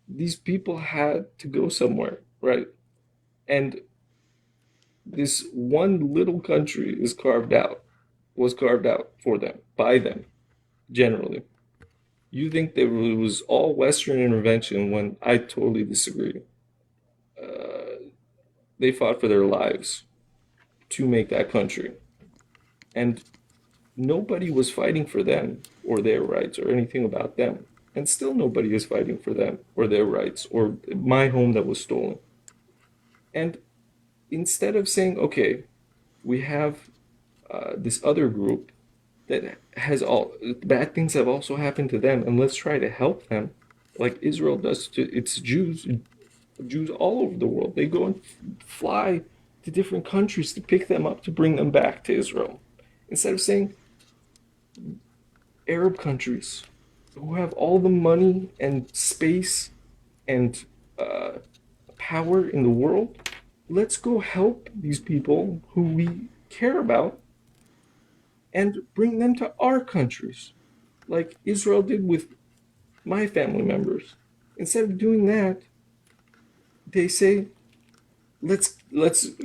[SPEAKER 10] these people had to go somewhere, right? And this one little country was carved out for them, by them, generally. You think there was all Western intervention when I totally disagree. They fought for their lives to make that country. And nobody was fighting for them or their rights or anything about them. And still nobody is fighting for them or their rights or my home that was stolen. And instead of saying, okay, we have this other group that has all bad things have also happened to them, and let's try to help them, like Israel does to its Jews all over the world. They go and fly to different countries to pick them up to bring them back to Israel. Instead of saying Arab countries who have all the money and space and power in the world, let's go help these people who we care about and bring them to our countries, like Israel did with my family members. Instead of doing that, they say, let's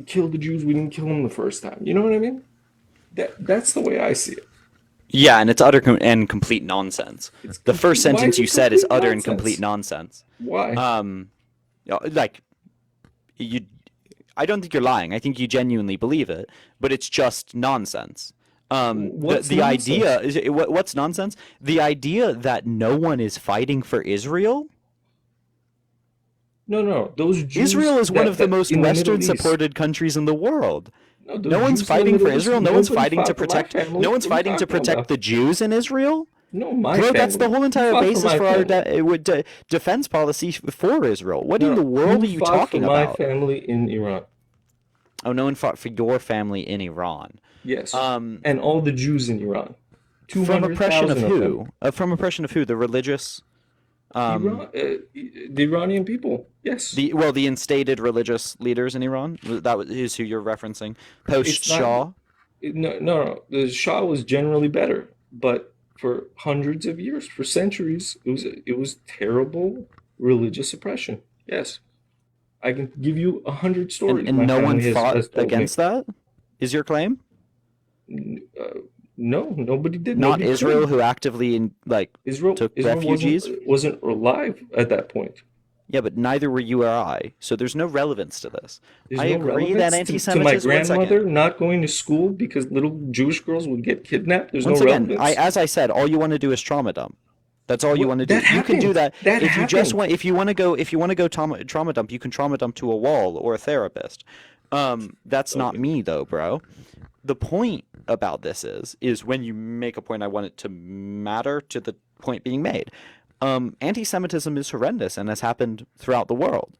[SPEAKER 10] kill the Jews. We didn't kill them the first time. You know what I mean? That's the way I see it.
[SPEAKER 1] Yeah, and it's utter and complete nonsense. The first sentence you said is utter and complete nonsense.
[SPEAKER 10] Why?
[SPEAKER 1] Like you, I don't think you're lying. I think you genuinely believe it, but it's just nonsense.
[SPEAKER 10] What's
[SPEAKER 1] the
[SPEAKER 10] nonsense?
[SPEAKER 1] idea is what's nonsense? The idea that no one is fighting for Israel.
[SPEAKER 10] No, those Jews.
[SPEAKER 1] Israel is one of the most
[SPEAKER 10] in the Middle East.
[SPEAKER 1] Western-supported countries in the world.
[SPEAKER 10] those
[SPEAKER 1] No one's
[SPEAKER 10] Jews in the
[SPEAKER 1] fighting for
[SPEAKER 10] Middle East,
[SPEAKER 1] Israel. No one's
[SPEAKER 10] nobody
[SPEAKER 1] fighting to
[SPEAKER 10] fought for my
[SPEAKER 1] protect.
[SPEAKER 10] family.
[SPEAKER 1] No one's
[SPEAKER 10] What are you
[SPEAKER 1] fighting to
[SPEAKER 10] talking
[SPEAKER 1] protect
[SPEAKER 10] about?
[SPEAKER 1] the Jews in Israel.
[SPEAKER 10] No, my
[SPEAKER 1] Bro,
[SPEAKER 10] family.
[SPEAKER 1] that's the whole entire
[SPEAKER 10] Who fought for
[SPEAKER 1] basis
[SPEAKER 10] my
[SPEAKER 1] for our
[SPEAKER 10] family?
[SPEAKER 1] defense policy for Israel. What
[SPEAKER 10] No,
[SPEAKER 1] in the world
[SPEAKER 10] who
[SPEAKER 1] are you
[SPEAKER 10] fought
[SPEAKER 1] talking
[SPEAKER 10] for my
[SPEAKER 1] about?
[SPEAKER 10] family in Iran?
[SPEAKER 1] Oh, no one fought for your family in Iran.
[SPEAKER 10] Yes,
[SPEAKER 1] Um,
[SPEAKER 10] and all the Jews in Iran.
[SPEAKER 1] from oppression of
[SPEAKER 10] 200,000
[SPEAKER 1] who?
[SPEAKER 10] them.
[SPEAKER 1] From oppression of who? The religious.
[SPEAKER 10] The Iranian people. Yes.
[SPEAKER 1] The instated religious leaders in Iran. Is who you're referencing. Post
[SPEAKER 10] It's not-
[SPEAKER 1] Shah.
[SPEAKER 10] No. The Shah was generally better, but for hundreds of years, for centuries, it was terrible religious oppression. Yes, I can give you 100 stories.
[SPEAKER 1] And
[SPEAKER 10] my
[SPEAKER 1] no one
[SPEAKER 10] family
[SPEAKER 1] fought
[SPEAKER 10] has told
[SPEAKER 1] against that? Is your claim?
[SPEAKER 10] me. No, nobody did.
[SPEAKER 1] Not
[SPEAKER 10] Nobody
[SPEAKER 1] Israel,
[SPEAKER 10] could.
[SPEAKER 1] who actively
[SPEAKER 10] Israel
[SPEAKER 1] took
[SPEAKER 10] Israel
[SPEAKER 1] refugees?
[SPEAKER 10] wasn't alive at that point.
[SPEAKER 1] Yeah, but neither were you or I. So there's no relevance to this.
[SPEAKER 10] There's
[SPEAKER 1] I
[SPEAKER 10] no
[SPEAKER 1] agree
[SPEAKER 10] relevance
[SPEAKER 1] that
[SPEAKER 10] to my
[SPEAKER 1] anti-Semitism. One second.
[SPEAKER 10] grandmother not going to school because little Jewish girls would get kidnapped. There's
[SPEAKER 1] Once
[SPEAKER 10] no
[SPEAKER 1] again,
[SPEAKER 10] relevance.
[SPEAKER 1] as I said, all you want to do is trauma dump. That's all you want to do.
[SPEAKER 10] That
[SPEAKER 1] You can do
[SPEAKER 10] happened.
[SPEAKER 1] that.
[SPEAKER 10] That
[SPEAKER 1] If you just
[SPEAKER 10] happened.
[SPEAKER 1] want, if you want to go trauma dump, you can trauma dump to a wall or a therapist. That's not me though, bro. The point about this is when you make a point, I want it to matter to the point being made. Anti-Semitism is horrendous and has happened throughout the world.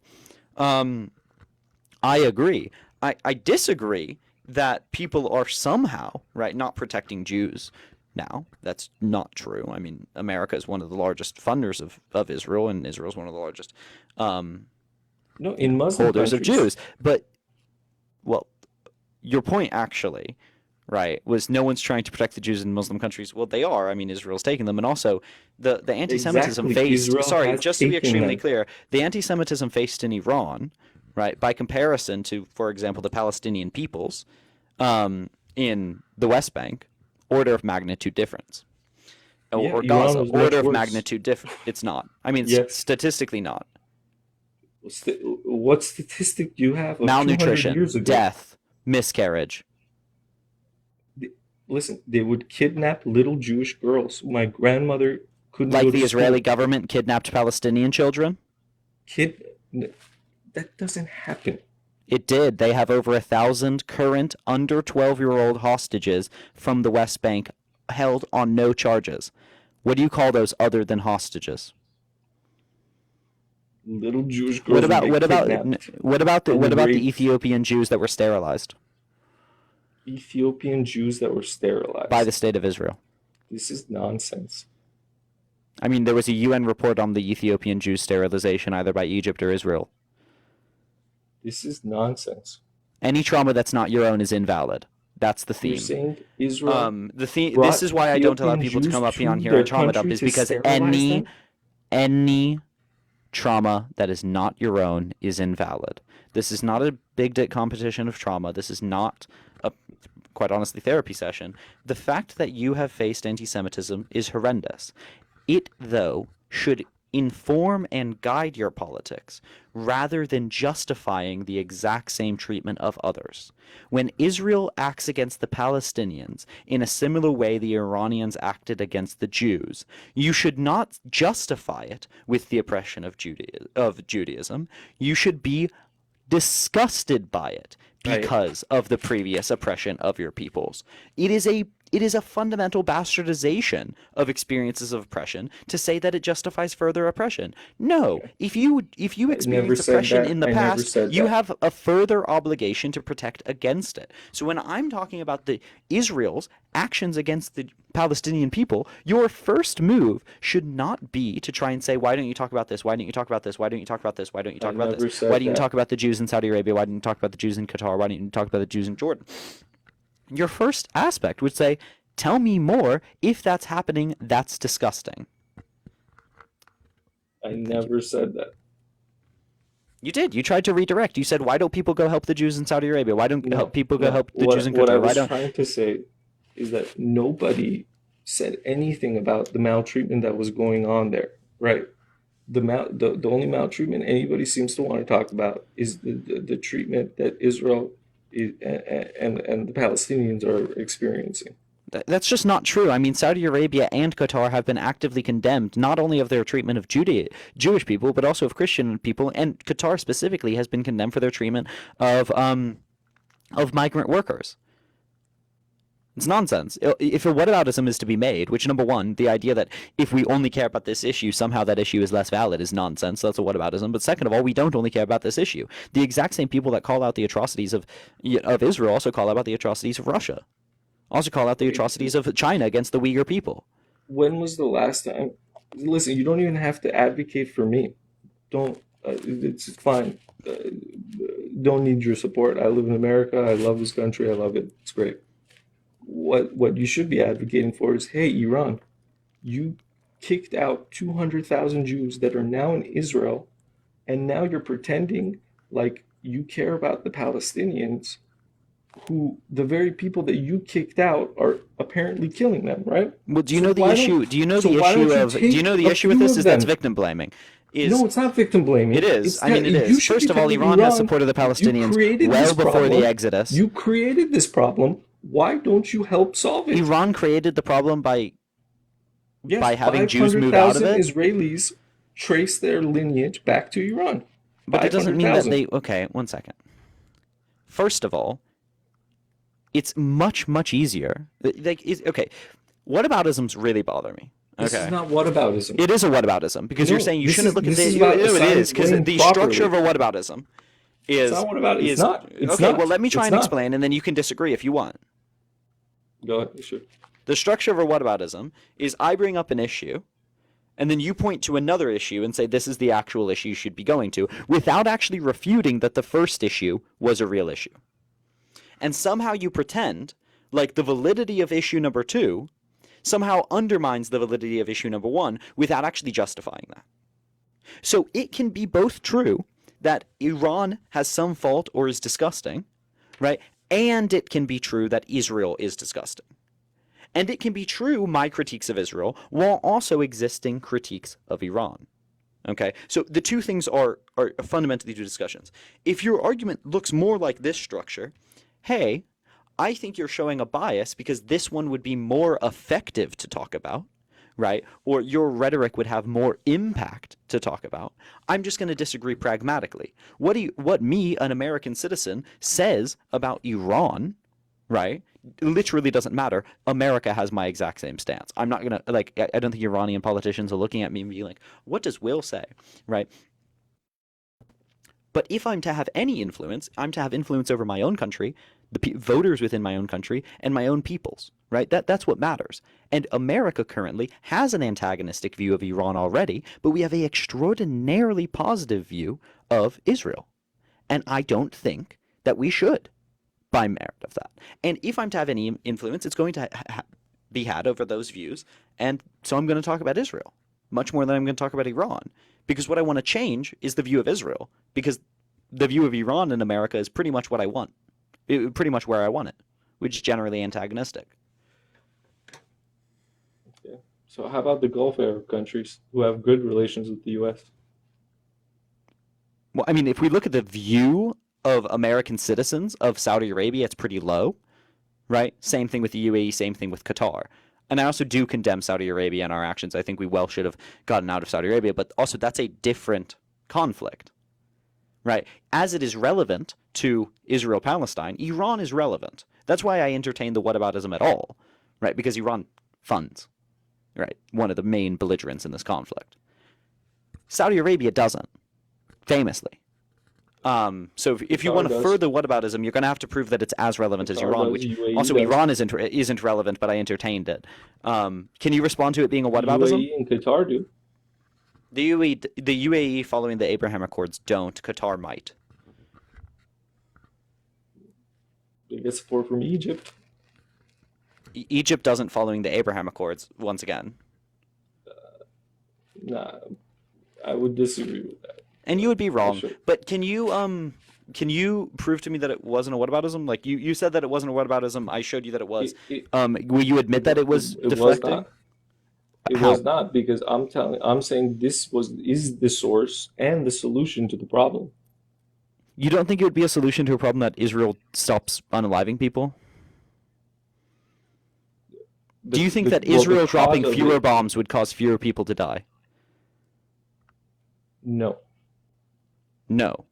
[SPEAKER 1] I agree. I disagree that people are somehow, right, not protecting Jews now. That's not true. I mean, America is one of the largest funders of Israel, and Israel is one of the largest
[SPEAKER 10] No, in Muslim
[SPEAKER 1] holders of
[SPEAKER 10] countries.
[SPEAKER 1] Jews. But, well, your point actually, right, was no one's trying to protect the Jews in Muslim countries. Well, they are. I mean, Israel's taking them. And also, the anti-Semitism
[SPEAKER 10] Exactly.
[SPEAKER 1] faced,
[SPEAKER 10] Israel
[SPEAKER 1] sorry,
[SPEAKER 10] has
[SPEAKER 1] just to be
[SPEAKER 10] taken
[SPEAKER 1] extremely
[SPEAKER 10] them.
[SPEAKER 1] clear, the anti-Semitism faced in Iran, right, by comparison to, for example, the Palestinian peoples in the West Bank, order of magnitude difference.
[SPEAKER 10] Yeah,
[SPEAKER 1] Or
[SPEAKER 10] Iran
[SPEAKER 1] Gaza,
[SPEAKER 10] was much
[SPEAKER 1] order of
[SPEAKER 10] worse.
[SPEAKER 1] magnitude different. It's not. I mean,
[SPEAKER 10] Yes.
[SPEAKER 1] statistically not.
[SPEAKER 10] What statistic do you have of 200
[SPEAKER 1] Malnutrition,
[SPEAKER 10] years ago?
[SPEAKER 1] death, miscarriage.
[SPEAKER 10] Listen, they would kidnap little Jewish girls. My grandmother couldn't
[SPEAKER 1] Like
[SPEAKER 10] go
[SPEAKER 1] the
[SPEAKER 10] to
[SPEAKER 1] Israeli
[SPEAKER 10] school.
[SPEAKER 1] government kidnapped Palestinian children?
[SPEAKER 10] That doesn't happen.
[SPEAKER 1] It did. They have over 1,000 current under 12-year-old hostages from the West Bank held on no charges. What do you call those other than hostages?
[SPEAKER 10] Little Jewish girls kidnapped.
[SPEAKER 1] What about the Ethiopian Jews that were sterilized
[SPEAKER 10] Ethiopian Jews that were sterilized
[SPEAKER 1] by the state of Israel?
[SPEAKER 10] This is nonsense.
[SPEAKER 1] I mean, there was a UN report on the Ethiopian Jews sterilization either by Egypt or Israel.
[SPEAKER 10] This is nonsense.
[SPEAKER 1] Any trauma that's not your own is invalid. That's the theme.
[SPEAKER 10] You're saying Israel.
[SPEAKER 1] This is why I don't allow people to come up on here and trauma dump, is because any trauma that is not your own is invalid. This is not a big dick competition of trauma. This is not a, quite honestly, therapy session. The fact that you have faced anti-Semitism is horrendous. It, though, should inform and guide your politics rather than justifying the exact same treatment of others. When Israel acts against the Palestinians in a similar way the Iranians acted against the Jews, you should not justify it with the oppression of Judaism. You should be disgusted by it because of the previous oppression of your peoples. It is a fundamental bastardization of experiences of oppression to say that it justifies further oppression. No, if you experience oppression in the past, you have a further obligation to protect against it. So when I'm talking about the Israel's actions against the Palestinian people, your first move should not be to try and say, why don't you talk about this? Why don't you talk about this? Why don't you talk about this? Why don't you talk about this? Why don't you talk about the Jews in Saudi Arabia? Why don't you talk about the Jews in Qatar? Why don't you talk about the Jews in Jordan? Your first aspect would say, tell me more. If that's happening, that's disgusting.
[SPEAKER 10] I never said that.
[SPEAKER 1] You did. You tried to redirect. You said, why don't people go help the Jews in Saudi Arabia? Why don't people go help the Jews in Qatar?
[SPEAKER 10] What I was trying to say is that nobody said anything about the maltreatment that was going on there, right? The only maltreatment anybody seems to want to talk about is the treatment that Israel and the Palestinians are experiencing.
[SPEAKER 1] That's just not true. I mean, Saudi Arabia and Qatar have been actively condemned, not only of their treatment of Jewish people, but also of Christian people. And Qatar specifically has been condemned for their treatment of migrant workers. It's nonsense. If a whataboutism is to be made, which, number one, the idea that if we only care about this issue, somehow that issue is less valid is nonsense. So that's a whataboutism. But second of all, we don't only care about this issue. The exact same people that call out the atrocities of Israel also call out the atrocities of Russia. Also call out the atrocities of China against the Uyghur people.
[SPEAKER 10] When was the last time? Listen, you don't even have to advocate for me. Don't. It's fine. Don't need your support. I live in America. I love this country. I love it. It's great. What you should be advocating for is, hey, Iran, you kicked out 200,000 Jews that are now in Israel, and now you're pretending like you care about the Palestinians, who the very people that you kicked out are apparently killing them, right?
[SPEAKER 1] Well, do you know the issue? Do you know the issue with this is that's victim blaming?
[SPEAKER 10] No, it's not victim blaming.
[SPEAKER 1] It is. I mean, it is. First of all, Iran has supported the Palestinians well before the Exodus.
[SPEAKER 10] You created this problem. Why don't you help solve it?
[SPEAKER 1] Iran created the problem by having Jews move out of it.
[SPEAKER 10] Israelis trace their lineage back to Iran.
[SPEAKER 1] But it doesn't mean that they... Okay, one second. First of all, it's much, much easier. Okay, whataboutisms really bother me.
[SPEAKER 10] This is not whataboutism.
[SPEAKER 1] It is a whataboutism, because you're saying you shouldn't look at this. It is, because the structure of a whataboutism is...
[SPEAKER 10] It's not whataboutism. It's not.
[SPEAKER 1] Okay, well, let me try and explain, and then you can disagree if you want.
[SPEAKER 10] Go ahead, sure.
[SPEAKER 1] The structure of a whataboutism is I bring up an issue, and then you point to another issue and say this is the actual issue you should be going to, without actually refuting that the first issue was a real issue. And somehow you pretend like the validity of issue number 2 somehow undermines the validity of issue number 1 without actually justifying that. So it can be both true that Iran has some fault or is disgusting, right? And it can be true that Israel is disgusting. And it can be true, my critiques of Israel, while also existing critiques of Iran. Okay, so the two things are fundamentally two discussions. If your argument looks more like this structure, hey, I think you're showing a bias because this one would be more effective to talk about, right? Or your rhetoric would have more impact to talk about. I'm just going to disagree pragmatically. What me, an American citizen, says about Iran, right? Literally doesn't matter. America has my exact same stance. I'm not gonna like. I don't think Iranian politicians are looking at me and being like, "What does Will say?" Right? But if I'm to have any influence, I'm to have influence over my own country, the voters within my own country, and my own peoples. Right? That's what matters. And America currently has an antagonistic view of Iran already, but we have an extraordinarily positive view of Israel, and I don't think that we should by merit of that. And if I'm to have any influence, it's going to be had over those views. And so I'm going to talk about Israel much more than I'm going to talk about Iran. Because what I want to change is the view of Israel. Because the view of Iran in America is pretty much what I want. Pretty much where I want it, which is generally antagonistic.
[SPEAKER 10] Yeah. So how about the Gulf Arab countries who have good relations with the U.S.?
[SPEAKER 1] Well, I mean, if we look at the view of American citizens of Saudi Arabia, it's pretty low, right? Same thing with the UAE, same thing with Qatar. And I also do condemn Saudi Arabia and our actions. I think we well should have gotten out of Saudi Arabia, but also that's a different conflict, right? As it is relevant to Israel-Palestine, Iran is relevant. That's why I entertain the whataboutism at all, right? Because Iran funds, right, one of the main belligerents in this conflict. Saudi Arabia doesn't, famously. So if you want to further whataboutism, you're going to have to prove that it's as relevant as Iran, which also Iran isn't relevant, but I entertained it. Can you respond to it being a whataboutism?
[SPEAKER 10] UAE and Qatar do.
[SPEAKER 1] The UAE following the Abraham Accords don't. Qatar might.
[SPEAKER 10] They get support from Egypt.
[SPEAKER 1] Egypt doesn't following the Abraham Accords, once again.
[SPEAKER 10] Nah, I would disagree with that.
[SPEAKER 1] And you would be wrong. But can you prove to me that it wasn't a whataboutism? Like you said that it wasn't a whataboutism. I showed you that it was. Will you admit that it was deflecting?
[SPEAKER 10] It was not, because I'm saying this is the source and the solution to the problem.
[SPEAKER 1] You don't think it would be a solution to a problem that Israel stops unaliving people? Do you think that Israel dropping fewer bombs would cause fewer people to die?
[SPEAKER 10] No.
[SPEAKER 1] No.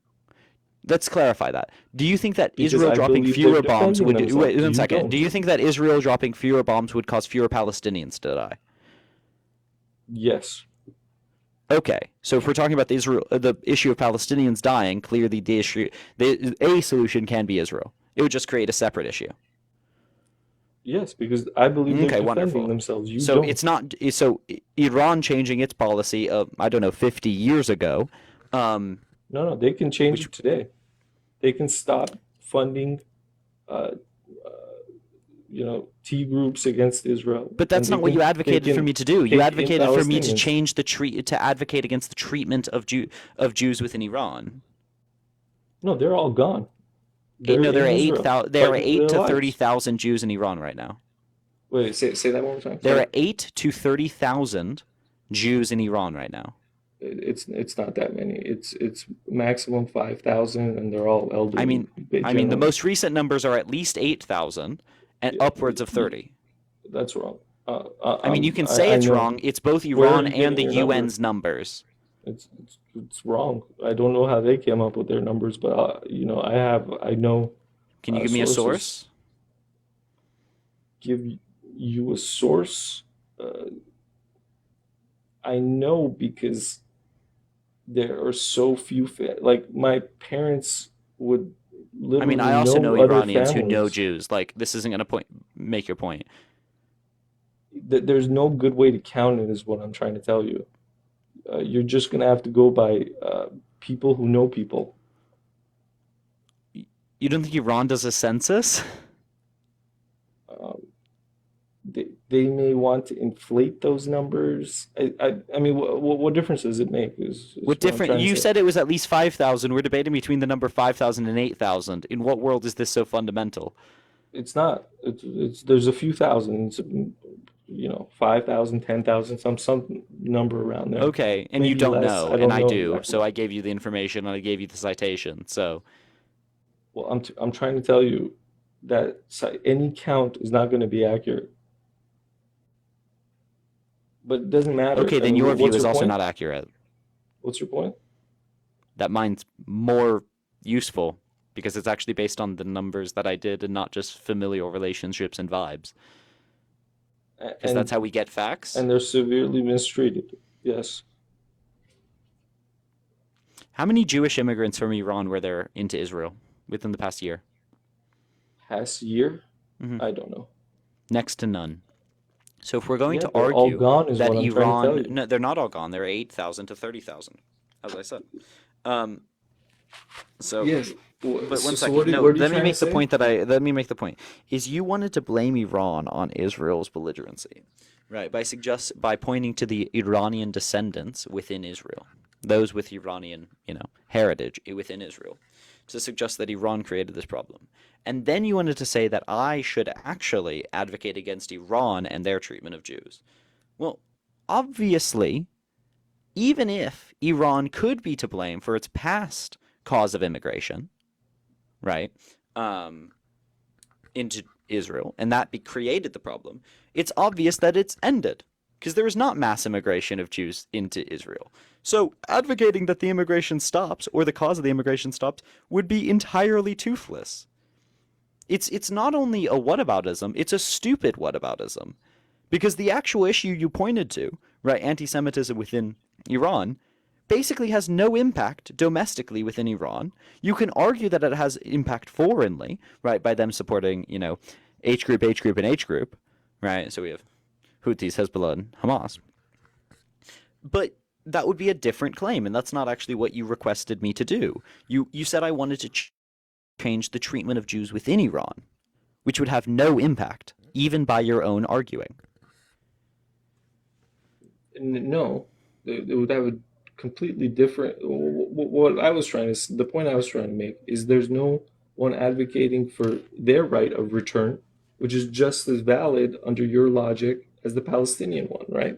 [SPEAKER 1] Let's clarify that. Do you think that Israel dropping fewer bombs would wait 1 second. Do you think that Israel dropping fewer bombs would cause fewer Palestinians to die?
[SPEAKER 10] Yes.
[SPEAKER 1] Okay. So if we're talking about the issue of Palestinians dying, clearly a solution can be Israel. It would just create a separate issue.
[SPEAKER 10] Yes, because I believe they're defending themselves.
[SPEAKER 1] So it's not. So Iran changing its policy of, I don't know, 50 years ago.
[SPEAKER 10] No, they can change it today. They can stop funding, T groups against Israel.
[SPEAKER 1] But that's not what you advocated for me to do. You advocated for me to change to advocate against the treatment of Jews within Iran.
[SPEAKER 10] No, they're all gone.
[SPEAKER 1] There are 8,000. There are 8 to 30,000 Jews in Iran right now.
[SPEAKER 10] Wait, say that one more time.
[SPEAKER 1] There are 8 to 30,000 Jews in Iran right now.
[SPEAKER 10] It's not that many. It's maximum 5,000, and they're all elderly.
[SPEAKER 1] I mean, the most recent numbers are at least 8,000 and upwards of 30.
[SPEAKER 10] That's wrong.
[SPEAKER 1] You can say it's wrong. It's both Iran and the UN's numbers.
[SPEAKER 10] It's wrong. I don't know how they came up with their numbers, but I know.
[SPEAKER 1] Can you give me a source?
[SPEAKER 10] Give you a source? I know because there are so few. Like my parents would.
[SPEAKER 1] I also know Iranians who know Jews. Like this isn't going to make your point.
[SPEAKER 10] There's no good way to count it, is what I'm trying to tell you. You're just going to have to go by people who know people.
[SPEAKER 1] You don't think Iran does a census?
[SPEAKER 10] They may want to inflate those numbers. I mean, what difference does it make?
[SPEAKER 1] What difference? You said it was at least 5,000. We're debating between the number 5,000 and 8,000. In what world is this so fundamental?
[SPEAKER 10] It's not. It's there's a few thousand. It's, 5,000, 10,000, some number around there.
[SPEAKER 1] Okay, and you
[SPEAKER 10] Maybe
[SPEAKER 1] don't
[SPEAKER 10] less.
[SPEAKER 1] know,
[SPEAKER 10] I
[SPEAKER 1] and
[SPEAKER 10] don't
[SPEAKER 1] I
[SPEAKER 10] know
[SPEAKER 1] do.
[SPEAKER 10] exactly.
[SPEAKER 1] So I gave you the information and I gave you the citation. So
[SPEAKER 10] Well, I'm trying to tell you that any count is not going to be accurate. But it doesn't matter.
[SPEAKER 1] okay,
[SPEAKER 10] I
[SPEAKER 1] then
[SPEAKER 10] mean,
[SPEAKER 1] your view
[SPEAKER 10] what's
[SPEAKER 1] is
[SPEAKER 10] your
[SPEAKER 1] also
[SPEAKER 10] point?
[SPEAKER 1] not accurate.
[SPEAKER 10] What's your point?
[SPEAKER 1] That mine's more useful because it's actually based on the numbers that I did and not just familial relationships and vibes. Because that's
[SPEAKER 10] And
[SPEAKER 1] how we get facts.
[SPEAKER 10] and they're severely mistreated. Yes.
[SPEAKER 1] How many Jewish immigrants from Iran were there into Israel within the past year?
[SPEAKER 10] Past year?
[SPEAKER 1] Hmm.
[SPEAKER 10] I don't know.
[SPEAKER 1] Next to none. So if we're going
[SPEAKER 10] Yeah,
[SPEAKER 1] to
[SPEAKER 10] they're all
[SPEAKER 1] argue
[SPEAKER 10] gone is
[SPEAKER 1] that
[SPEAKER 10] what I'm trying to tell
[SPEAKER 1] Iran,
[SPEAKER 10] you.
[SPEAKER 1] no, they're not all gone. They're 8,000 to 30,000, as I said. So,
[SPEAKER 10] Yes.
[SPEAKER 1] but one
[SPEAKER 10] So
[SPEAKER 1] second.
[SPEAKER 10] what
[SPEAKER 1] No,
[SPEAKER 10] are you
[SPEAKER 1] let me
[SPEAKER 10] trying to
[SPEAKER 1] make the
[SPEAKER 10] say?
[SPEAKER 1] point let me make the point. Is you wanted to blame Iran on Israel's belligerency, right? By pointing to the Iranian descendants within Israel, those with Iranian, heritage within Israel, to suggest that Iran created this problem. And then you wanted to say that I should actually advocate against Iran and their treatment of Jews. Well, obviously, even if Iran could be to blame for its past cause of immigration, right, into Israel, and that created the problem, it's obvious that it's ended because there is not mass immigration of Jews into Israel. So advocating that the immigration stops or the cause of the immigration stops would be entirely toothless. It's not only a whataboutism, it's a stupid whataboutism. Because the actual issue you pointed to, right, anti-Semitism within Iran, basically has no impact domestically within Iran. You can argue that it has impact foreignly, right, by them supporting, H group, and H group, right? So we have Houthis, Hezbollah, and Hamas. But that would be a different claim, and that's not actually what you requested me to do. You said I wanted to change the treatment of Jews within Iran, which would have no impact, even by your own arguing.
[SPEAKER 10] No, they would have a completely different. What I was trying to, the point I was trying to make is there's no one advocating for their right of return, which is just as valid under your logic as the Palestinian one, right?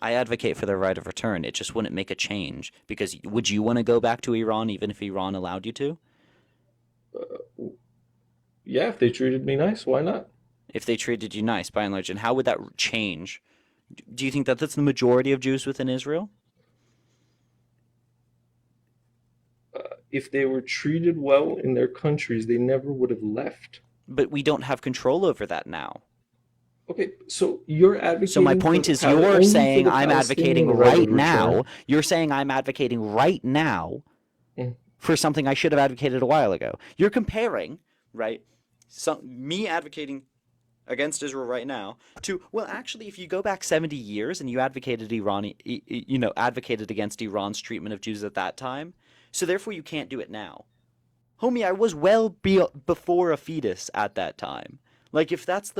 [SPEAKER 1] I advocate for the right of return. It just wouldn't make a change because would you want to go back to Iran even if Iran allowed you to?
[SPEAKER 10] Yeah, if they treated me nice, why not?
[SPEAKER 1] If they treated you nice, by and large, and how would that change? Do you think that that's the majority of Jews within Israel?
[SPEAKER 10] If they were treated well in their countries, they never would have left.
[SPEAKER 1] But we don't have control over that now.
[SPEAKER 10] Okay, so you're advocating
[SPEAKER 1] So my
[SPEAKER 10] for
[SPEAKER 1] point
[SPEAKER 10] the
[SPEAKER 1] is you're
[SPEAKER 10] only for
[SPEAKER 1] saying
[SPEAKER 10] the
[SPEAKER 1] I'm advocating
[SPEAKER 10] Palestinian right of
[SPEAKER 1] right
[SPEAKER 10] return.
[SPEAKER 1] now. You're saying I'm advocating right now
[SPEAKER 10] Mm.
[SPEAKER 1] for something I should have advocated a while ago. You're comparing, right, me advocating against Israel right now to, well, actually, if you go back 70 years and you advocated advocated against Iran's treatment of Jews at that time, so therefore you can't do it now. Homie, I was before a fetus at that time. Like, if that's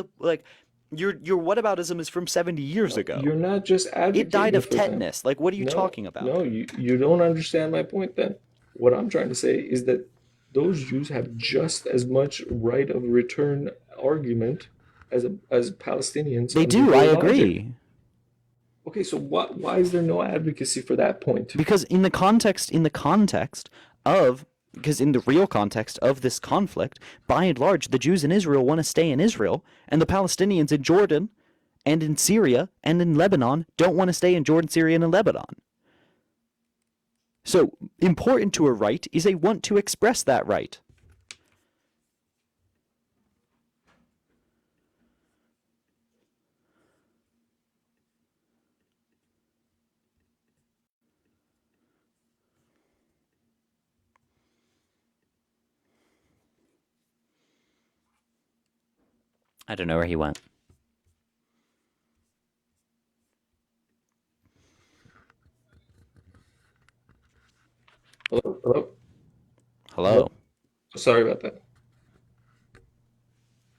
[SPEAKER 1] your whataboutism is from 70 years ago.
[SPEAKER 10] You're not just
[SPEAKER 1] It died
[SPEAKER 10] advocating
[SPEAKER 1] of
[SPEAKER 10] for them.
[SPEAKER 1] tetanus. Like, what are you talking about?
[SPEAKER 10] No, you don't understand my point then. What I'm trying to say is that those Jews have just as much right of return argument as Palestinians.
[SPEAKER 1] They
[SPEAKER 10] under
[SPEAKER 1] do,
[SPEAKER 10] your
[SPEAKER 1] I
[SPEAKER 10] logic.
[SPEAKER 1] agree.
[SPEAKER 10] Okay, so why is there no advocacy for that point?
[SPEAKER 1] Because in the context because in the real context of this conflict, by and large, the Jews in Israel want to stay in Israel, and the Palestinians in Jordan and in Syria and in Lebanon don't want to stay in Jordan, Syria, and in Lebanon. So, important to a right is a want to express that right. I don't know where he went.
[SPEAKER 10] Hello? Hello?
[SPEAKER 1] Hello?
[SPEAKER 10] Sorry about that.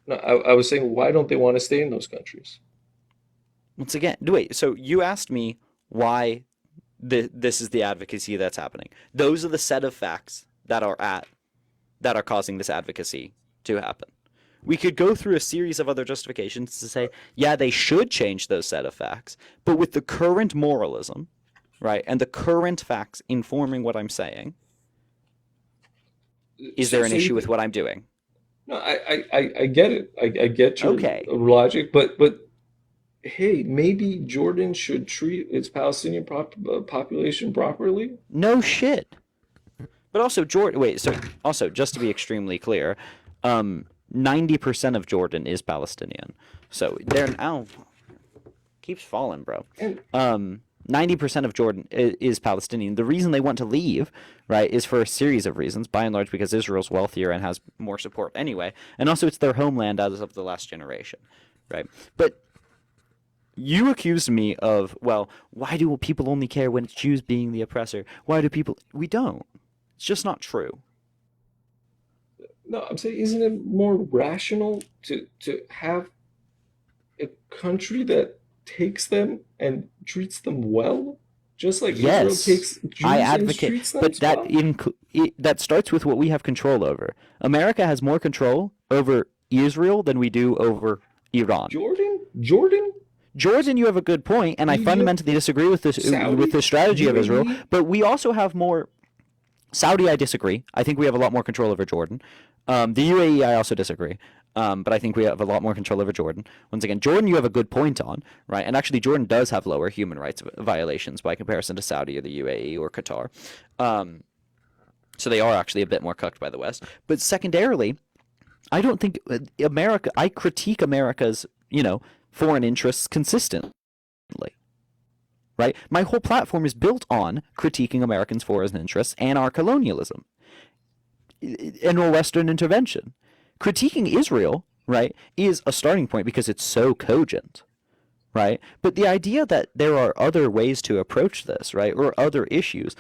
[SPEAKER 10] No, I was saying, why don't they want to stay in those countries?
[SPEAKER 1] Once again, wait, so you asked me why this is the advocacy that's happening. Those are the set of facts that are causing this advocacy to happen, We could go through a series of other justifications to say, yeah, they should change those set of facts, but with the current moralism, right, and the current facts informing what I'm saying, is there an issue with what I'm doing?
[SPEAKER 10] No, I get it. I get your
[SPEAKER 1] Okay.
[SPEAKER 10] logic, but hey, maybe Jordan should treat its Palestinian population properly.
[SPEAKER 1] No shit. But also, also, just to be extremely clear, 90% of Jordan is Palestinian. So they're now keeps falling, bro. 90% of Jordan is Palestinian. The reason they want to leave, right, is for a series of reasons. By and large, because Israel's wealthier and has more support anyway, and also it's their homeland as of the last generation, right? But you accused me of, well, why do people only care when it's Jews being the oppressor? Why do people? We don't. It's just not true.
[SPEAKER 10] No, I'm saying, isn't it more rational to have a country that takes them and treats them well, just like Israel
[SPEAKER 1] Yes,
[SPEAKER 10] takes Jews
[SPEAKER 1] I
[SPEAKER 10] and
[SPEAKER 1] advocate,
[SPEAKER 10] treats them
[SPEAKER 1] but that
[SPEAKER 10] well?
[SPEAKER 1] that starts with what we have control over. America has more control over Israel than we do over Iran. Jordan, you have a good point, and I
[SPEAKER 10] Egypt,
[SPEAKER 1] fundamentally disagree with this with the strategy of Israel.
[SPEAKER 10] UAE.
[SPEAKER 1] But we also have more. Saudi, I disagree. I think we have a lot more control over Jordan. The UAE, I also disagree. But I think we have a lot more control over Jordan. Once again, Jordan, you have a good point on, right? And actually, Jordan does have lower human rights violations by comparison to Saudi or the UAE or Qatar. So they are actually a bit more cucked by the West. But secondarily, I don't think America. I critique America's, foreign interests consistently. Right? My whole platform is built on critiquing Americans' foreign interests and our colonialism and our Western intervention. Critiquing Israel, right, is a starting point because it's so cogent, right? But the idea that there are other ways to approach this, right, or other issues,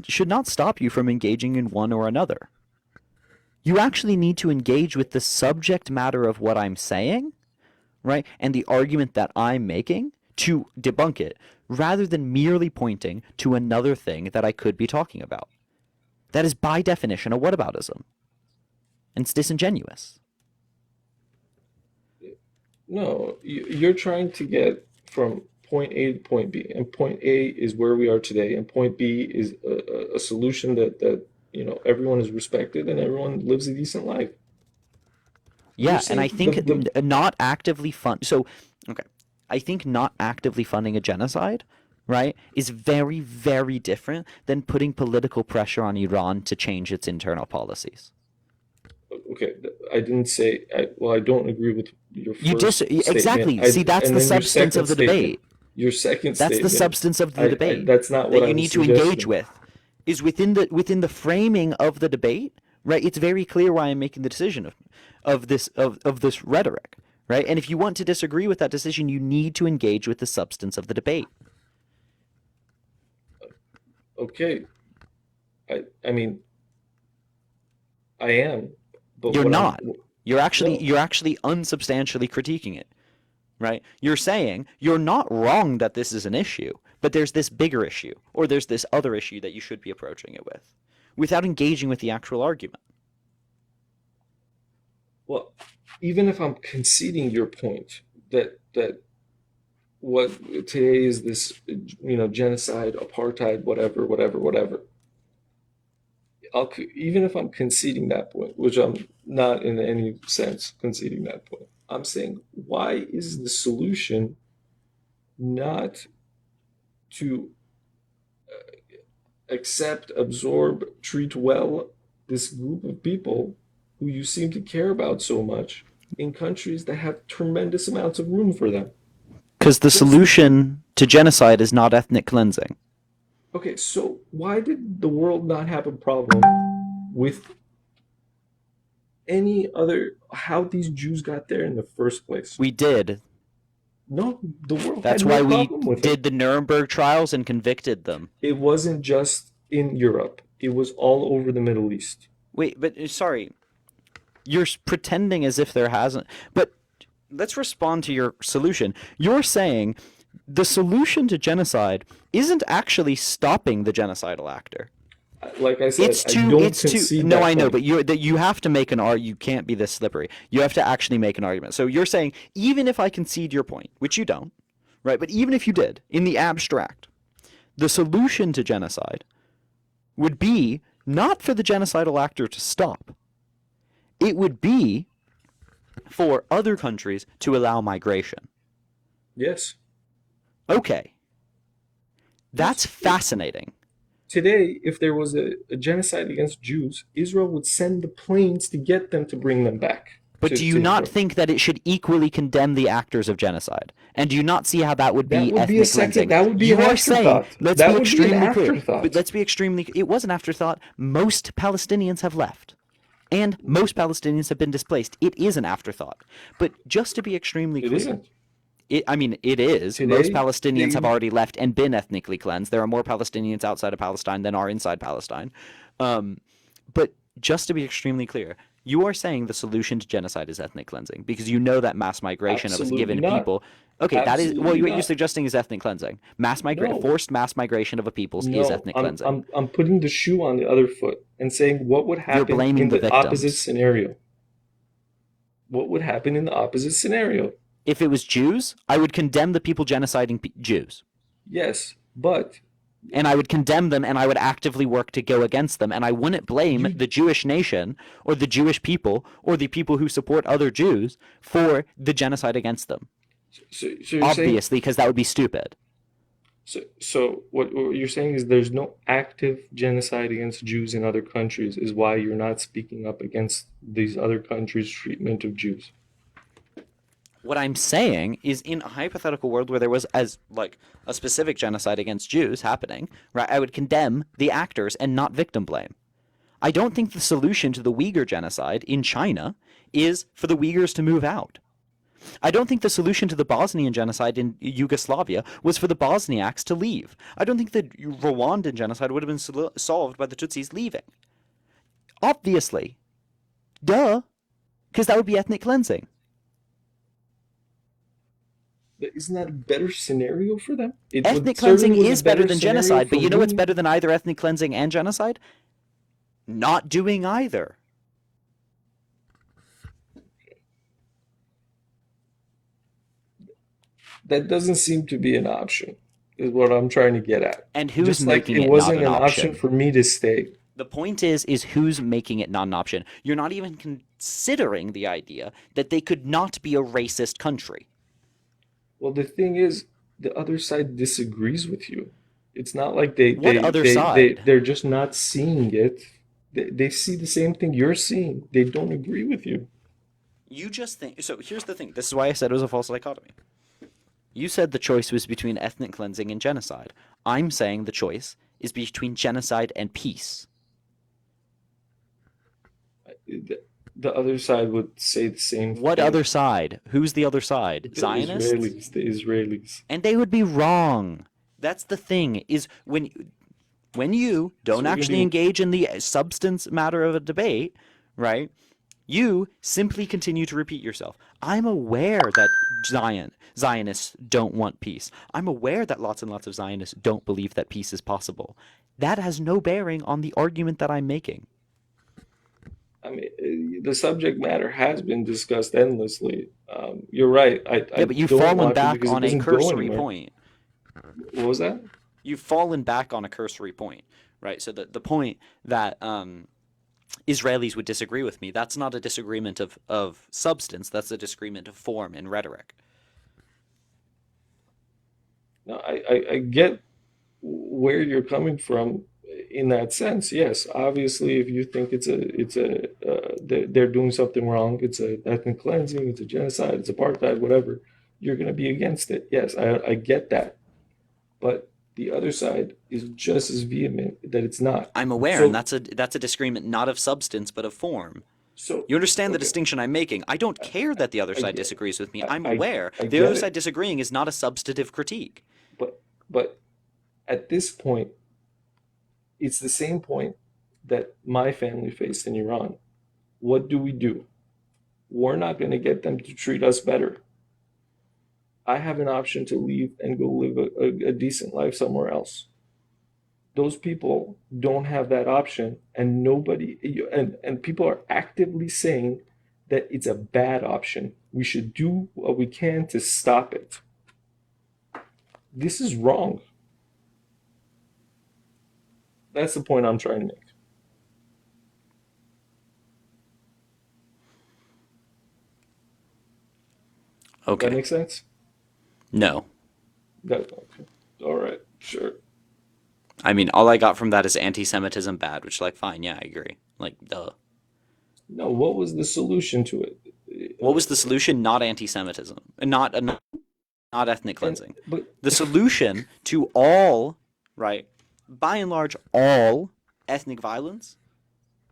[SPEAKER 1] should not stop you from engaging in one or another. You actually need to engage with the subject matter of what I'm saying, right, and the argument that I'm making to debunk it, rather than merely pointing to another thing that I could be talking about. That is by definition a whataboutism. And it's disingenuous.
[SPEAKER 10] No, you're trying to get from point A to point B, and point A is where we are today, and point B is a solution that everyone is respected and everyone lives a decent life.
[SPEAKER 1] Yeah, and I think not actively fund. So, okay, I think not actively funding a genocide, right, is very, very different than putting political pressure on Iran to change its internal policies.
[SPEAKER 10] Okay, I didn't say. I don't agree with your first statement.
[SPEAKER 1] Exactly. See, that's the substance of the debate.
[SPEAKER 10] Your second statement.
[SPEAKER 1] That's the substance of the debate.
[SPEAKER 10] That's not what
[SPEAKER 1] that you need to engage with. Is within the framing of the debate, right? It's very clear why I'm making the decision of this rhetoric, right? And if you want to disagree with that decision, you need to engage with the substance of the debate.
[SPEAKER 10] Okay. I mean, I am. But
[SPEAKER 1] you're not. You're actually unsubstantially critiquing it, right? You're saying you're not wrong that this is an issue, but there's this bigger issue, or there's this other issue that you should be approaching it with, without engaging with the actual argument.
[SPEAKER 10] Well, even if I'm conceding your point that what today is this, genocide, apartheid, whatever. Even if I'm conceding that point, which I'm not in any sense conceding that point, I'm saying, why is the solution not to accept, absorb, treat well this group of people who you seem to care about so much in countries that have tremendous amounts of room for them?
[SPEAKER 1] Because the solution to genocide is not ethnic cleansing.
[SPEAKER 10] Okay, so why did the world not have a problem with how these Jews got there in the first place?
[SPEAKER 1] We did.
[SPEAKER 10] No, the world
[SPEAKER 1] That's
[SPEAKER 10] had
[SPEAKER 1] why
[SPEAKER 10] no
[SPEAKER 1] we
[SPEAKER 10] problem with
[SPEAKER 1] did the Nuremberg trials and convicted them.
[SPEAKER 10] It wasn't just in Europe. It was all over the Middle East.
[SPEAKER 1] Wait, but sorry. You're pretending as if there hasn't. But let's respond to your solution. You're saying the solution to genocide isn't actually stopping the genocidal actor.
[SPEAKER 10] Like I said, I don't concede
[SPEAKER 1] no,
[SPEAKER 10] that
[SPEAKER 1] I know,
[SPEAKER 10] point.
[SPEAKER 1] but you have to make an argument. You can't be this slippery. You have to actually make an argument. So you're saying even if I concede your point, which you don't, right? But even if you did, in the abstract, the solution to genocide would be not for the genocidal actor to stop. It would be for other countries to allow migration.
[SPEAKER 10] Yes.
[SPEAKER 1] Okay. That's fascinating.
[SPEAKER 10] Today, if there was a genocide against Jews, Israel would send the planes to get them to bring them back.
[SPEAKER 1] But do you not
[SPEAKER 10] Israel.
[SPEAKER 1] think that it should equally condemn the actors of genocide? And do you not see how that would be
[SPEAKER 10] That would be
[SPEAKER 1] ethnic
[SPEAKER 10] a second.
[SPEAKER 1] cleansing?
[SPEAKER 10] That would be
[SPEAKER 1] You
[SPEAKER 10] an
[SPEAKER 1] are saying,
[SPEAKER 10] afterthought.
[SPEAKER 1] let's
[SPEAKER 10] That
[SPEAKER 1] be
[SPEAKER 10] would be an
[SPEAKER 1] extremely clear.
[SPEAKER 10] afterthought.
[SPEAKER 1] But let's be extremely. It was an afterthought. Most Palestinians have left, and most Palestinians have been displaced. It is an afterthought. But just to be extremely
[SPEAKER 10] It
[SPEAKER 1] clear,
[SPEAKER 10] isn't.
[SPEAKER 1] I mean, it is.
[SPEAKER 10] Today,
[SPEAKER 1] Most Palestinians have already left and been ethnically cleansed. There are more Palestinians outside of Palestine than are inside Palestine. But just to be extremely clear, you are saying the solution to genocide is ethnic cleansing because you know that mass migration of a
[SPEAKER 10] Absolutely
[SPEAKER 1] given
[SPEAKER 10] not.
[SPEAKER 1] people. Okay, that is
[SPEAKER 10] Absolutely
[SPEAKER 1] what you're
[SPEAKER 10] not.
[SPEAKER 1] suggesting is ethnic cleansing.
[SPEAKER 10] No.
[SPEAKER 1] Forced mass migration of a peoples is
[SPEAKER 10] No,
[SPEAKER 1] ethnic cleansing.
[SPEAKER 10] I'm putting the shoe on the other foot and saying what would happen
[SPEAKER 1] blaming
[SPEAKER 10] in
[SPEAKER 1] the
[SPEAKER 10] the opposite
[SPEAKER 1] victims.
[SPEAKER 10] scenario. What would happen in the opposite scenario?
[SPEAKER 1] If it was Jews, I would condemn the people genociding Jews.
[SPEAKER 10] Yes, but
[SPEAKER 1] And I would condemn them and I would actively work to go against them. And I wouldn't blame the Jewish nation or the Jewish people or the people who support other Jews for the genocide against them.
[SPEAKER 10] so you're
[SPEAKER 1] Obviously, because that would be stupid.
[SPEAKER 10] So what you're saying is there's no active genocide against Jews in other countries is why you're not speaking up against these other countries' treatment of Jews.
[SPEAKER 1] What I'm saying is in a hypothetical world where there was a specific genocide against Jews happening, right, I would condemn the actors and not victim blame. I don't think the solution to the Uyghur genocide in China is for the Uyghurs to move out. I don't think the solution to the Bosnian genocide in Yugoslavia was for the Bosniaks to leave. I don't think the Rwandan genocide would have been solved by the Tutsis leaving. Obviously. Duh. Because that would be ethnic cleansing.
[SPEAKER 10] But isn't that a better scenario for them?
[SPEAKER 1] Ethnic cleansing is better than genocide, but you know what's better than either ethnic cleansing and genocide? Not doing either.
[SPEAKER 10] That doesn't seem to be an option, is what I'm trying to get at.
[SPEAKER 1] And who's
[SPEAKER 10] Just like
[SPEAKER 1] making it
[SPEAKER 10] it wasn't
[SPEAKER 1] not
[SPEAKER 10] an
[SPEAKER 1] an
[SPEAKER 10] option
[SPEAKER 1] option?
[SPEAKER 10] for me to stay.
[SPEAKER 1] The point is who's making it not an option. You're not even considering the idea that they could not be a racist country.
[SPEAKER 10] Well, the thing is, the other side disagrees with you. It's not like they're just not seeing it. They see the same thing you're seeing. They don't agree with you.
[SPEAKER 1] You just think... So here's the thing. This is why I said it was a false dichotomy. You said the choice was between ethnic cleansing and genocide. I'm saying the choice is between genocide and peace.
[SPEAKER 10] The other side would say the same thing.
[SPEAKER 1] What other side? Who's the other side?
[SPEAKER 10] The
[SPEAKER 1] Zionists?
[SPEAKER 10] The Israelis.
[SPEAKER 1] And they would be wrong. That's the thing, is when you don't actually engage in the substance matter of a debate, right, you simply continue to repeat yourself. I'm aware that Zionists don't want peace. I'm aware that lots and lots of Zionists don't believe that peace is possible. That has no bearing on the argument that I'm making.
[SPEAKER 10] I mean, the subject matter has been discussed endlessly. You're right.
[SPEAKER 1] But you've fallen back on a cursory point.
[SPEAKER 10] What was that?
[SPEAKER 1] You've fallen back on a cursory point, right? So the point that Israelis would disagree with me, that's not a disagreement of substance, that's a disagreement of form and rhetoric.
[SPEAKER 10] No, I get where you're coming from in that sense. Yes, obviously, if you think they're doing something wrong, it's a ethnic cleansing, it's a genocide, it's apartheid, whatever, you're going to be against it. Yes, I get that. But the other side is just as vehement that it's not.
[SPEAKER 1] I'm aware, and that's a disagreement not of substance but of form.
[SPEAKER 10] So
[SPEAKER 1] you understand the distinction I'm making. I don't care that the other side disagrees with me. I'm aware. The other side disagreeing is not a substantive critique.
[SPEAKER 10] But at this point, it's the same point that my family faced in Iran. What do? We're not going to get them to treat us better. I have an option to leave and go live a decent life somewhere else. Those people don't have that option, and and people are actively saying that it's a bad option. We should do what we can to stop it. This is wrong. That's the point I'm trying to make.
[SPEAKER 1] Okay.
[SPEAKER 10] That makes sense?
[SPEAKER 1] No.
[SPEAKER 10] Okay. All right, sure.
[SPEAKER 1] I mean, all I got from that is anti-Semitism bad, which, like, fine, yeah, I agree. Like, duh.
[SPEAKER 10] No, what was the solution to it?
[SPEAKER 1] What was the solution? Not anti-Semitism. Not ethnic cleansing.
[SPEAKER 10] But
[SPEAKER 1] The solution to all, right, by and large, all ethnic violence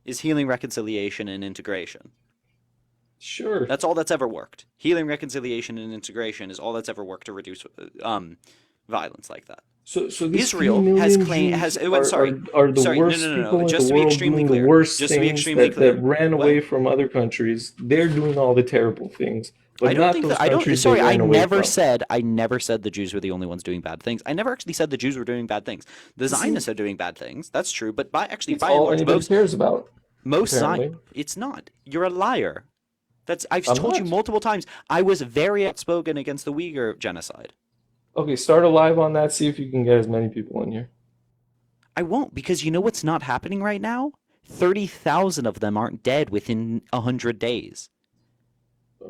[SPEAKER 1] is healing, reconciliation, and integration.
[SPEAKER 10] sure.
[SPEAKER 1] That's all that's ever worked. Healing, reconciliation, and integration is all that's ever worked to reduce violence like that.
[SPEAKER 10] So these
[SPEAKER 1] Israel
[SPEAKER 10] 3
[SPEAKER 1] has
[SPEAKER 10] million
[SPEAKER 1] claimed
[SPEAKER 10] Jews
[SPEAKER 1] sorry.
[SPEAKER 10] are the
[SPEAKER 1] Sorry,
[SPEAKER 10] worst
[SPEAKER 1] no.
[SPEAKER 10] people in
[SPEAKER 1] Just
[SPEAKER 10] the
[SPEAKER 1] to be
[SPEAKER 10] world
[SPEAKER 1] extremely
[SPEAKER 10] doing
[SPEAKER 1] clear.
[SPEAKER 10] the worst
[SPEAKER 1] Just to be
[SPEAKER 10] things
[SPEAKER 1] extremely
[SPEAKER 10] that
[SPEAKER 1] clear.
[SPEAKER 10] ran away from other countries. They're doing all the terrible things, but
[SPEAKER 1] I don't
[SPEAKER 10] not
[SPEAKER 1] think
[SPEAKER 10] those
[SPEAKER 1] that I don't.
[SPEAKER 10] countries
[SPEAKER 1] Sorry,
[SPEAKER 10] they ran away from.
[SPEAKER 1] I never said the Jews were the only ones doing bad things. I never actually said the Jews were doing bad things. The Zionists are doing bad things. That's true, but by
[SPEAKER 10] It's
[SPEAKER 1] and
[SPEAKER 10] all
[SPEAKER 1] large,
[SPEAKER 10] anybody cares about,
[SPEAKER 1] most
[SPEAKER 10] apparently.
[SPEAKER 1] It's not. You're a liar. I've
[SPEAKER 10] I'm
[SPEAKER 1] told you
[SPEAKER 10] not.
[SPEAKER 1] multiple times. I was very outspoken against the Uyghur genocide.
[SPEAKER 10] Okay, start a live on that. See if you can get as many people in here.
[SPEAKER 1] I won't, because you know what's not happening right now? 30,000 of them aren't dead within 100 days.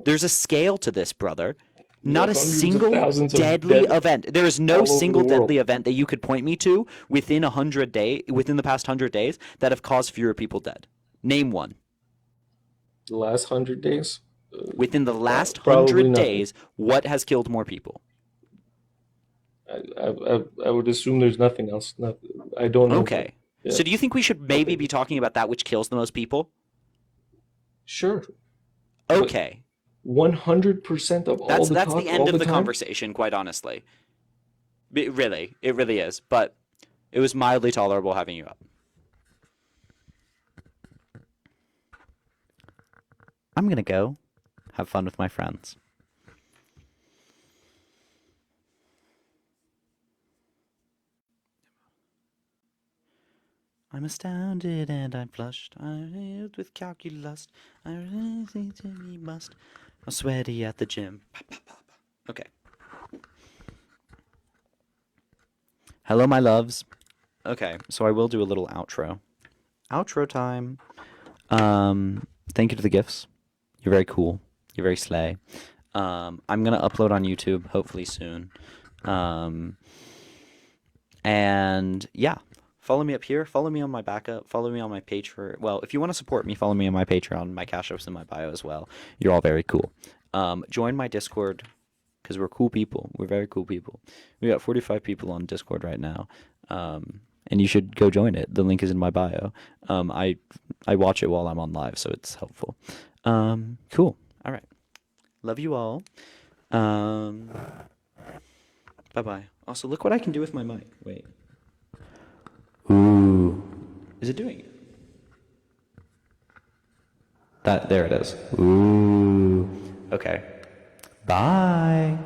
[SPEAKER 1] There's a scale to this, brother. Not a
[SPEAKER 10] Hundreds of
[SPEAKER 1] single
[SPEAKER 10] thousands of
[SPEAKER 1] deadly
[SPEAKER 10] dead
[SPEAKER 1] event. There is no
[SPEAKER 10] all over
[SPEAKER 1] single
[SPEAKER 10] the world.
[SPEAKER 1] deadly event that you could point me to within the past 100 days that have caused fewer people dead. Name one.
[SPEAKER 10] The last 100 days?
[SPEAKER 1] Within the last
[SPEAKER 10] Probably
[SPEAKER 1] 100
[SPEAKER 10] nothing.
[SPEAKER 1] days, what has killed more people?
[SPEAKER 10] I would assume there's nothing else. I don't know.
[SPEAKER 1] Okay.
[SPEAKER 10] Yeah.
[SPEAKER 1] So do you think we should maybe
[SPEAKER 10] Okay.
[SPEAKER 1] be talking about that which kills the most people?
[SPEAKER 10] Sure. But
[SPEAKER 1] Okay.
[SPEAKER 10] 100% of all the
[SPEAKER 1] That's
[SPEAKER 10] talk
[SPEAKER 1] the
[SPEAKER 10] all
[SPEAKER 1] end of
[SPEAKER 10] the
[SPEAKER 1] the
[SPEAKER 10] time?
[SPEAKER 1] conversation, quite honestly. It really is. But it was mildly tolerable having you up. I'm gonna go have fun with my friends. I'm astounded and I'm flushed. I'm filled with calculus. I really think to be must. I'm sweaty at the gym. Okay. Hello, my loves. Okay, so I will do a little outro. Outro time. Thank you to the gifts. You're very cool. You're very slay. I'm gonna upload on YouTube hopefully soon. And yeah, follow me up here. Follow me on my backup. Follow me on my Patreon. Well, if you want to support me, follow me on my Patreon. My Cash App's in my bio as well. You're all very cool. Join my Discord because we're cool people. We're very cool people. We got 45 people on Discord right now. And you should go join it. The link is in my bio. I watch it while I'm on live, so it's helpful. Cool. All right. Love you all. Bye-bye. Also, look what I can do with my mic. Wait. Ooh. Is it doing it? There it is. Ooh. Okay. Bye.